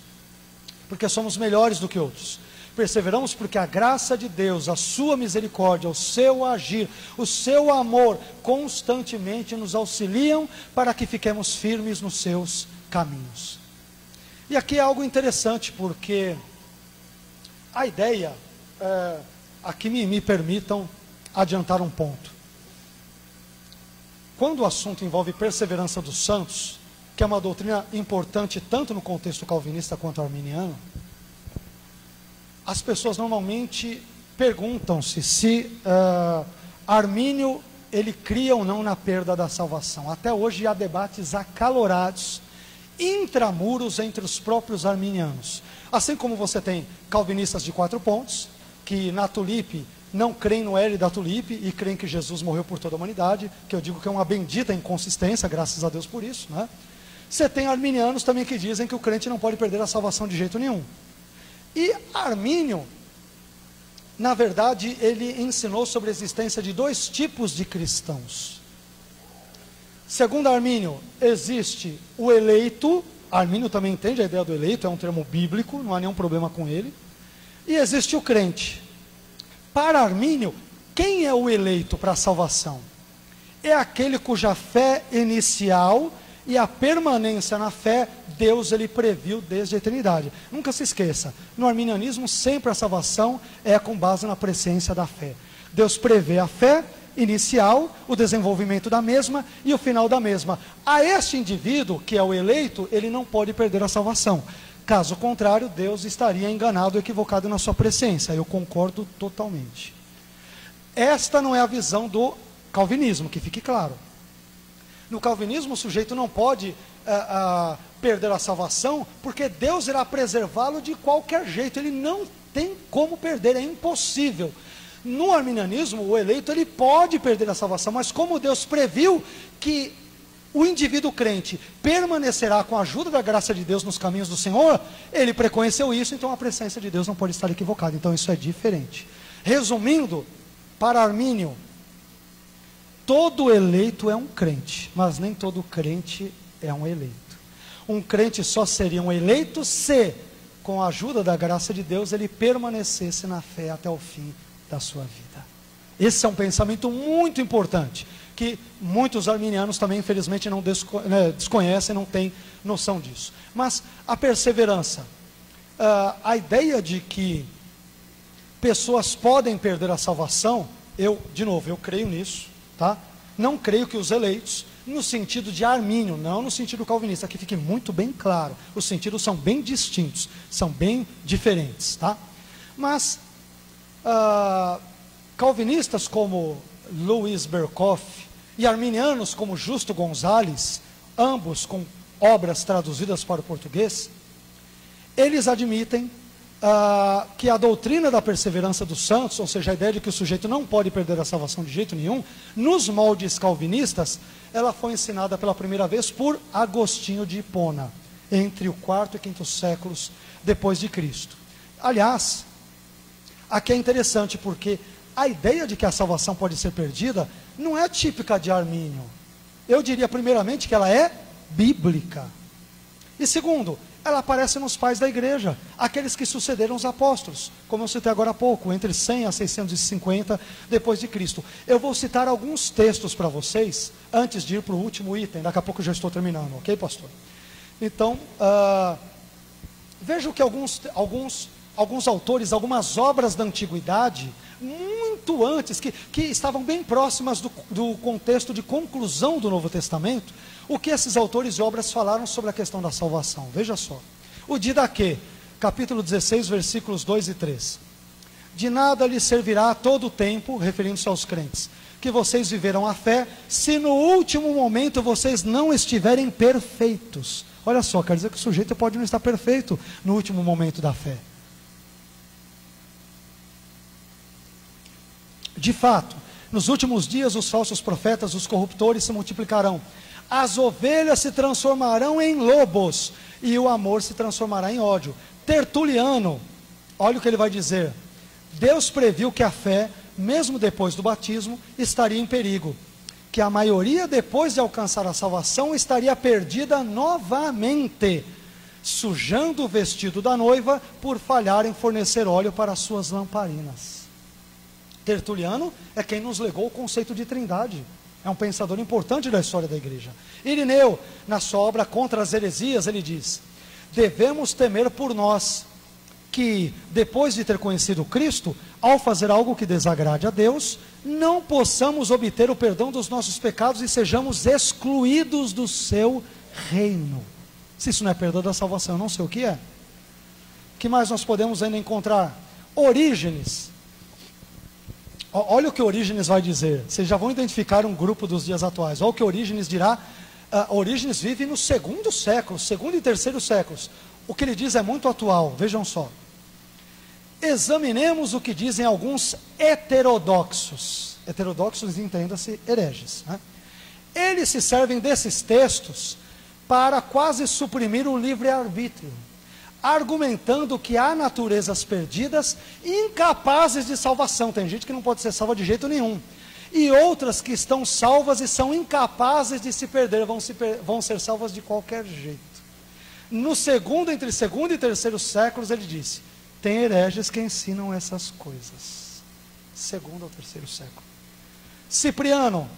Speaker 2: porque somos melhores do que outros. Perseveramos porque a graça de Deus, a sua misericórdia, o seu agir, o seu amor, constantemente nos auxiliam para que fiquemos firmes nos seus caminhos. E aqui é algo interessante, porque a ideia, aqui me permitam adiantar um ponto. Quando o assunto envolve perseverança dos santos, que é uma doutrina importante tanto no contexto calvinista quanto arminiano, as pessoas normalmente perguntam-se se Armínio ele cria ou não na perda da salvação. Até hoje há debates acalorados, intramuros entre os próprios arminianos. Assim como você tem calvinistas de 4 pontos, que na tulipe não creem no L da tulipe e creem que Jesus morreu por toda a humanidade, que eu digo que é uma bendita inconsistência, graças a Deus por isso, né? Você tem arminianos também que dizem que o crente não pode perder a salvação de jeito nenhum. E Armínio, na verdade, ele ensinou sobre a existência de 2 tipos de cristãos. Segundo Armínio, existe o eleito, Armínio também entende a ideia do eleito, é um termo bíblico, não há nenhum problema com ele. E existe o crente. Para Armínio, quem é o eleito para a salvação? É aquele cuja fé inicial e a permanência na fé, Deus ele previu desde a eternidade. Nunca se esqueça, no arminianismo sempre a salvação é com base na presciência da fé. Deus prevê a fé inicial, o desenvolvimento da mesma e o final da mesma. A este indivíduo, que é o eleito, ele não pode perder a salvação. Caso contrário, Deus estaria enganado, equivocado na sua presciência. Eu concordo totalmente. Esta não é a visão do calvinismo, que fique claro. No calvinismo, o sujeito não pode perder a salvação, porque Deus irá preservá-lo de qualquer jeito. Ele não tem como perder, é impossível. No arminianismo, o eleito ele pode perder a salvação, mas como Deus previu que o indivíduo crente permanecerá com a ajuda da graça de Deus nos caminhos do Senhor, ele preconheceu isso, então a presença de Deus não pode estar equivocada. Então isso é diferente. Resumindo, para Armínio, todo eleito é um crente, mas nem todo crente é um eleito. Um crente só seria um eleito se, com a ajuda da graça de Deus, ele permanecesse na fé até o fim da sua vida. Esse é um pensamento muito importante. que muitos arminianos também, infelizmente, não desconhecem, não têm noção disso. Mas a perseverança, a ideia de que pessoas podem perder a salvação, eu creio nisso, tá? Não creio que os eleitos, no sentido de Armínio, não no sentido calvinista, que fique muito bem claro, os sentidos são bem distintos, são bem diferentes, tá? Mas calvinistas como Louis Berkhof e arminianos como Justo Gonzalez, ambos com obras traduzidas para o português, eles admitem que a doutrina da perseverança dos santos, ou seja, a ideia de que o sujeito não pode perder a salvação de jeito nenhum, nos moldes calvinistas, ela foi ensinada pela primeira vez por Agostinho de Hipona, entre o quarto e quinto séculos depois de Cristo. Aliás, aqui é interessante porque a ideia de que a salvação pode ser perdida não é típica de Armínio. Eu diria primeiramente que ela é bíblica. E segundo, ela aparece nos pais da igreja, aqueles que sucederam os apóstolos, como eu citei agora há pouco, entre 100 a 650 depois de Cristo. Eu vou citar alguns textos para vocês, antes de ir para o último item, daqui a pouco eu já estou terminando, ok, pastor? Então, vejam que alguns autores, algumas obras da antiguidade, muito antes, que estavam bem próximas do contexto de conclusão do Novo Testamento, o que esses autores e obras falaram sobre a questão da salvação. Veja só, o Didaquê, capítulo 16, versículos 2 e 3. De nada lhes servirá todo o tempo, referindo-se aos crentes, que vocês viveram a fé, se no último momento vocês não estiverem perfeitos. Olha só, quer dizer que o sujeito pode não estar perfeito no último momento da fé. De fato, nos últimos dias os falsos profetas, os corruptores se multiplicarão. As ovelhas se transformarão em lobos e o amor se transformará em ódio. Tertuliano, olha o que ele vai dizer. Deus previu que a fé, mesmo depois do batismo, estaria em perigo. Que a maioria, depois de alcançar a salvação, estaria perdida novamente, sujando o vestido da noiva por falhar em fornecer óleo para as suas lamparinas. Tertuliano é quem nos legou o conceito de trindade. É um pensador importante da história da igreja. Irineu, na sua obra Contra as Heresias, ele diz: devemos temer por nós, que depois de ter conhecido Cristo, ao fazer algo que desagrade a Deus, não possamos obter o perdão dos nossos pecados e sejamos excluídos do seu reino. Se isso não é perdão da salvação, eu não sei o que é. O que mais nós podemos ainda encontrar? Orígenes. Olha o que Orígenes vai dizer. Vocês já vão identificar um grupo dos dias atuais. Olha o que Orígenes dirá. Orígenes vive no segundo século, segundo e terceiro séculos. O que ele diz é muito atual, vejam só. Examinemos o que dizem alguns heterodoxos. Heterodoxos, entenda-se, hereges, né? Eles se servem desses textos para quase suprimir o livre-arbítrio, argumentando que há naturezas perdidas incapazes de salvação. Tem gente que não pode ser salva de jeito nenhum. E outras que estão salvas e são incapazes de se perder, vão ser salvas de qualquer jeito. Entre segundo e terceiro séculos, ele disse, tem hereges que ensinam essas coisas. Segundo ou terceiro século. Cipriano,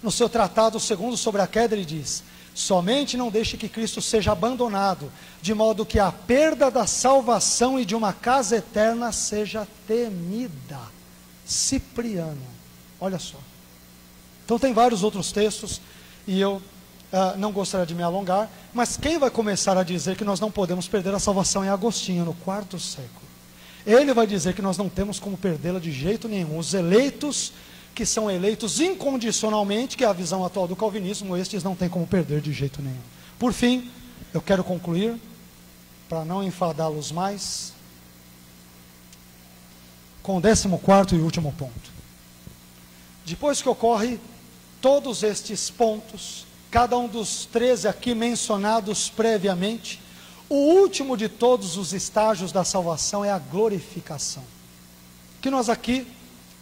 Speaker 2: no seu tratado segundo sobre a queda, ele diz, somente não deixe que Cristo seja abandonado, de modo que a perda da salvação e de uma casa eterna seja temida. Cipriano, olha só. Então tem vários outros textos, e eu não gostaria de me alongar, mas quem vai começar a dizer que nós não podemos perder a salvação é Agostinho, no quarto século. Ele vai dizer que nós não temos como perdê-la de jeito nenhum. Os eleitos, que são eleitos incondicionalmente, que é a visão atual do calvinismo, estes não têm como perder de jeito nenhum. Por fim, eu quero concluir, para não enfadá-los mais, com o 14º e último ponto. Depois que ocorre todos estes pontos, cada um dos 13 aqui mencionados previamente, o último de todos os estágios da salvação é a glorificação, que nós aqui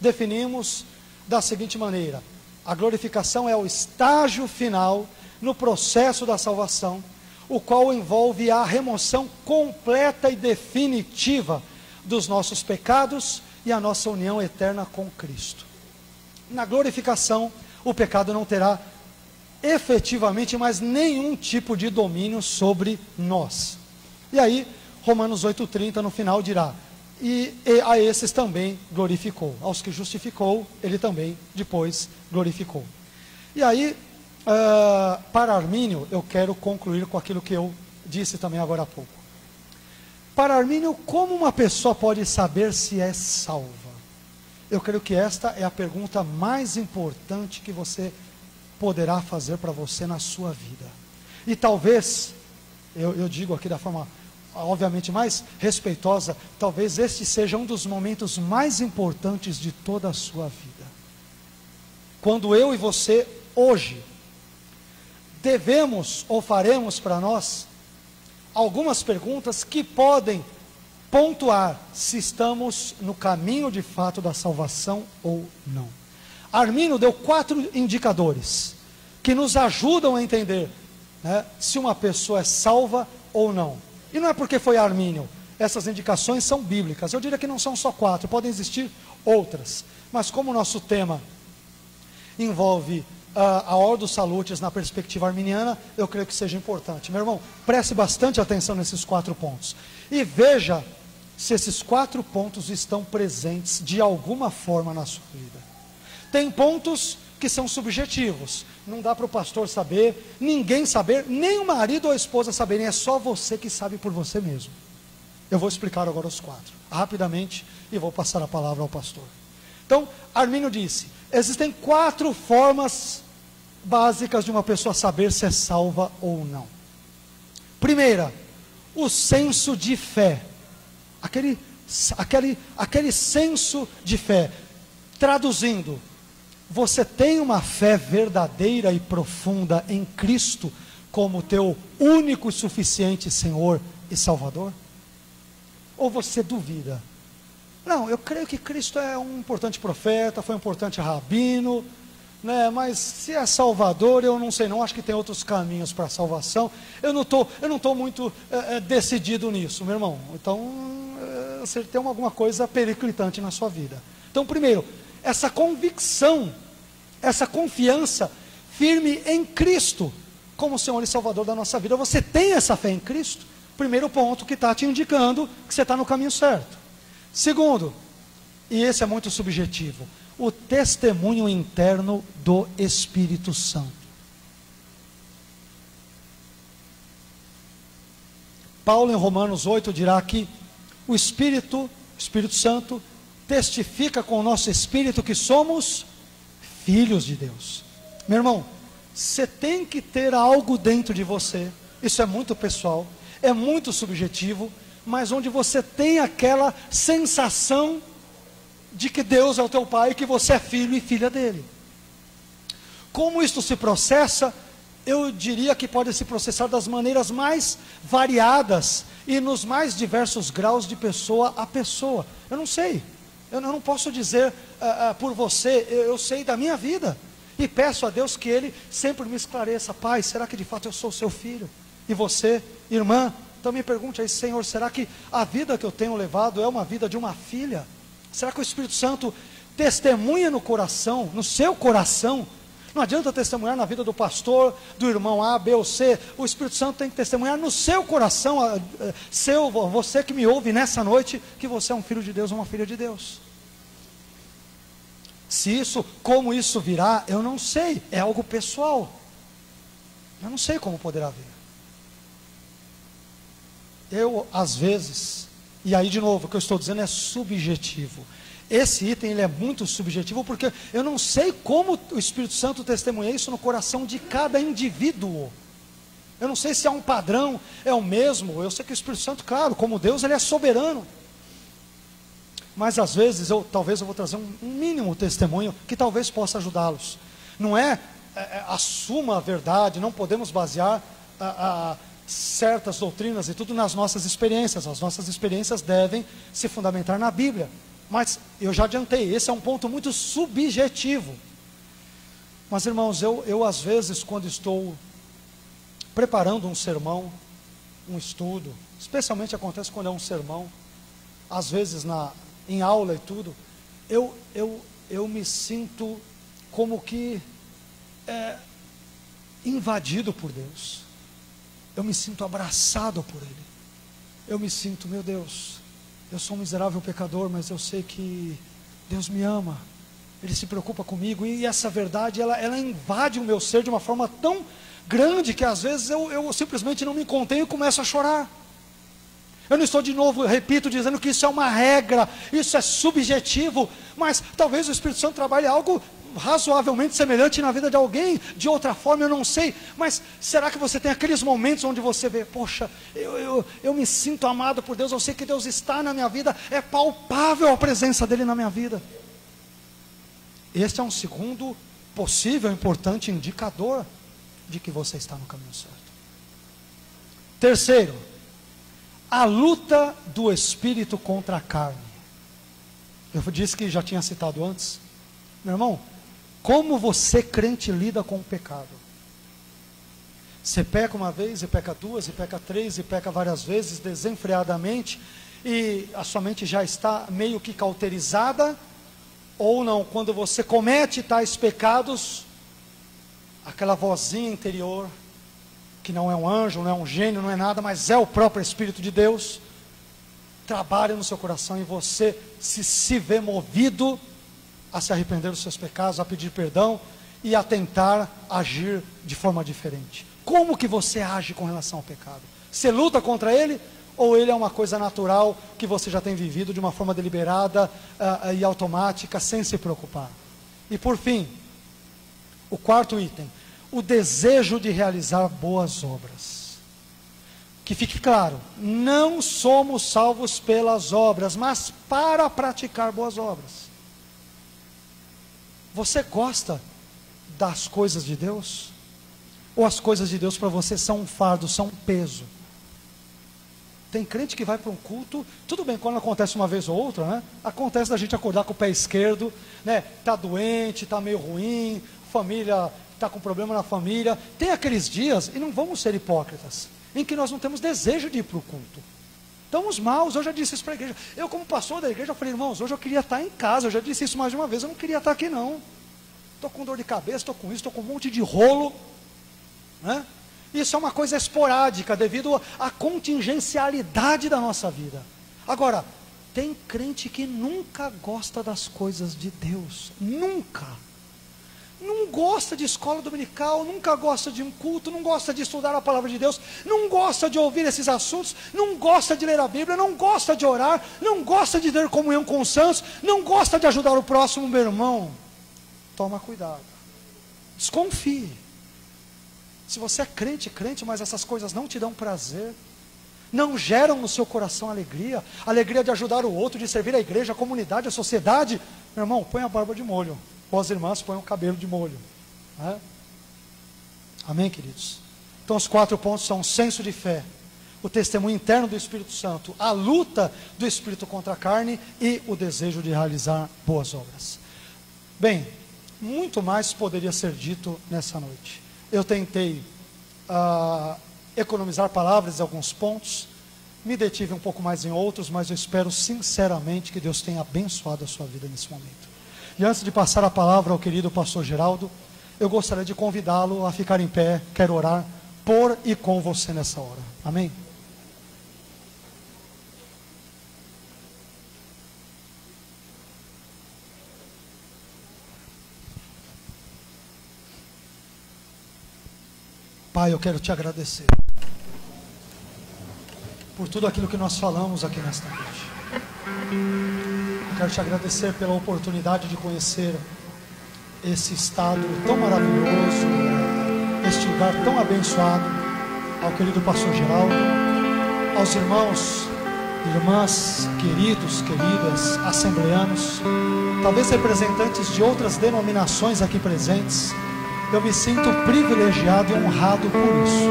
Speaker 2: definimos da seguinte maneira: a glorificação é o estágio final no processo da salvação, o qual envolve a remoção completa e definitiva dos nossos pecados e a nossa união eterna com Cristo. Na glorificação, o pecado não terá efetivamente mais nenhum tipo de domínio sobre nós. E aí, Romanos 8,30 no final dirá: e a esses também glorificou, aos que justificou, ele também depois glorificou. E aí, para Armínio, eu quero concluir com aquilo que eu disse também agora há pouco. Para Armínio, como uma pessoa pode saber se é salva? Eu creio que esta é a pergunta mais importante que você poderá fazer para você na sua vida. E talvez, eu digo aqui da forma obviamente mais respeitosa, talvez este seja um dos momentos mais importantes de toda a sua vida. Quando eu e você, hoje, devemos ou faremos para nós algumas perguntas que podem pontuar se estamos no caminho de fato da salvação ou não. Armínio deu 4 indicadores que nos ajudam a entender, né, se uma pessoa é salva ou não. E não é porque foi Armínio, essas indicações são bíblicas. Eu diria que não são só 4, podem existir outras. Mas como o nosso tema envolve a Ordo Salutis na perspectiva arminiana, eu creio que seja importante. Meu irmão, preste bastante atenção nesses 4 pontos. E veja se esses 4 pontos estão presentes de alguma forma na sua vida. Tem pontos que são subjetivos. Não dá para o pastor saber, ninguém saber, nem o marido ou a esposa saberem. É só você que sabe por você mesmo. Eu vou explicar agora os 4, rapidamente, e vou passar a palavra ao pastor. Então, Armínio disse, existem 4 formas básicas de uma pessoa saber se é salva ou não. Primeira, o senso de fé. Aquele senso de fé. Traduzindo, você tem uma fé verdadeira e profunda em Cristo como teu único e suficiente Senhor e Salvador? Ou você duvida? Não, eu creio que Cristo é um importante profeta, foi um importante rabino, né, mas se é Salvador, eu não sei não, acho que tem outros caminhos para a salvação. Eu não estou muito decidido nisso, meu irmão. Então, você tem alguma coisa periclitante na sua vida. Então, primeiro, essa convicção, essa confiança firme em Cristo, como Senhor e Salvador da nossa vida. Você tem essa fé em Cristo? Primeiro ponto que está te indicando que você está no caminho certo. Segundo, e esse é muito subjetivo, o testemunho interno do Espírito Santo. Paulo em Romanos 8 dirá que o Espírito Santo testifica com o nosso espírito que somos filhos de Deus. Meu irmão, você tem que ter algo dentro de você, isso é muito pessoal, é muito subjetivo, mas onde você tem aquela sensação de que Deus é o teu pai e que você é filho e filha dele. Como isto se processa? Eu diria que pode se processar das maneiras mais variadas e nos mais diversos graus de pessoa a pessoa. Eu não sei, eu não posso dizer por você, eu sei da minha vida. E peço a Deus que Ele sempre me esclareça. Pai, será que de fato eu sou seu filho? E você, irmã, também pergunte aí, Senhor, será que a vida que eu tenho levado é uma vida de uma filha? Será que o Espírito Santo testemunha no coração, no seu coração? Não adianta testemunhar na vida do pastor, do irmão A, B ou C. O Espírito Santo tem que testemunhar no seu coração, você que me ouve nessa noite, que você é um filho de Deus ou uma filha de Deus. Como isso virá, eu não sei, é algo pessoal. Eu não sei como poderá vir. Eu, às vezes, e aí de novo, o que eu estou dizendo é subjetivo. Esse item ele é muito subjetivo, porque eu não sei como o Espírito Santo testemunha isso no coração de cada indivíduo. Eu não sei se há um padrão, é o mesmo. Eu sei que o Espírito Santo, claro, como Deus, ele é soberano. Mas às vezes, talvez eu vou trazer um mínimo testemunho que talvez possa ajudá-los. Não assuma a verdade, não podemos basear certas doutrinas e tudo nas nossas experiências. As nossas experiências devem se fundamentar na Bíblia. Mas eu já adiantei, esse é um ponto muito subjetivo. Mas irmãos, eu às vezes quando estou preparando um sermão, um estudo, especialmente acontece quando é um sermão, às vezes em aula e tudo, eu me sinto como que invadido por Deus. Eu me sinto abraçado por Ele. Eu me sinto, meu Deus, eu sou um miserável pecador, mas eu sei que Deus me ama. Ele se preocupa comigo, e essa verdade, ela invade o meu ser de uma forma tão grande, que às vezes eu simplesmente não me contenho e começo a chorar. Eu não estou de novo, repito, dizendo que isso é uma regra, isso é subjetivo, mas talvez o Espírito Santo trabalhe algo razoavelmente semelhante na vida de alguém, de outra forma eu não sei, mas será que você tem aqueles momentos onde você vê, poxa, eu me sinto amado por Deus, eu sei que Deus está na minha vida, é palpável a presença dEle na minha vida. Este é um segundo possível, importante indicador de que você está no caminho certo. Terceiro, a luta do Espírito contra a carne. Eu disse que já tinha citado antes. Meu irmão, como você crente lida com o pecado? Você peca uma vez, e peca duas, e peca três, e peca várias vezes, desenfreadamente, e a sua mente já está meio que cauterizada, ou não, quando você comete tais pecados, aquela vozinha interior, que não é um anjo, não é um gênio, não é nada, mas é o próprio Espírito de Deus, trabalha no seu coração, e você se vê movido a se arrepender dos seus pecados, a pedir perdão e a tentar agir de forma diferente. Como que você age com relação ao pecado? Você luta contra ele, ou ele é uma coisa natural que você já tem vivido de uma forma deliberada e automática, sem se preocupar? E por fim, o quarto item, o desejo de realizar boas obras. Que fique claro, não somos salvos pelas obras, mas para praticar boas obras. Você gosta das coisas de Deus? Ou as coisas de Deus para você são um fardo, são um peso? Tem crente que vai para um culto, tudo bem, quando acontece uma vez ou outra, né? Acontece da gente acordar com o pé esquerdo, né? Está doente, está meio ruim, família está com problema na família. Tem aqueles dias, e não vamos ser hipócritas, em que nós não temos desejo de ir para o culto. Estamos maus, eu já disse isso para a igreja. Eu, como pastor da igreja, eu falei, irmãos, hoje eu queria estar em casa. Eu já disse isso mais de uma vez, eu não queria estar aqui não. Estou com dor de cabeça, estou com isso, estou com um monte de rolo, né? Isso é uma coisa esporádica, devido à contingencialidade da nossa vida. Agora, tem crente que nunca gosta das coisas de Deus, nunca. Não gosta de escola dominical, nunca gosta de um culto, não gosta de estudar a palavra de Deus, não gosta de ouvir esses assuntos, não gosta de ler a Bíblia, não gosta de orar, não gosta de ter comunhão com os santos, não gosta de ajudar o próximo. Meu irmão, toma cuidado, desconfie. Se você é crente, mas essas coisas não te dão prazer, não geram no seu coração alegria de ajudar o outro, de servir a igreja, a comunidade, a sociedade, meu irmão, põe a barba de molho, ou as irmãs põem o cabelo de molho, né? Amém, queridos? Então os 4 pontos são o senso de fé, o testemunho interno do Espírito Santo, a luta do Espírito contra a carne e o desejo de realizar boas obras. Bem, muito mais poderia ser dito nessa noite. Eu tentei economizar palavras em alguns pontos, me detive um pouco mais em outros, mas eu espero sinceramente que Deus tenha abençoado a sua vida nesse momento. E antes de passar a palavra ao querido pastor Geraldo, eu gostaria de convidá-lo a ficar em pé, quero orar por e com você nessa hora. Amém? Pai, eu quero te agradecer por tudo aquilo que nós falamos aqui nesta noite. Eu quero te agradecer pela oportunidade de conhecer esse estado tão maravilhoso, este lugar tão abençoado, ao querido pastor Geraldo, aos irmãos e irmãs, queridos, queridas, assembleanos, talvez representantes de outras denominações aqui presentes. Eu me sinto privilegiado e honrado por isso,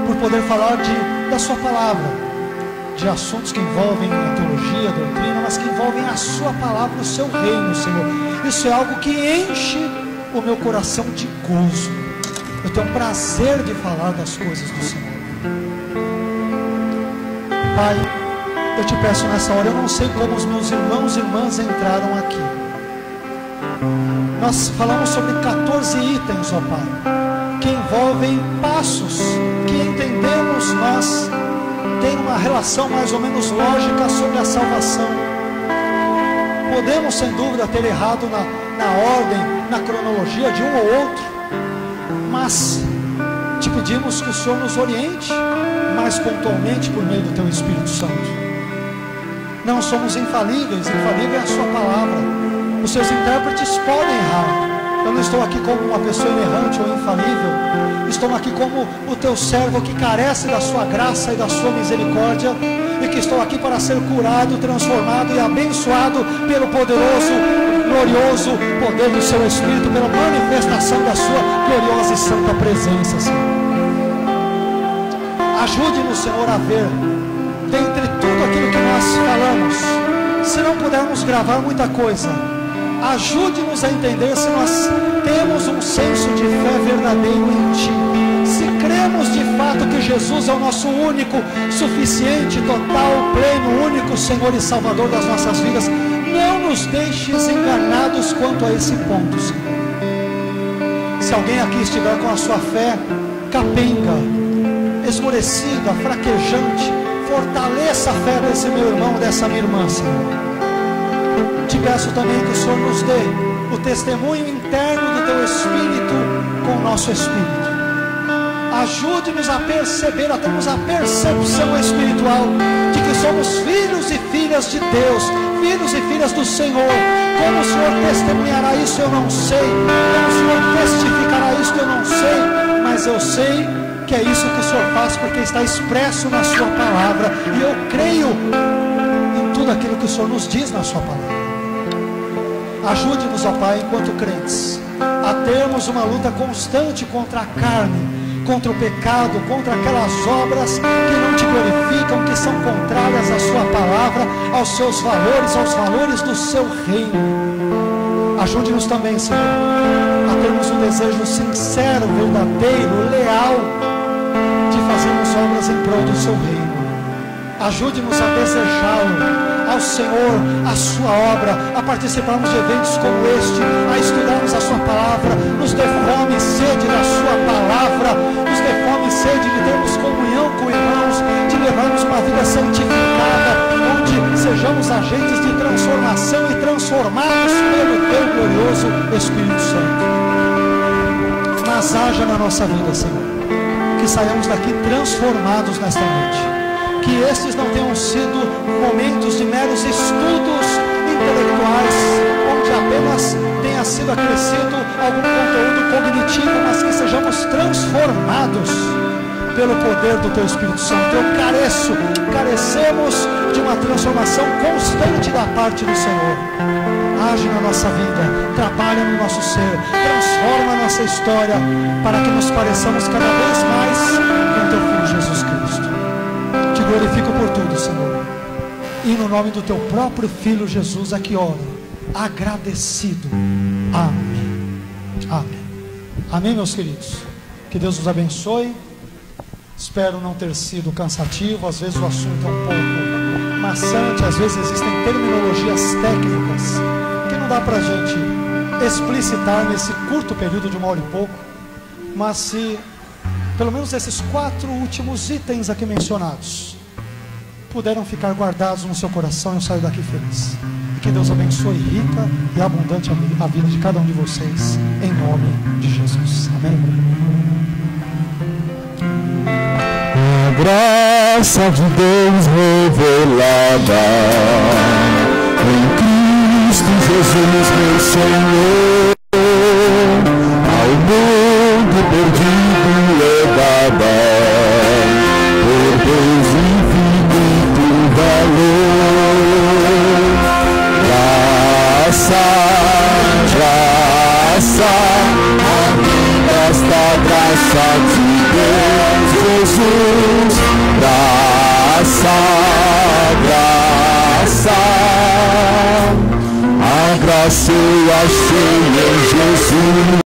Speaker 2: por poder falar da sua palavra, de assuntos que envolvem a teologia, a doutrina, mas que envolvem a sua palavra, o seu reino, Senhor. Isso é algo que enche o meu coração de gozo. Eu tenho o prazer de falar das coisas do Senhor. Pai, eu te peço nessa hora, eu não sei como os meus irmãos e irmãs entraram aqui, Nós falamos sobre 14 itens, ó Pai, que envolvem passos que entendemos nós tem uma relação mais ou menos lógica sobre a salvação. Podemos sem dúvida ter errado na ordem, na cronologia de um ou outro, mas te pedimos que o Senhor nos oriente mais pontualmente por meio do Teu Espírito Santo. Não somos infalíveis, infalível é a Sua palavra. Os seus intérpretes podem errar. Eu não estou aqui como uma pessoa inerrante ou infalível. Estou aqui como o Teu servo que carece da Sua graça e da Sua misericórdia, e que estou aqui para ser curado, transformado e abençoado pelo poderoso, glorioso poder do Seu Espírito, pela manifestação da Sua gloriosa e santa presença, Senhor. Ajude-nos, Senhor, a ver, dentre tudo aquilo que nós falamos, se não pudermos gravar muita coisa, ajude-nos a entender se nós temos um senso de fé verdadeiro em Ti, se cremos de fato que Jesus é o nosso único, suficiente, total, pleno, único Senhor e Salvador das nossas vidas. Não nos deixes enganados quanto a esse ponto, Senhor. Se alguém aqui estiver com a sua fé capenga, esmorecida, fraquejante, fortaleça a fé desse meu irmão, dessa minha irmã, Senhor. Te peço também que o Senhor nos dê o testemunho interno do Teu Espírito com o nosso Espírito. Ajude-nos a perceber, a termos a percepção espiritual de que somos filhos e filhas de Deus, filhos e filhas do Senhor. Como o Senhor testemunhará isso, eu não sei. Como o Senhor testificará isso, eu não sei. Mas eu sei que é isso que o Senhor faz, porque está expresso na Sua palavra. E eu creio em tudo aquilo que o Senhor nos diz na Sua palavra. Ajude-nos, ó Pai, enquanto crentes, a termos uma luta constante contra a carne, contra o pecado, contra aquelas obras que não Te glorificam, que são contrárias à Sua palavra, aos Seus valores, aos valores do Seu reino. Ajude-nos também, Senhor, a termos um desejo sincero, verdadeiro, leal, de fazermos obras em prol do Seu reino. Ajude-nos a desejá-lo, ao Senhor, a Sua obra, a participarmos de eventos como este, a estudarmos a Sua palavra. Nos dê fome e sede da Sua palavra, nos dê fome e sede de termos comunhão com irmãos, de levarmos uma vida santificada, onde sejamos agentes de transformação e transformados pelo Teu glorioso Espírito Santo. Mas haja na nossa vida, Senhor, que saiamos daqui transformados nesta noite. Que estes não tenham sido momentos de meros estudos intelectuais, onde apenas tenha sido acrescido algum conteúdo cognitivo, mas que sejamos transformados pelo poder do Teu Espírito Santo. Eu carecemos de uma transformação constante da parte do Senhor. Age na nossa vida, trabalha no nosso ser, transforma a nossa história, para que nos pareçamos cada vez mais com Teu Filho Jesus Cristo. Te glorifico por tudo, Senhor, e no nome do Teu próprio Filho Jesus aqui oro, agradecido. Amém. Amém. Amém, meus queridos. Que Deus os abençoe. Espero não ter sido cansativo. Às vezes o assunto é um pouco maçante, às vezes existem terminologias técnicas que não dá pra gente explicitar nesse curto período de 1 hora e pouco. Mas se pelo menos esses 4 últimos itens aqui mencionados puderam ficar guardados no seu coração, eu saio daqui feliz. E que Deus abençoe rica e abundante a vida de cada um de vocês, em nome de Jesus. Amém.
Speaker 3: A graça de Deus revelada em Cristo Jesus, meu Senhor, ao mundo perdido levada por Deus infinito valor. Graça, graça, esta graça de Deus Jesus, graça, graça, a graça eu achei em Jesus.